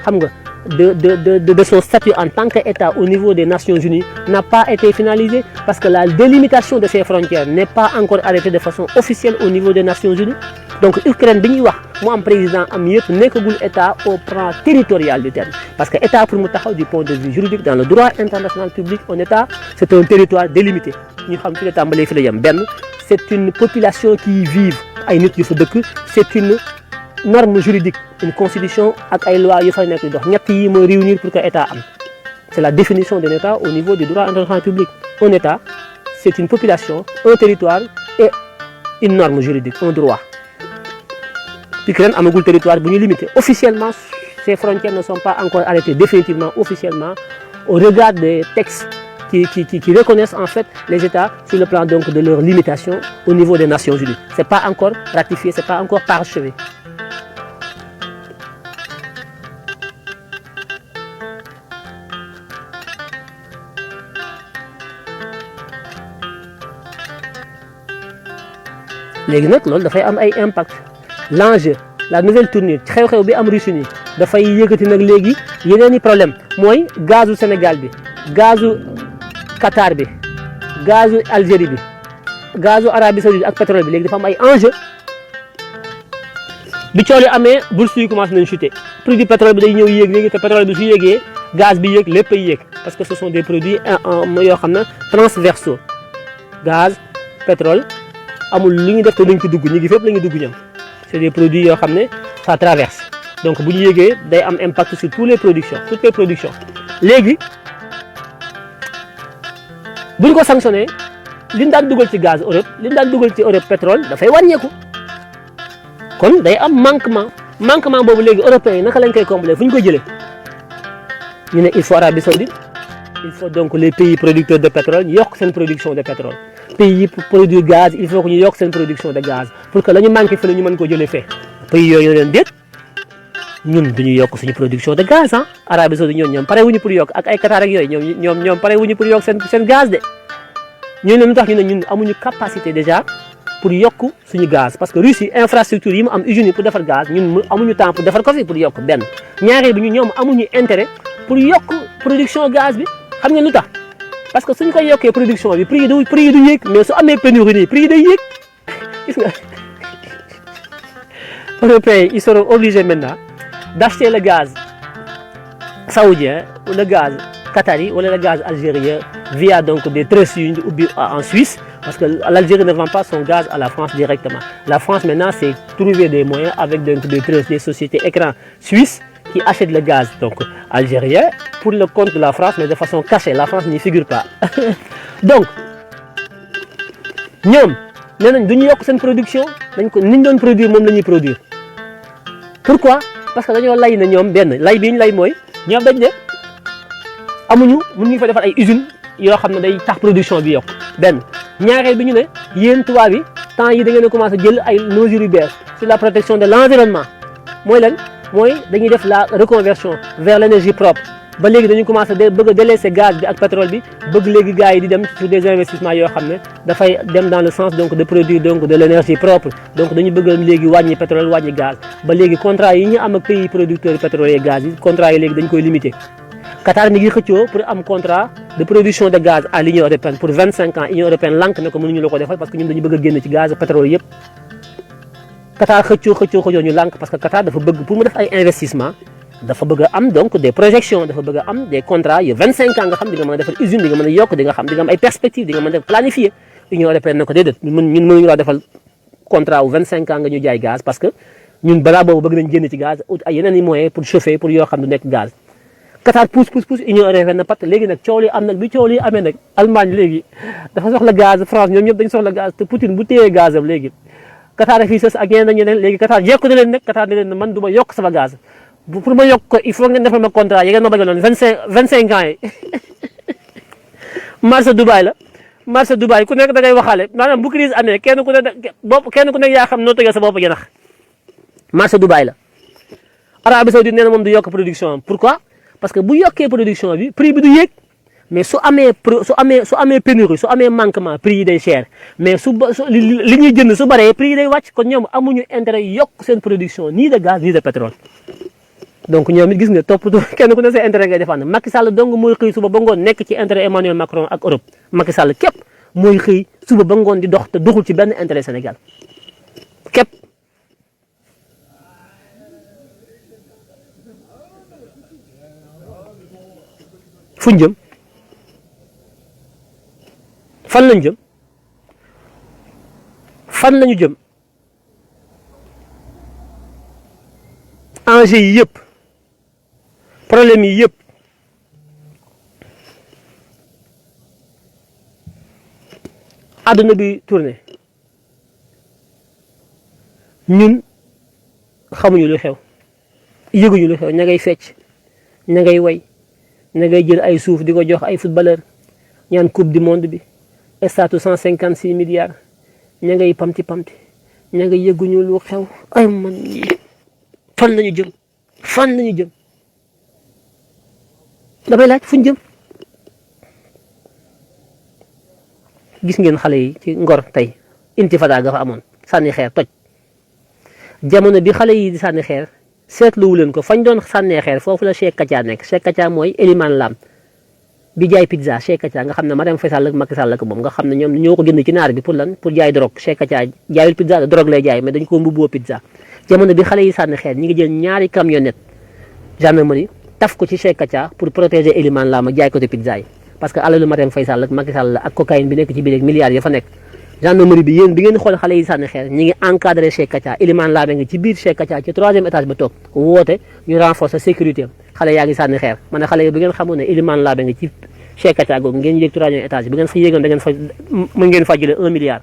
xam nga de son statut en tant qu'État au niveau des Nations Unies n'a pas été finalisé parce que la délimitation de ses frontières n'est pas encore arrêtée de façon officielle au niveau des Nations Unies. Donc Ukraine bi ñuy wax mu am président am yëpp nekkagul État au plan territorial du terme parce que État pour mu taxaw du point de vue juridique dans le droit international public un État c'est un territoire délimité ñu xam fi la tàmbalee fi la yem benn c'est une population qui y vive ay nit yu fa dëkk c'est une norme juridique une constitution ak ay lois yu fay nekk di dox ñett yi mooy réunir pour que État am c'est la définition d'un État au niveau du droit international public un État c'est une population un territoire et une norme juridique un droit Ukraine amagul territoire bu ñu limité officiellement ces frontières ne sont pas encore arrêtées définitivement officiellement au regard des textes qui reconnaissent en fait les États sur le plan donc de leur limitation au niveau des Nations Unies c'est pas encore ratifié c'est pas encore parachevé. léegi nag loolu dafay am ay impact l'enjeu la nouvelle tournure xew-xew bi am Russie nii dafay yëkkati nag léegi yeneen i problème mooy gazu Sénégal bi gazu Qatar bi gazu Algérie bi gazu Arabie Saoudite ak pétrole bi léegi dafa am ay enjeu bi coole amee bourse yi commencé nañ chuter prix du pétrole bi day ñëw yéeg léegi te pétrole bi su yéegee gaz bi yéeg lépp ay yéeg parce que ce sont des produits yoo xam ne transversaux gaz pétrole amul lu ñu def te duñ ko dugg ñu ngi fépp la ñu dugg ñoom c'est des produits yoo xam ne ça traverse donc bu ñu yéegee day am impact sur toutes les productions léegi bu ñu ko sanctionné li ñu daan dugal ci gaz Europe li ñu daan dugal ci Europe pétrole dafay wàññeeku kon day am manquement boobu léegi européens yi naka lañ koy combler fu ñu koy jëlee ñu ne il faut Arabie Saoudite il faut donc les pays producteurs de pétrole ñu yokk seen production de pétrole pays yi pour produire gaz il faut que ñu yokk seen production de gaz pour que la ñu manqué fële ñu mën ko jëlee fee pays yooyu leen déet ñun duñu yokk suñu production de gaz ah Arabie Saoudite ñoom pare wuñu pour yokk ak ay Qatar ak yooyu ñoom pare wuñu pour yokk seen gaz de ñooñu lu tax ñu ne ñun amuñu capacité déjà pour yokk suñu gaz parce que Russie infrastructure yi mu am usine pour defar gaz ñun amuñu temps pour defar ko fi pour yokk benn ñaareel bi ñoom amuñu intérêt pour yokk production gaz bi xam nga lu tax parce que suñ koy yokkee production bi prix yi du yéeg mais su amee pénurie nii prix yi day yéeg gis nga Européens ils seront obligés maintenant d'acheter le gaz saoudien ou le gaz qatari ou le gaz algérien via donc des trusses yu ñu ubbi en Suisse parce que l'Algérie ne vend pas son gaz à la France directement la France maintenant c'est trouver des moyens avec donc des trusses des sociétés écrans suisses qui achètent le gaz donc algérien pour le compte de la France mais de façon cachée la France n'y figure pas donc ñoom nee nañ duñu yokk seen production dañ ko niñ doon produire moom la ñuy produire pourquoi parce que dañoo lay na ñoom benn lay bi ñu lay mooy ñoom dañ ne amuñu mun ñu fa defar ay usines yoo xam ne day tax production bi yokk benn ñaareel bi ñu ne yéen tubaab yi temps yi da ngeen a commencé jël ay mesures yu bees sur la protection de l'environnement mooy lan mooy dañuy def la reconversion vers l'énergie propre ba léegi dañu commencé bëgg a délaisser gaz bi ak pétrole bi bëgg léegi gars yi di dem sur des investissements yoo xam ne dafay dem dans le sens donc de produire donc de l'énergie propre donc dañu bëgg léegi wàññi pétrole wàññi gaz ba léegi contrat yi ñu am ak pays producteurs pétrole et gaz yi contrat yi léegi dañ koy limiter Qatar mi ngi xëccoo pour am contrat de production de gaz à l'Union européenne pour 25 ans Union européenne lànk ne ko mënuñu la ko defal parce que ñun dañu bëgg a génn ci gaz pétrole yëpp Qatar xëccoo ñu lànk parce que Qatar dafa bëgg pour mu def ay investissement dafa bëgg a am donc des projections dafa bëgg a am des contrats yu 25 ans nga xam di nga mën a defal usine di nga mën a yokk di nga am ay perspectives di nga mën a planifier Union européenne na ko déedéet ñun mënuñu laa defal contrat wu 25 ans nga ñu jaay gaz parce que ñun balaa boobu bëgg nañ génn ci gaz ut ay yeneen i moyens pour chauffer pour yoo xam du nekk gaz Qatar pousse Union européenne na pat léegi nag coow li am nag bi coow li amee nag Allemagne léegi dafa soxla gaz France ñoom ñëpp dañu soxla gaz te Poutine bu téyee gaz am léegi Qatar a fii sës ak ñeneen ak ñeneen léegi Qatar jekku na leen nag Qatar ne leen man du ma yokk sama gaz pour ma yokk ko il faut ngeen defal ma contrat yi ngeen ma bëgg noonu 25 ans yi marché Dubaï ku nekk da ngay waxaale maanaam bu crise amee kenn ku nekk yaa xam noo tëjee sa bopp janax marché Dubaï la Arabie Saoudite nee na moom du yokk production am pourquoi parce que bu yokkee production bi prix bi du yéeg mais su amee pénurie su amee manquement prix yi day cher mais li ñuy jënd su baree prix yi day wàcc kon ñoom amuñu intérêt yokk seen production ni de gaz ni de pétrole donc ñoom it gis nga toppatoo kenn ku ne sa intérêt ngay défendre Macky Sall dong mooy xëy suba ba ngoon nekk ci intérêt Emmanuel Macron ak Europe Macky Sall képp mooy xëy suba ba ngoon di dox te doxul ci benn intérêt Sénégal képp fuñ jëm fan lañ jëm fan lañu jëm enjeux yi yëpp problème yi yëpp àdduna bi tourné ñun xamuñu lu xew yëguñu lu xew ña ngay fecc ña ngay way ña ngay jël ay suuf di ko jox ay footballeur ñaan coupe du monde bi statu 156 milliards ña ngay pamti ña ngay yëguñu lu xew ay man fan lañu jëm damay laaj fuñ jëm gis ngeen xale yi ci Ngor tey intifada ga fa amoon sànni xeer toj jamono bi xale yi di sànni xeer seetluwu leen ko fañ doon sànnee xeer foofu la Cheikh Katia nekk Cheikh Katia mooy Elimane Lam bi jaay pizza Cheikh Katia nga xam ne Marième Faye Sall ak Macky Sall ak moom nga xam ne ñoom ñoo ko jënd ci naar bi pour lan pour jaay drogue Cheikh Katia jaayul pizza drogue lay jaay mais dañ ko mbubboo pizza jamono bi xale yi sànni xeer ñi ngi jël ñaari camionnette gendarmerie taf ko ci Cheikh Katia pour protéger Elimane Lam ak jaay ko te pizza yi parce que alalu Marième Faye Sall ak Macky Sall ak cocaïne bi nekk ci biir ak milliards ya fa nekk gendarmerie bi yéen bi ngeen xool xale yi sànni xeer ñi ngi encadré Cheikh Katia Elimane Lam ngi ci biir Cheikh Katia ci 3e étage ba toog woote ñu renforcer sécurité am xale yaa ngi sànni xeer man ne xale yi bi ngeen xamoon ne Elimane Lam ngi ci Cheikh Katia googu ngeen yéeg 3e étage bi ngeen fa yéegoon da ngeen fa mën ngeen fa jëlee 1 milliard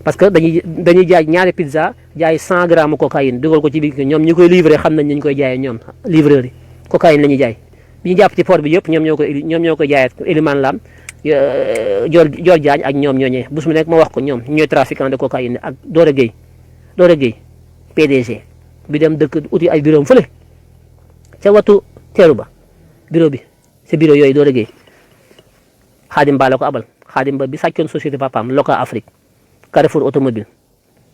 parce que dañuy jaay ñaari pizza jaay 100 grammes cocaïne dugal ko ci biir ñoom ñi koy livré xam nañ ñu koy jaayee ñoom livreur yi cocaïne la ñuy jaay bi ñu jàpp ci port bi yëpp ñoom ñoo koy jaayee Elimane Lam Dior Diagne ak ñoom ñooñee bés mu nekk ma wax ko ñoom ñooy trafiquant de cocaïne ak Dora Gueye PDG bi dem dëkk uti ay bureau am fële ca watu teeru ba bureau bi sa bureau yooyu Dora Gueye Xaadim Ba la ko abal Xaadim Ba bi sàccoon société papaam Loka Afrique Carrefour automobile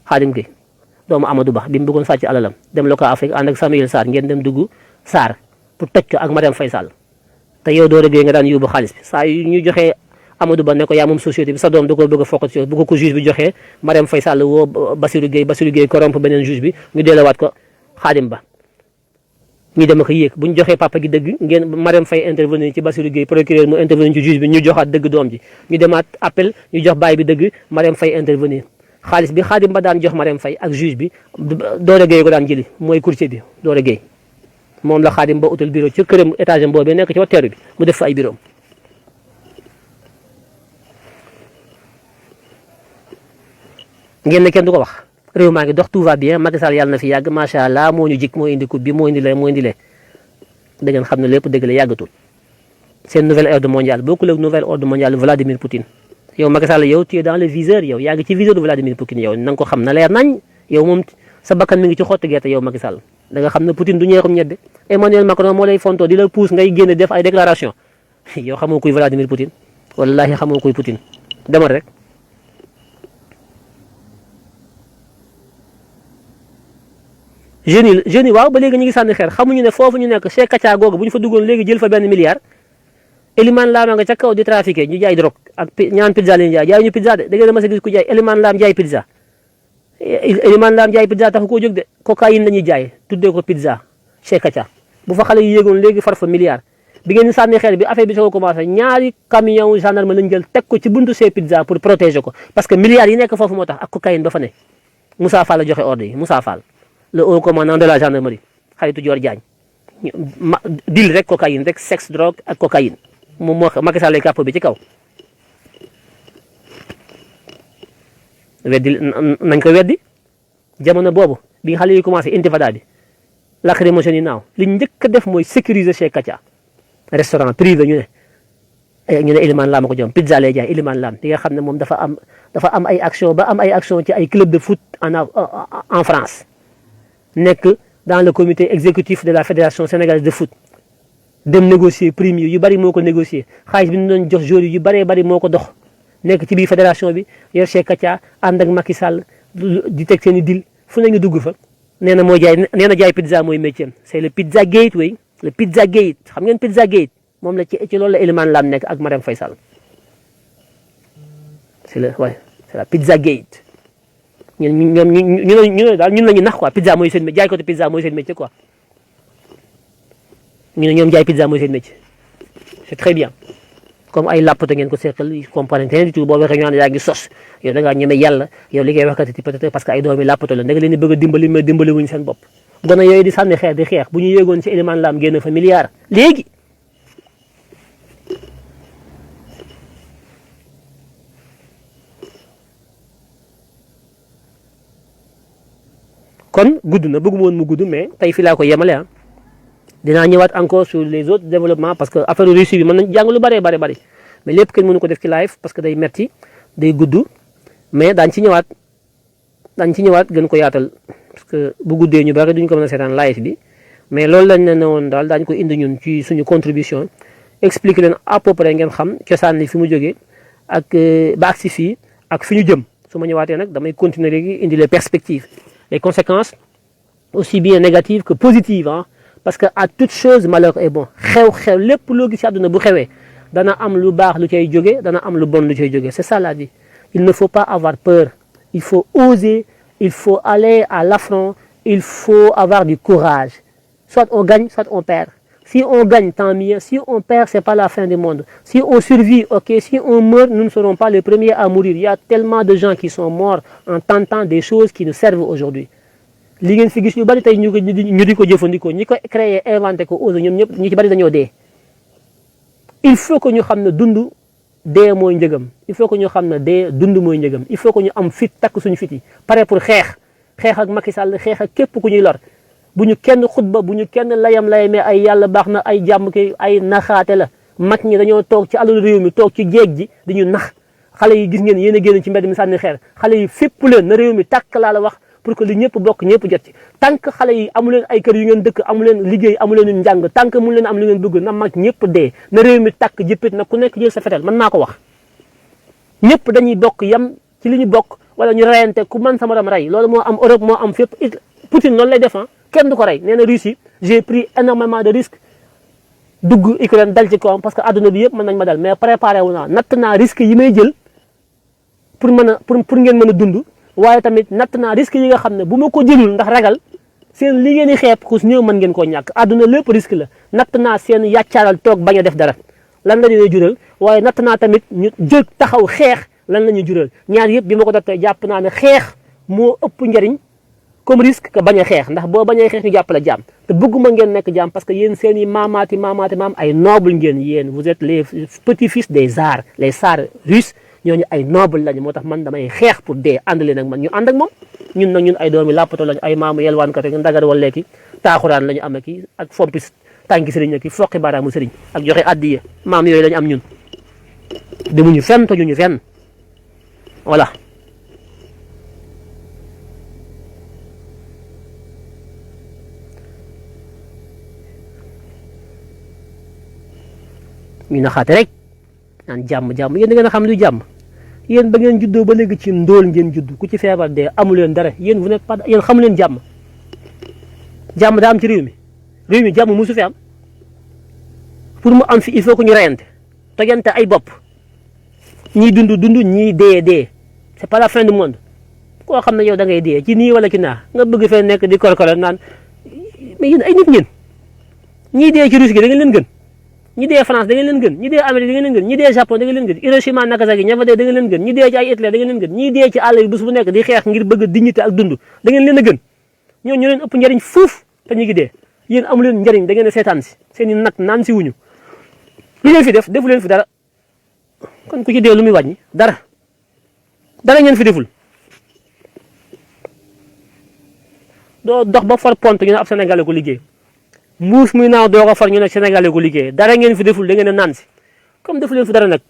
Xaadim Gueye doomu Amadou Ba bi mu bëggoon sàcc alalam dem Loka Afrique ànd ak Samuel Sarr ngeen dem dugg Sarr pour toj ko ak Marième Faye Sall te yow Dora Gueye nga daan yóbbu xaalis bi saa yu ñu joxee Amadou Ba ne ko yaa moom société bi sa doom da ko bëgg a foqat ci bu ko juge bi joxee Marième Faye Sall woo Bassirou Gueye corrompe beneen juge bi ñu delluwaat ko Xaadim Ba ñu dem ak yéeg bu ñu joxee papa gi dëgg ngeen Marième Faye intervenir ci Bassirou Gueye procureur mu intervenir ci juge bi ñu joxaat dëgg doom ji ñu demaat appel ñu jox baay bi dëgg Marième Faye intervenir xaalis bi Xaadim Ba daan jox Marième Faye ak juge bi Dora Gueye ko daan jëli mooy courtier bi Dora Gueye moom la Xaadim Ba utal bureau ci këram étage am boobee nekk ci hôtel bi mu def fa ay bureau ngeen ne kenn du ko wax réew maa ngi dox tout va bien Macky Sall yàlla na fi yàgg macha allah moo ñu jik moo indi coupe bi moo indi lee da ngeen xam ne lépp dëgg la yàggatul seen nouvel ordre mondial bokkul ak nouvel ordre mondial Vladimir Poutine yow Macky Sall yow tu es dans le viseur yow yaa ngi ci viseur de Vladimir Poutine yow na nga ko xam na leer nañ yow moom sa bakkan mi ngi ci xottu gerte yow Macky Sall da nga xam ne Poutine du ñeexum ñebbe Emmanuel Macron moo lay fonto di la pousse ngay génne def ay déclaration yow xamoo kuy Vladimir Poutine wallahi xamoo kuy Poutine demal rek jeunes yi waaw ba léegi ñu ngi sànni xeer xamuñu ne foofu ñu nekk Cheikh Katia googu bu ñu fa duggoon léegi jël fa benn milliard Elimane Lam nga ca kaw di trafiqué ñu jaay drogue ak ñaan pizza lañu jaay ñu pizza de da ngeen a mas a gis ku jaay Elimane Lam jaay pizza Elimane Lam jaay pizza taxu koo jóg de cocaïne la ñuy jaay tuddee ko pizza chez Kacha bu fa xale yi yéegoon léegi far fa milliard bi ngeen sànni xeer bi affaire bi soo commencé ñaari camion gendarme lañ jël teg ko ci buntu chez pizza pour protéger ko parce que milliards yi nekk foofu moo tax ak cocaïne ba fa ne Moussa Fall la joxe ordre yi Moussa Fall le haut commandant de la gendarmerie xaritu Dior Diagne dil rek cocaïne rek sexe drogue ak cocaïne moom moo Macky Sall lay kàpp bi ci kaw weddi nañ ko weddi jamono boobu bi nga xale yi commencé intifada bi lacrymogène yi naaw li njëkk a def mooy sécuriser chez Kacha restaurant privé ñu ne Elimane Lam ko jom pizza lay jaay Elimane Lam di nga xam ne moom dafa am ay action ba am ay action ci ay club de foot en France nekk dans le comité exécutif de la fédération sénégalaise de foot dem négocier prime yu bari moo ko négocier xaalis bi ñu doon jox joueurs yu bëree bari moo ko dox nekk ci biir fédération bi yor chez Kacha ànd ak Macky Sall di teg seen i dil fu nañu dugg fa nee na mooy jaay nee na jaay pizza mooy métier c'est le pizza gate way le pizza gate xam ngeen pizza gate moom la ci loolu la Elimane Lam nekk ak Marème Faye Sall c'est la pizza gate ñu ne daal ñun la ñu nax quoi pizza mooy seen métier jaay ko te pizza mooy seen métier quoi ñu ne ñoom jaay pizza mooy seen métier c'est très bien comme ay làppato ngeen ko seqal comprendre rien du tout boo waxee ñu naan yaa ngi sos yow da ngaa ñeme yàlla yow li ngay wax kat peut-être parce que ay doomi làppato la da nga leen di bëgg a dimbali mais dimbali wuñu seen bopp gone yooyu di sànni xeex di xeex bu ñu yéegoon ci Elimane Lam génn fa milliard léegi kon gudd na bëgguma woon mu gudd mais tey fii laa ko yemale ah dinaa ñëwaat encore sur les autres développements parce que affaire Russie bi mën nañ jàng lu bëree bëri mais lépp kenn mënu ko def ci live parce que day metti day gudd mais daañ ci ñëwaat gën ko yaatal parce que bu guddee ñu bëri duñ ko mën a seetaan live bi mais loolu lañ ne woon daal daañu ko indi ñun ci suñu contribution expliquer leen à peu près ngeen xam cosaan li fi mu jógee ak ba agsi fii ak fi ñu jëm su ma ñëwaatee nag damay continuer léegi indi les perspectives les conséquences aussi bien négatives que positives ah parce que à toute chose malheur est bon xew lépp loo gis ci àdduna bu xewee dana am lu baax lu cay jóge dana am lu bon lu cay jóge c'est ça la vie il ne faut pas avoir peur il faut oser il faut aller à l'affront il faut avoir du courage soit on gagne soit on perd si on gagne tant mieux si on perd c'est pas la fin du monde si on survit ok si on meurt nous ne serons pas les premiers à mourir il y a tellement de gens qui sont morts en tentant des choses qui nous servent aujourd'hui li ngeen fi gis yu bari tey ñu di ko jëfandikoo ñi ko créé inventé ko osé ñoom ñëpp ñu ci bari dañoo dee il faut que ñu xam ne dund dee mooy njëgam il faut que ñu xam ne dee dund mooy njëgam il faut que ñu am fit takk suñu fit yi pare pour xeex ak Macky Sall xeex ak képp ku ñuy lor bu ñu kenn xutba bu ñu kenn layamee ay yàlla baax na ay jàmm ki ay naxaate la mag ñi dañoo toog ci alalu réew mi toog ci géej gi dañu nax xale yi gis ngeen yéen a génn ci mbedd mi sànni xeer xale yi fépp leen na réew mi tàkk laa la wax pour que li ñëpp bokk ñëpp jot ci tant que xale yi amu leen ay kër yu ngeen dëkk amu leen liggéey amu leen njàng tant que mun leen am li ngeen bëgg na mag ñëpp dee na réew mi tàkk jëppit na ku nekk jël sa fetel man maa ko wax ñëpp dañuy bokk yam ci li ñu bokk wala ñu reyante ku man sama ram rey loolu moo am Europe moo am fépp Poutine loolu lay def kenn du ko rey nee na Russie j'ai pris énormément de risques dugg Ukraine dal ci kawam parce que adduna bi yëpp mën nañ ma dal mais préparé wu naa natt naa risques yi may jël pour mën a pour ngeen mën a dund waaye tamit natt naa risque yi nga xam ne bu ma ko jëlul ndax ragal seen li ngeen di xeeb xus néew mën ngeen koo ñàkk àdduna lépp risque la natt naa seen yàccaaral toog bañ a def dara lan la ñuy jural waaye natt naa tamit ñu jóg taxaw xeex lan la ñuy jural ñaar yëpp bi ma ko nattee jàpp naa ne xeex moo ëpp njariñ comme risque que bañ a xeex ndax boo bañee xeex ñu jàpp la jaam te bëgguma ngeen nekk jaam parce que yéen seen i maam ay noble ngeen yéen vous êtes les petits-fils des tsars les tsars russes ñooñu ay noble lañu moo tax man damay xeex pour dee ànd leen ak man ñu ànd ak moom ñun nag ñun ay doomi làppato lañu ay maamu yelwaan kat rek ndagar wala ki taaxuraan la ñu am ki ak fompi tànki sëriñ ak foqi baaraamu sëriñ ak joxe addiya maam yooyu la ñu am ñun demuñu fenn tojuñu fenn voilà ñu naxaate rek naan jàmm yéen da ngeen a xam luy jàmm yéen ba ngeen juddoo ba léegi ci ndóol ngeen judd ku ci feebar dee amu leen dara yéen vous n'êtes pas yéen xamu leen jàmm daa am ci réew mi jàmm musu fi am pour mu am fi il faut que ñu reyante ay bopp ñii dund ñii dee c'est pas la fin du monde koo xam ne yow da ngay dee ci nii wala ci naa nga bëgg fee nekk di korkoro naan mais yéen ay nit ngeen ñii dee ci Russie da ngeen leen gën ñi dee France da ngeen leen gën ñi dee Amérique da ngeen leen gën ñi dee Japon da ngeen leen gën Hiroshima Nagasaki ña fa dee da ngeen leen gën ñi dee ci ay Hitler da ngeen leen gën ñi dee ci àll bi bés bu nekk di xeex ngir bëgg dignité ak dund da ngeen leen a gën ñoo ñu leen ëpp njariñ fuuf te ñu ngi dee yéen amu leen njariñ da ngeen a seetaan si seen i nag naan si wuñu lu leen fi def defu leen fi dara kon ku ci dee lu muy wàññi dara ngeen fi deful doo dox ba for pont ñu ne ab Sénégalais ko liggéey mbuus muy naaw doo ko far ñu ne Sénégalais ko liggéey dara ngeen fi deful da ngeen a naan si comme defu leen fi dara nag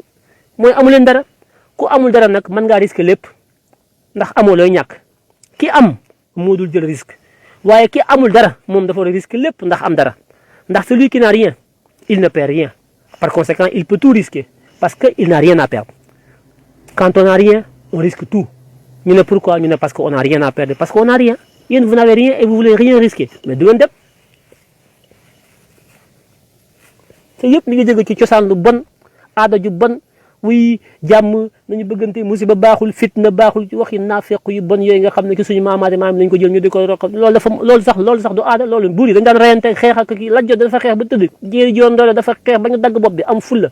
mooy amu leen dara ku amul dara nag mën ngaa risque lépp ndax amoo looy ñàkk ki am moo dul jël risque waaye ki amul dara moom dafa war a risque lépp ndax am dara ndax celui qui n'a rien il ne perd rien par conséquent il peut tout risquer parce que il n'a rien à perdre quand on n'a rien on risque tout ñu ne pourquoi ñu ne parce que on n'a rien à perdre parce que on n'a rien yéen vous n'avez rien et vous voulez rien risquer mais du ngeen dem te yëpp mi ngi jóge ci cosaan lu bon aada ju bon wuy jàmm nañu bëggante musiba baaxul fitna baaxul ci waxi naafeq yu bon yooyu nga xam ne ci suñu maamaati maam lañ ko jël ñu di ko roq loolu sax du aada loolu buur yi dañ daan reyante xeex ak kii lajjo dafa xeex ba tëdd jéeri joon doole dafa xeex ba ñu dagg bopp bi am fulla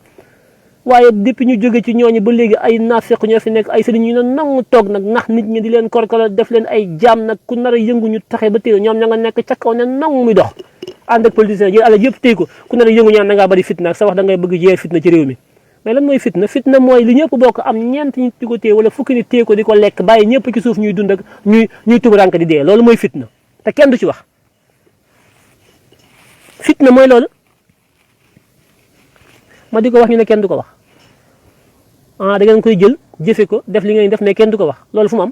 waaye depuis ñu jóge ci ñooñu ba léegi ay naafeq ñoo fi nekk ay sëriñ ñu ne nangu toog nag ndax nit ñi di leen korkolo def leen ay jaam nag ku nar a yëngu ñu taxe ba téye ñoom ña nga nekk ca kaw ne nangu muy dox ànd ak politicien jël àlla yëpp téy ko ku nar a yëngu ñaan da ngaa bari fitna ak sa wax da ngay bëgg jeer fitna ci réew mi mais lan mooy fitna mooy li ñëpp bokk am ñeent nit di ko téye wala fukki nit téye ko di ko lekk bàyyi ñëpp ci suuf ñuy dund ak ñuy tubarank di dee loolu mooy fitna te kenn du ci wax fitna mooy loolu ma di ko wax ñu ne kenn du ko wax da ngeen koy jël jëfe ko def li ngeen def mais kenn du ko wax loolu fu mu am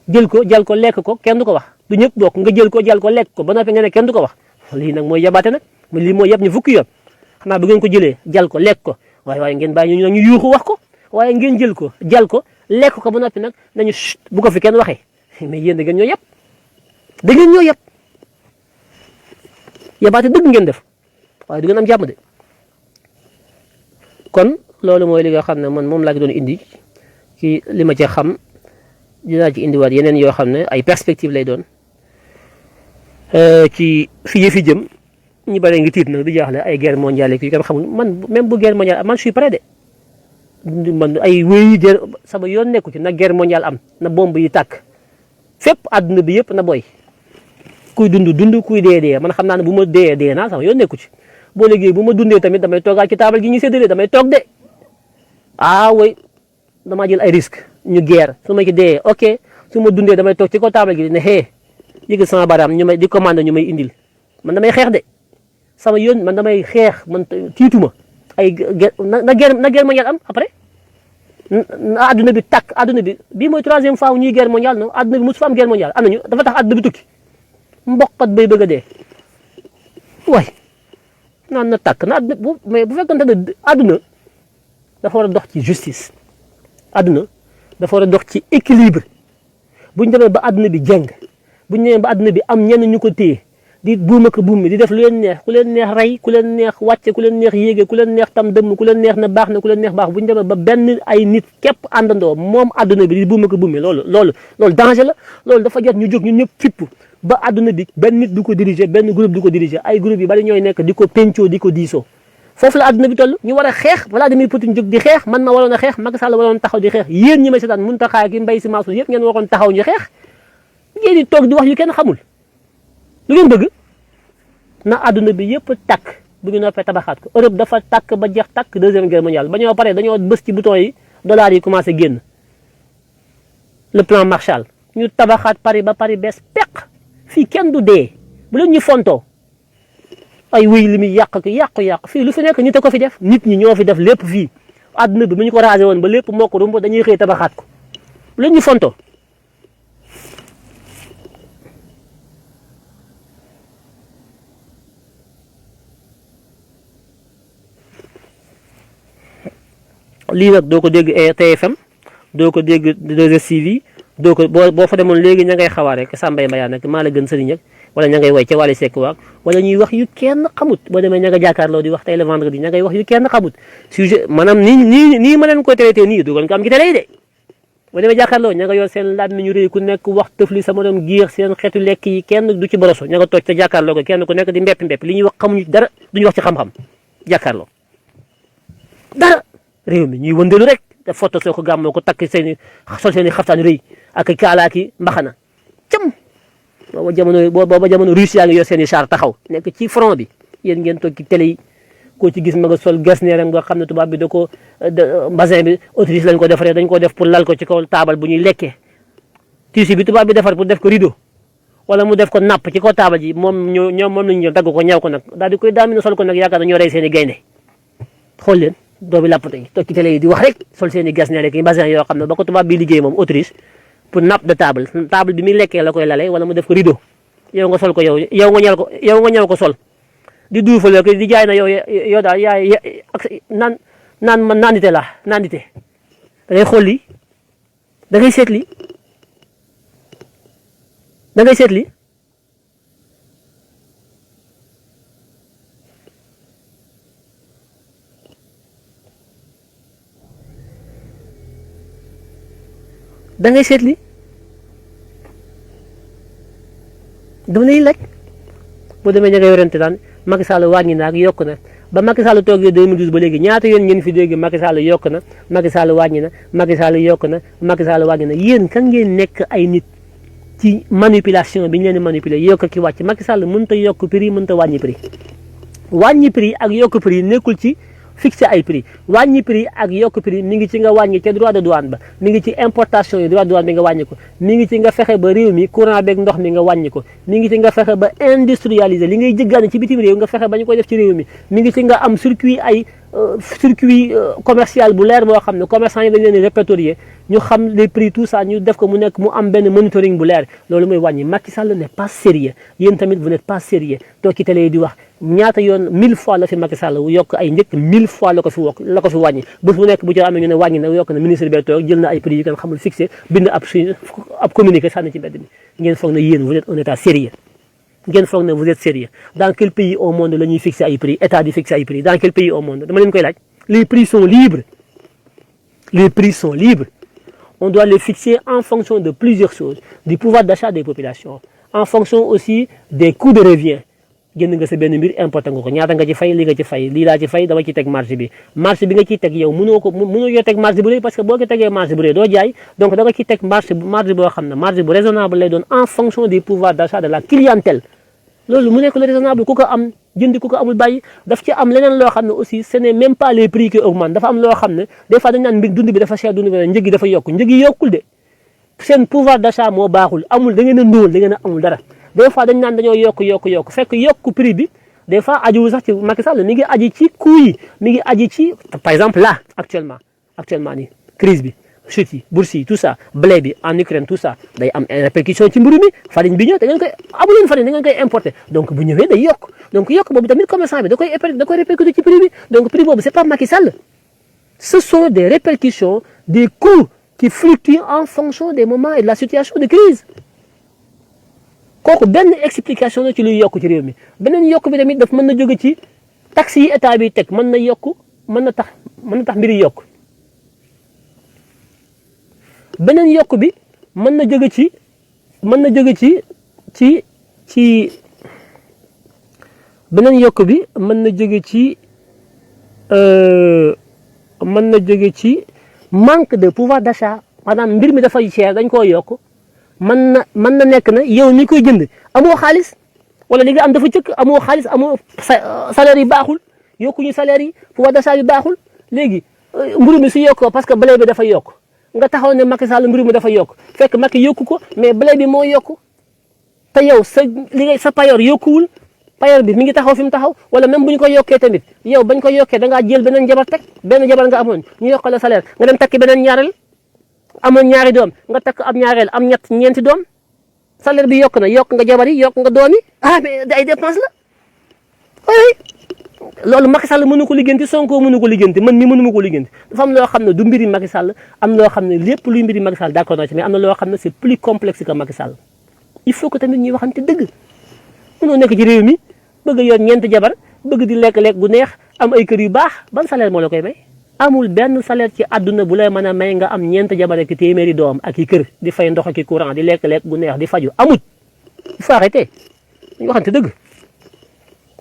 jël ko jal ko lekk ko kenn du ko wax du ñëpp bokk nga jël ko jal ko lekk ko ba noppi nga ne kenn du ko wax lii nag mooy yabaate nag lii mooy yab ñu fukki yoon xanaa bu ngeen ko jëlee jal ko lekk ko waaye ngeen bàyyi ñu yuuxu wax ko waaye ngeen jël ko jal ko lekk ko ba noppi nag nañu bu ko fi kenn waxee mais yéen da ngeen ñoo yab da ngeen ñoo yab yabaate dëgg ngeen def waaye du ngeen am jàmm de kon loolu mooy li nga xam ne man moom laa doon indi ci li ma ci xam dinaa ci indiwaat yeneen yoo xam ne ay perspective lay doon ci fi yëfi jëm ñu bare ngi tiit nag di jaaxle ay guerre mondiale yu kenn xamul man même bu guerre mondiale man je suis prêt de man ay wéy guerre sama yoon nekku ci na guerre mondiale am na bombe yi tàkk fépp àdduna bi yëpp na boy kuy dund kuy dee man xam naa ne bu ma dee naa sama yoon nekku ci boo léegi bu ma dundee tamit damay toogaat ci taabal gi ñu séddale damay toog de way damaa jël ay risque ñu guerre su ma ci dee ok su ma dundee damay toog ci ko taabal gi ne yëgal sama baaraam ñu may di commande ñu may indil man damay xeex de sama yoon man damay xeex man tiituma ay na guerre mondiale am après na adduna bi tàkk adduna bi bii mooy troisième fois ñuy guerre mondiale non adduna bi mosu fa am guerre mondiale am nañu dafa tax adduna bi tukki mboqat bay bëgg a dee waay naan na tàkk na adduna mais bu fekkante ne adduna dafa war a dox ci justice adduna dafa war a dox ci équilibre buñ demee ba adduna bi jeng buñ demee ba adduna bi am ñenn ñu ko téye di buuma ko buum mi di def lu leen neex ku leen neex rey ku leen neex wàcce ku leen neex yéege ku leen neex tam dëmm ku leen neex na baax na ku leen neex baax buñ demee ba benn ay nit képp àndandoo moom adduna bi di buuma ko buum mi loolu danger la loolu dafa jot ñu jóg ñun ñëpp fipp ba adduna bi benn nit du ko diriger benn groupe du ko diriger ay groupe yi bari ñooy nekk di ko pencoo di ko diisoo foofu la adduna bi toll ñu war a xeex Vladimir Poutine jóg di xeex man ma waroon a xeex Macky Sall waroon taxaw di xeex yéen ñi may seetaan Mountakha ki Mbaye Sy Mansour yëpp ngeen waroon taxaw ñu xeex ngeen di toog di wax yu kenn xamul lu ngeen bëgg na adduna bi yëpp tàkk bu ñu noppee tabaxaat ko Europe dafa tàkk ba jeex tàkk deuxième guerre mondiale ba ñoo pare dañoo bës ci bouton yi dollars yi commencé génn le plan Marshall ñu tabaxaat Paris ba Paris bees peq fii kenn du dee bu leen ñu fontoo ay wéy li muy yàqu fii lu fi nekk nit a ko fi def nit ñi ñoo fi def lépp fii adduna bi bu ñu ko rasé woon ba lépp moo ko rumb dañuy xëy tabaxaat ko bu leen ñu fontoo lii nag doo ko dégg TFM doo ko dégg 2STV doo ko boo fa demoon léegi ña ngay xawaar rek Sambay Mbayaan nag maa la gën sëriñ ak wala ña ngay way ca Wally Seck waag wala ñuy wax yu kenn xamut boo demee ña nga jàkkaarloo di wax tey le vendredi ña ngay wax yu kenn xamut sujet maanaam nii ma leen koy traité nii dugal ko am ci télé yi de boo demee jàkkaarloo ña nga yor seen laaj mi ñu rëy ku nekk wax tëfli sama doom giir seen xeetu lekk yi kenn du ci boroso ña nga toog te jàkkaarloo ko kenn ku nekk di mbepp li ñuy wax xamuñu dara duñu wax ci xam-xam jàkkaarloo dara réew mi ñuy wëndeelu rek te photo soo ko gàmmoo ko takk sol seen i xaftaan rëy ak kaalaaki mbaxana cam booba jamono Russie yaa ngi yor seen i char taxaw nekk ci front bi yéen ngeen toog ci télé yi koo ci gis ma nga sol gasneeram nga xam ne tubaab bi da ko basin bi Autriche lañ ko defaree dañ ko def pour lal ko ci kaw taabal bu ñuy lekkee tissu bi tubaab bi defar pour def ko rideau wala mu def ko napp ci kaw taabal ji moom moom lañu ñëw dagg ko ñaw ko nag daal di koy daamina sol ko nag yaakaar na ñoo rey seen i gaynde xool leen doomi làppate yi toog ci télé yi di wax rek sol seen i gasneer rek basin yoo xam ne ba ko tubaab bi liggéey moom Autriche pour nappe de table bi muy lekkee la koy lale wala mu def ko rideau yow nga sol ko yow nga ñaw ko sol di duufale ko di jaay na yow daal yaay ak naan man naandite la naandite da ngay xool lii da ngay seet lii da ngay seet lii da ngay seet lii dama lay laaj boo demee ña ngay yorante daan Macky Sall wàññi na ak yokk na ba Macky Sall toogee 2012 ba léegi ñaata yoon ngeen fi dégg Macky Sall yokk na Macky Sall wàññi na Macky Sall yokk na Macky Sall wàññi na yéen kan ngeen nekk ay nit ci manipulation bi ñu leen di manipuler yokk ki wàcc Macky Sall mënut a yokk prix mënut a wàññi prix wàññi prix ak yokk prix nekkul ci fixé ay prix wàññi prix ak yokk prix mi ngi ci nga wàññi ca droit de douane ba mi ngi ci importation yi droit de douane bi nga wàññi ko mi ngi ci nga fexe ba réew mi courant beeg ndox mi nga wàññi ko mi ngi ci nga fexe ba industrialiser li ngay jëggaane ci bitim réew nga fexe ba ñu koy def ci réew mi mi ngi ci nga am circuit commercial bu leer boo xam ne commerçant yi dañ leen di répertorier ñu xam les prix tout ça ñu def ko mu nekk mu am benn monitoring bu leer loolu mooy wàññi Macky Sall n'est pas sérieux yéen tamit vous n'êtes pas sérieux toog ci télé yi di wax ñaata yoon 1000 fois la fi Macky Sall yokk ay njëkk 1000 fois la ko fi wàññi bés bu nekk bu ci amee ñu ne wàññi na yokk na ministre bi toog jël na ay prix yu kenn xamul fixé bind ab communiqué sànni ci mbedd mi ngeen foog ne yéen vous êtes un état sérieux ngeen foog ne vous êtes sérieux dans quel pays au monde la ñuy fixé ay prix état di fixé ay prix dans quel pays au monde dama leen koy laaj les prix sont libres on doit les fixer en fonction de plusieurs choses du pouvoir d'achat des populations en fonction aussi des coûts de revient génn nga sa benn mbir importé nga ko ñaata nga ci fay li nga ci fay lii laa ci fay dama ci teg marge bi nga ciy teg yow mënoo yoo teg marge bu rëy parce que boo ko tegee marge bu rëy doo jaay donc da nga ciy teg marge boo xam ne marge bu raisonnable lay doon en fonction du pouvoir d'achat de la clientèle loolu mu nekk lu raisonnable ku ko am jëndi ku ko amul bàyyi daf ci am leneen loo xam ne aussi ce n'est même pas les prix qui augmentent dafa am loo xam ne des fois dañ naan mbir dund bi dafa cher dund bi njëg gi dafa yokk njëg yi yokkul de seen pouvoir d'achat moo baaxul amul da ngeen a ndóol da ngeen a amul dara des fois dañ naan dañoo yokk fekk yokk prix bi des fois ajiwul sax ci Macky Sall mi ngi aji ci coût yi mi ngi aji ci par exemple là actuellement nii crise bi chute yi bourse yi tout ça blé bi en Ukraine tout ça day am répercussion ci mburu mi farine bi ñëw da ngeen koy amuleen farine da ngeen koy importer donc bu ñëwee day yokk donc yokk boobu tamit commerçant bi da koy répercuter ci prix bi donc prix boobu c'est pas Macky Sall ce sont des répercussions des coûts qui fluctuent en fonction des moments et de la situation de crise kooku benn explication la ci luy yokk ci réew mi beneen yokk bi tamit daf mën na jóge ci taxes yi état bi teg mën na tax mbiri yokk beneen yokk bi mën na jóge ci beneen yokk bi mën na jóge ci manque de pouvoir d'achat maanaam mbir mi dafay cher dañ koo yokk mën na nekk na yow ni koy jënd amoo xaalis wala li nga am dafa cëkk amoo xaalis amoo salaire yi baaxul yokkuñu salaire yi pouvoir d'achat yi baaxul léegi mburu mi su yokkoo parce que blé bi dafa yokk nga taxaw ne Macky Sall mburu mi dafa yokk fekk Macky yokku ko mais blé bi moo yokku te yow sa payoor yokkuwul payoor bi mi ngi taxaw fi mu taxaw wala même bu ñu ko yokkee tamit yow bañ ko yokkee da ngaa jël beneen jabar teg benn jabar nga amoon ñu yokkal la salaire nga dem takki beneen ñaareel amoon ñaari doom nga takk ab ñaareel am ñeenti doom salaire bi yokk nga jabar yi yokk nga doom yi mais ay dépense la loolu Macky Sall mënu ko liggéenti Sonko mënu ko liggéenti man mi mënuma ko liggéenti dafa am loo xam ne du mbiri Macky Sall am loo xam ne lépp luy mbiri Macky Sall d'accord na ci mais am na loo xam ne c'est plus complexe que Macky Sall il faut que tamit ñuy waxante dëgg mënoo nekk ci réew mi bëgg yor ñeenti jabar bëgg di lekk-lekk gu neex am ay kër yu baax ban salaire moo la koy may amul benn salaire ci àdduna bu lay mën a may nga am ñeent jabar ak téeméeri doom ak i kër di fay ndox ak i courant di lekk-lekk gu neex di faju amut. il faut arrêter dañu waxante dëgg.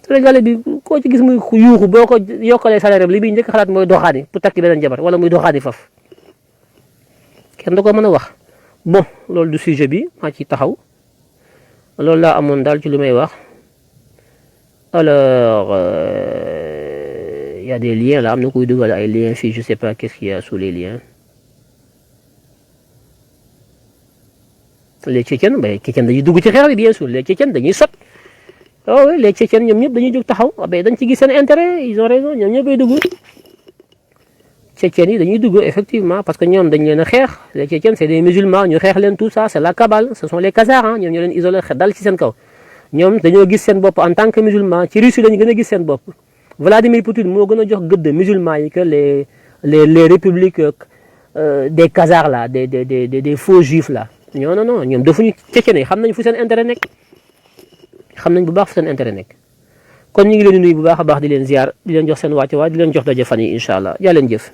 Sénégalais bi koo ci gis muy yuuxu boo ko yokkalee salaire li muy njëkk xalaat mooy doxaani pour takki beneen jabar wala muy doxaani faf kenn da ko mën a wax. bon loolu du sujet bi maa ci taxaw loolu laa amoon daal ci lu may wax. Alors y a des liens là am na kuy dugal ay liens fii je sais pas qu'est-ce qu'il y a sous les liens. Les Tchétchènes ba Tchétchènes dañuy dugg ci xeex bi bien sûr les Tchétchènes dañuy sot. oh oui les Tchétchènes ñoom ñëpp dañuy jóg taxaw ba dañ ci gis seen intérêt ils ont raison ñoom ñëpp ay dugg. Tchétchènes yi dañuy dugg effectivement parce que ñoom dañ leen a xeex les Tchétchènes c'est des musulmans ñu xeex leen tout ça c'est la cabale ce sont les Khazars ñoom ñoo leen isolé dal ci seen kaw. ñoom dañoo gis seen bopp en tant que musulman ci Russie lañu gën a gis seen bopp Vladimir Poutine moo gën a jox gëdd musulmans yi que les républiques des Khazars là des faux juifs là. non ñoom defuñu Tchétchènes yi xam nañ fu seen intérêt nekk xam nañ bu baax fu seen intérêt nekk kon ñu ngi leen di nuyu bu baax a baax di leen ziar di leen jox seen wàccuwaay di leen jox daje fan yi incha allah jaa leen jëf.